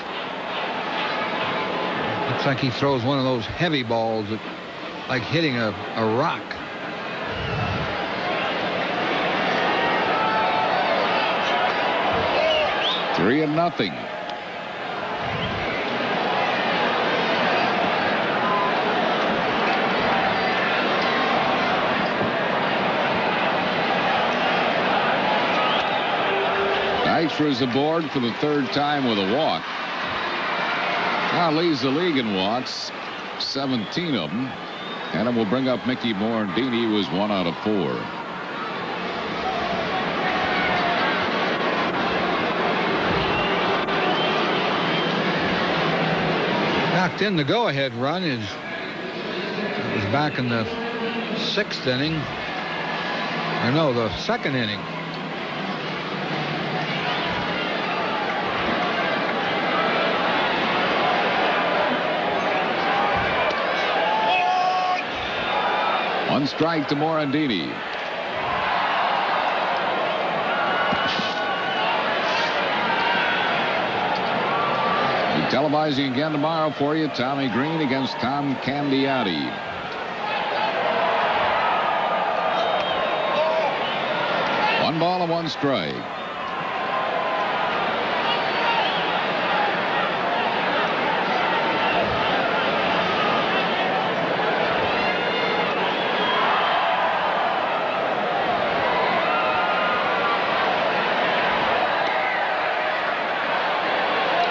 Looks like he throws one of those heavy balls that, like hitting a rock. Three and nothing. Dykstra's aboard for the 3rd time with a walk. Now leads the league in walks, 17 of them. And it will bring up Mickey Morandini, who was 1 out of 4. Knocked in the go-ahead run. It was back in the 6th inning. Or no, the 2nd inning. One strike to Morandini. He Televising again tomorrow for you, Tommy Green against Tom Candiati. One ball and one strike.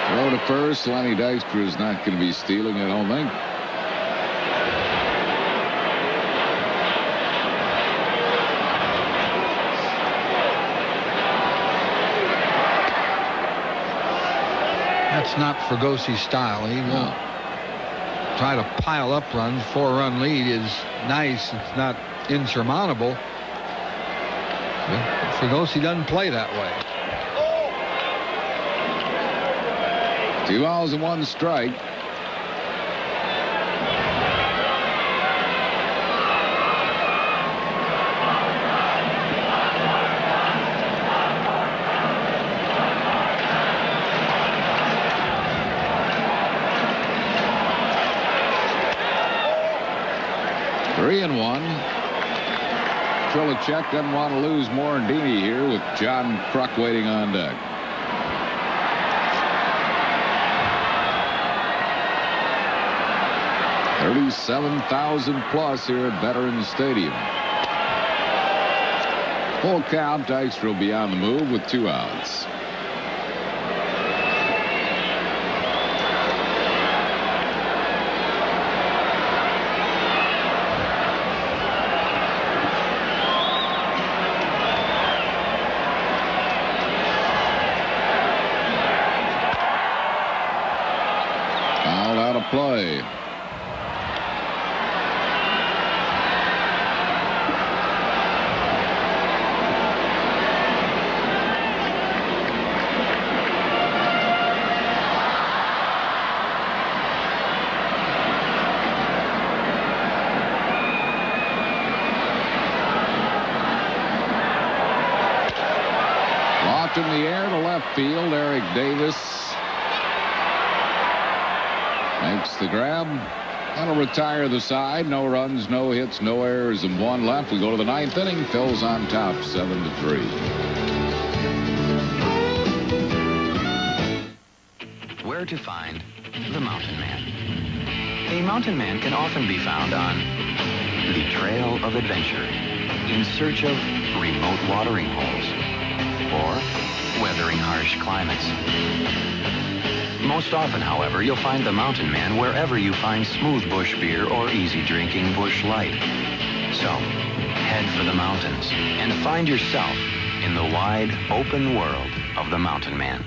Throw to first. Lenny Dykstra is not going to be stealing, I don't think. That's not Fragosi's style. He won't try to pile up runs. 4-run lead is nice. It's not insurmountable. But Fragosi doesn't play that way. 2 balls and 1 strike. Three and 1. Trilicek doesn't want to lose Morandini here with John Kruk waiting on deck. $37,000 plus here at Veterans Stadium. Full count. Dykstra will be on the move with 2 outs. Fouled out of play. In the air to left field. Eric Davis makes the grab. That'll retire the side. No runs, no hits, no errors, and 1 left. We go to the 9th inning. Phil's on top, 7-3. Where to find the mountain man? A mountain man can often be found on the trail of adventure, in search of remote watering holes, or weathering harsh climates. Most often, however, you'll find the mountain man wherever you find smooth bush beer or easy drinking bush light. So, head for the mountains and find yourself in the wide, open world of the mountain man.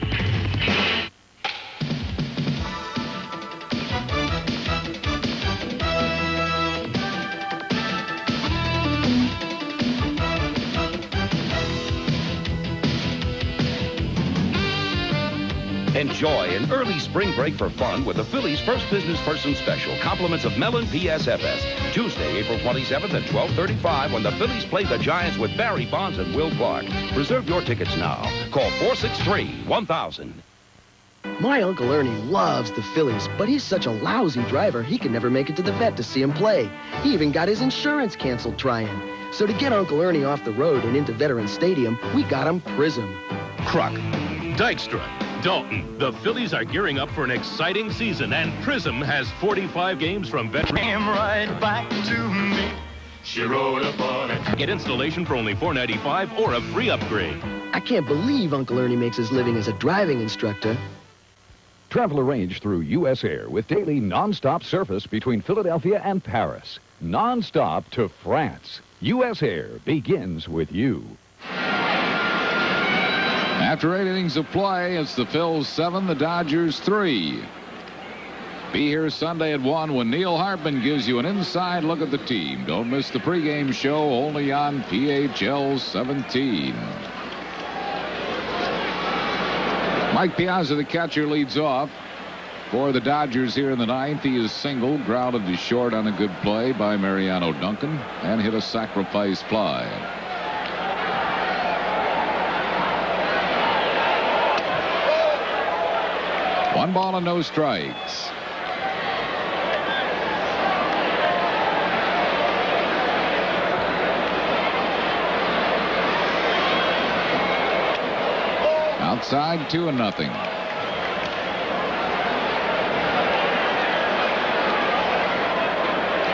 Enjoy an early spring break for fun with the Phillies' first business person special. Compliments of Mellon PSFS. Tuesday, April 27th at 12:35 when the Phillies play the Giants with Barry Bonds and Will Clark. Reserve your tickets now. Call 463-1000. My Uncle Ernie loves the Phillies, but he's such a lousy driver, he can never make it to the vet to see him play. He even got his insurance canceled trying. So to get Uncle Ernie off the road and into Veterans Stadium, we got him Prism. Kruk, Dykstra, Dalton, the Phillies are gearing up for an exciting season, and Prism has 45 games from veterans. Right back to me. She rode up on it. Get installation for only $4.95 or a free upgrade. I can't believe Uncle Ernie makes his living as a driving instructor. Travel arranged through U.S. Air with daily non-stop service between Philadelphia and Paris. Non-stop to France. U.S. Air begins with you. After 8 innings of play, it's the Phils 7, the Dodgers 3. Be here Sunday at 1 when Neil Hartman gives you an inside look at the team. Don't miss the pregame show only on PHL 17. Mike Piazza, the catcher, leads off for the Dodgers here in the 9th. He is singled, grounded to short on a good play by Mariano Duncan, and hit a sacrifice fly. 1 ball and no strikes. Outside, 2-0.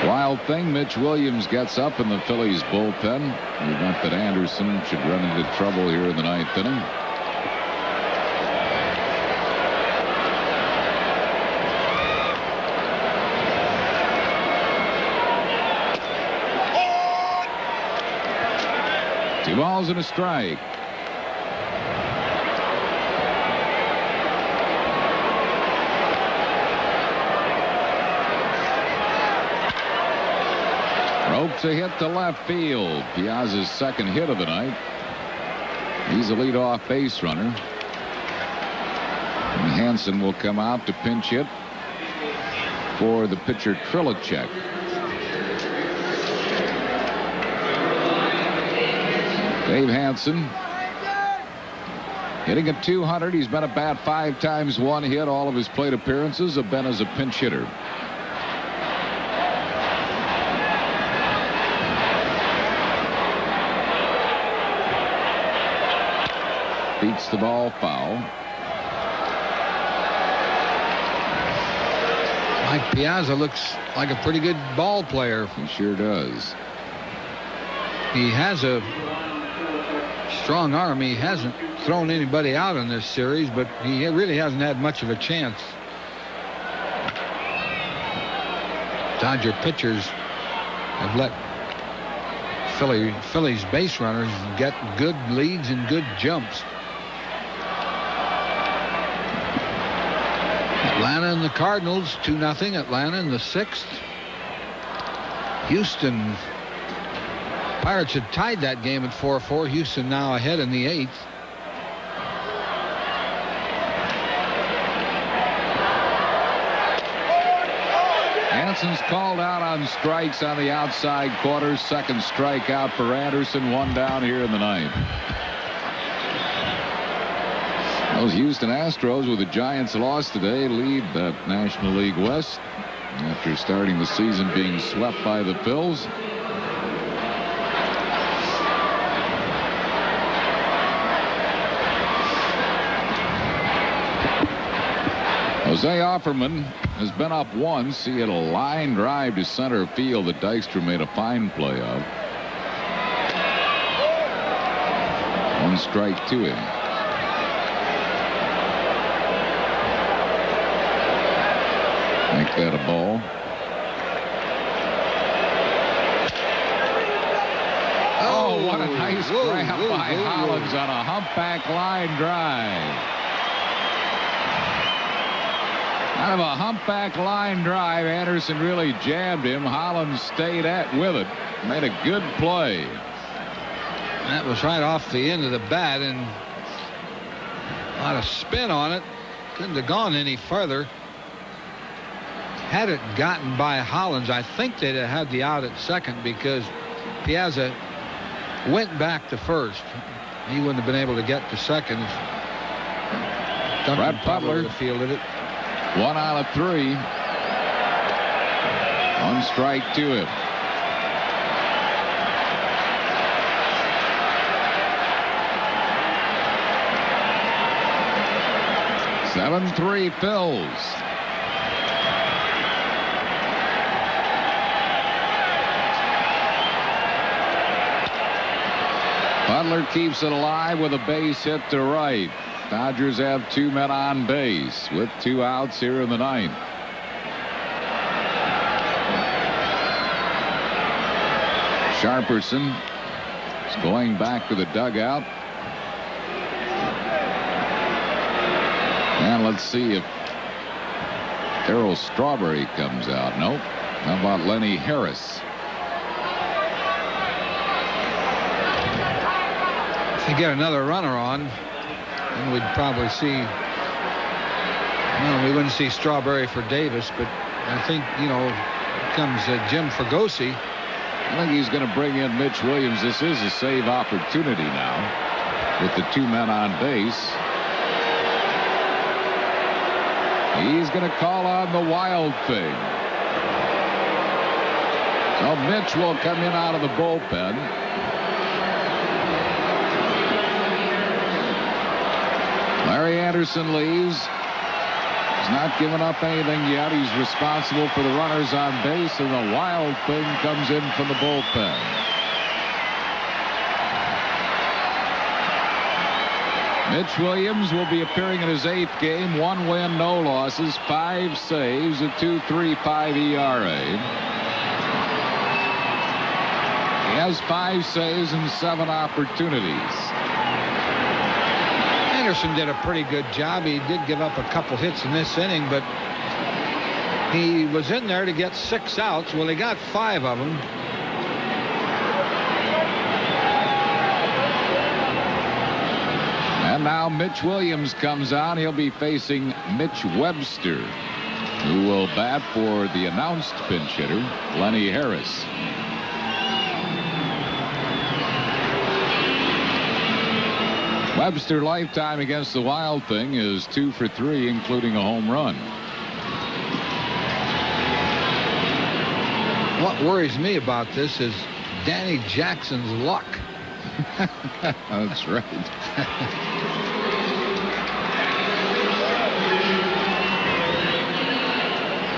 Wild thing, Mitch Williams gets up in the Phillies bullpen. The event that Anderson should run into trouble here in the 9th inning. Two balls and a strike. Ropes a hit to left field. Piazza's second hit of the night. He's a leadoff base runner. And Hansen will come out to pinch hit for the pitcher Trilicek. Dave Hansen hitting at .200. He's been at bat 5 times, 1 hit. All of his plate appearances have been as a pinch hitter. Beats the ball foul. Mike Piazza looks like a pretty good ball player. He sure does. He has a strong arm. He hasn't thrown anybody out in this series, but he really hasn't had much of a chance. Dodger pitchers have let Phillies base runners get good leads and good jumps. Atlanta and the Cardinals, 2-0. Atlanta in the 6th. Houston. Pirates had tied that game at 4-4. Houston now ahead in the 8th. Hansen's called out on strikes on the outside corner. Second strikeout for Anderson. 1 down here in the 9th. Those Houston Astros, with the Giants' loss today, lead the National League West after starting the season being swept by the Phils. Jose Offerman has been up once. He hit a line drive to center field that Dykstra made a fine play of. 1 strike to him. Make that a ball. Oh, what a nice grab by Hollins on a humpback line drive. Out of a humpback line drive, Anderson really jammed him. Hollins stayed with it. Made a good play. That was right off the end of the bat, and a lot of spin on it. Couldn't have gone any further. Had it gotten by Hollins, I think they'd have had the out at second, because Piazza went back to first. He wouldn't have been able to get to second. Brad Butler fielded it. 1 out of 3. 1 strike to him. (7-3) Phils. Butler keeps it alive with a base hit to right. Dodgers have 2 men on base with 2 outs here in the 9th. Sharperson is going back to the dugout. And let's see if Darryl Strawberry comes out. Nope. How about Lenny Harris? If they get another runner on, then we'd probably see. No, we wouldn't see Strawberry for Davis, but I think, comes Jim Fregosi. I think he's going to bring in Mitch Williams. This is a save opportunity now with the 2 men on base. He's going to call on the Wild Thing. So Mitch will come in out of the bullpen. Larry Anderson leaves. He's not given up anything yet. He's responsible for the runners on base, and the Wild Thing comes in from the bullpen. Mitch Williams will be appearing in his 8th game. 1 win, no losses, 5 saves, a 2.35 ERA. He has 5 saves and 7 opportunities. Anderson did a pretty good job. He did give up a couple hits in this inning, but he was in there to get 6 outs. Well, he got 5 of them. And now Mitch Williams comes on. He'll be facing Mitch Webster, who will bat for the announced pinch hitter, Lenny Harris. Webster lifetime against the Wild Thing is 2 for 3, including a home run. What worries me about this is Danny Jackson's luck. That's right.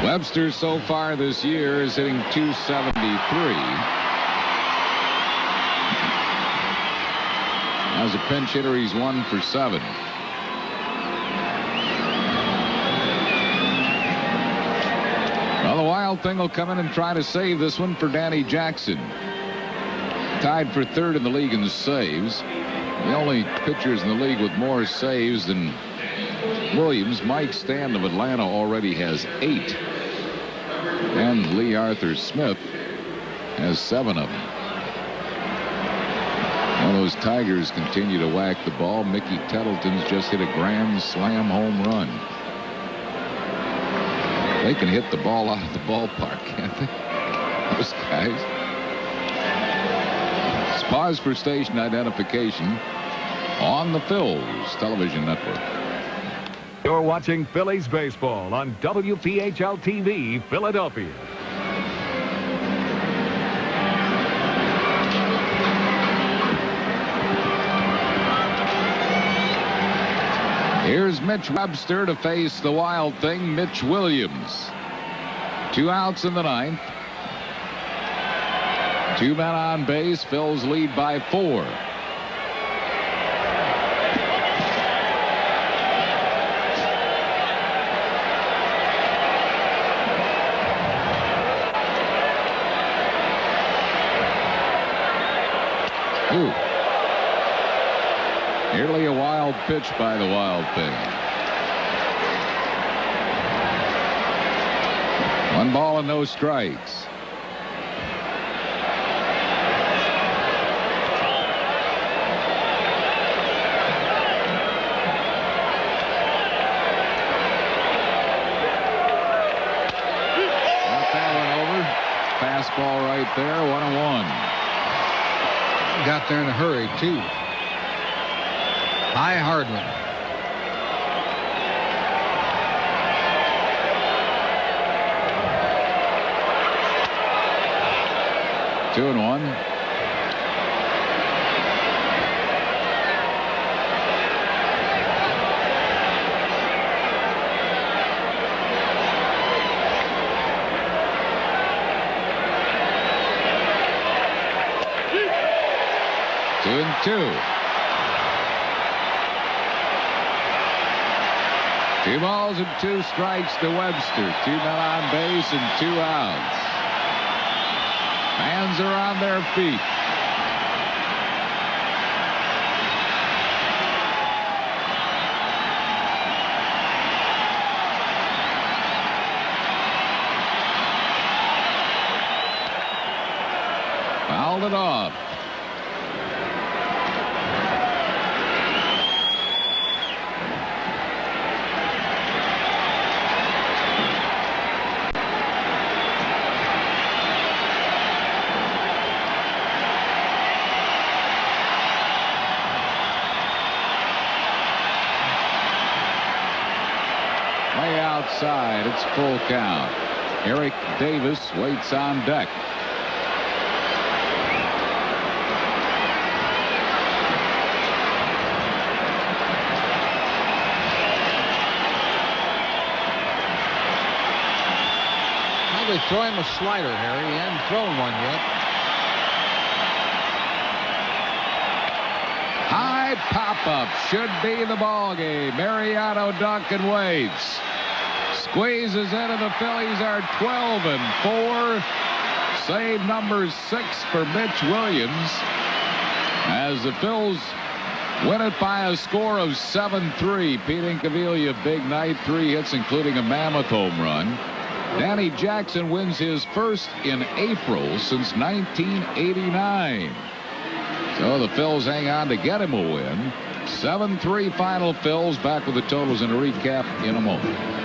Webster so far this year is hitting .273. As a pinch hitter, he's 1 for 7. Well, the Wild Thing will come in and try to save this one for Danny Jackson. Tied for 3rd in the league in saves. The only pitchers in the league with more saves than Williams, Mike Stanton of Atlanta, already has 8. And Lee Arthur Smith has 7 of them. Well, those Tigers continue to whack the ball. Mickey Tettleton's just hit a grand slam home run. They can hit the ball out of the ballpark, can't they? Those guys. Let's pause for station identification on the Phillies Television Network. You're watching Phillies baseball on WPHL TV, Philadelphia. Here's Mitch Webster to face the Wild Thing, Mitch Williams. 2 outs in the 9th. 2 men on base. Phil's lead by 4. Ooh. Nearly a wild pitch by the Wild Thing. 1 ball and no strikes. Got that one over. Fastball right there, 1-1. Got there in a hurry, too. High hard one. Two and 1. Two and 2. 2 balls and 2 strikes to Webster. 2 men on base and 2 outs. Fans are on their feet. Fouled it off. outside. It's full count. Eric Davis waits on deck. They throw him a slider, Harry. He hasn't thrown one yet. High pop-up should be the ball game. Mariano Duncan waits. Squeezes into the Phillies are 12-4. Save number 6 for Mitch Williams. As the Phils win it by a score of 7-3. Pete Incaviglia, big night, 3 hits, including a mammoth home run. Danny Jackson wins his first in April since 1989. So the Phils hang on to get him a win. 7-3 final. Phils. Back with the totals and a recap in a moment.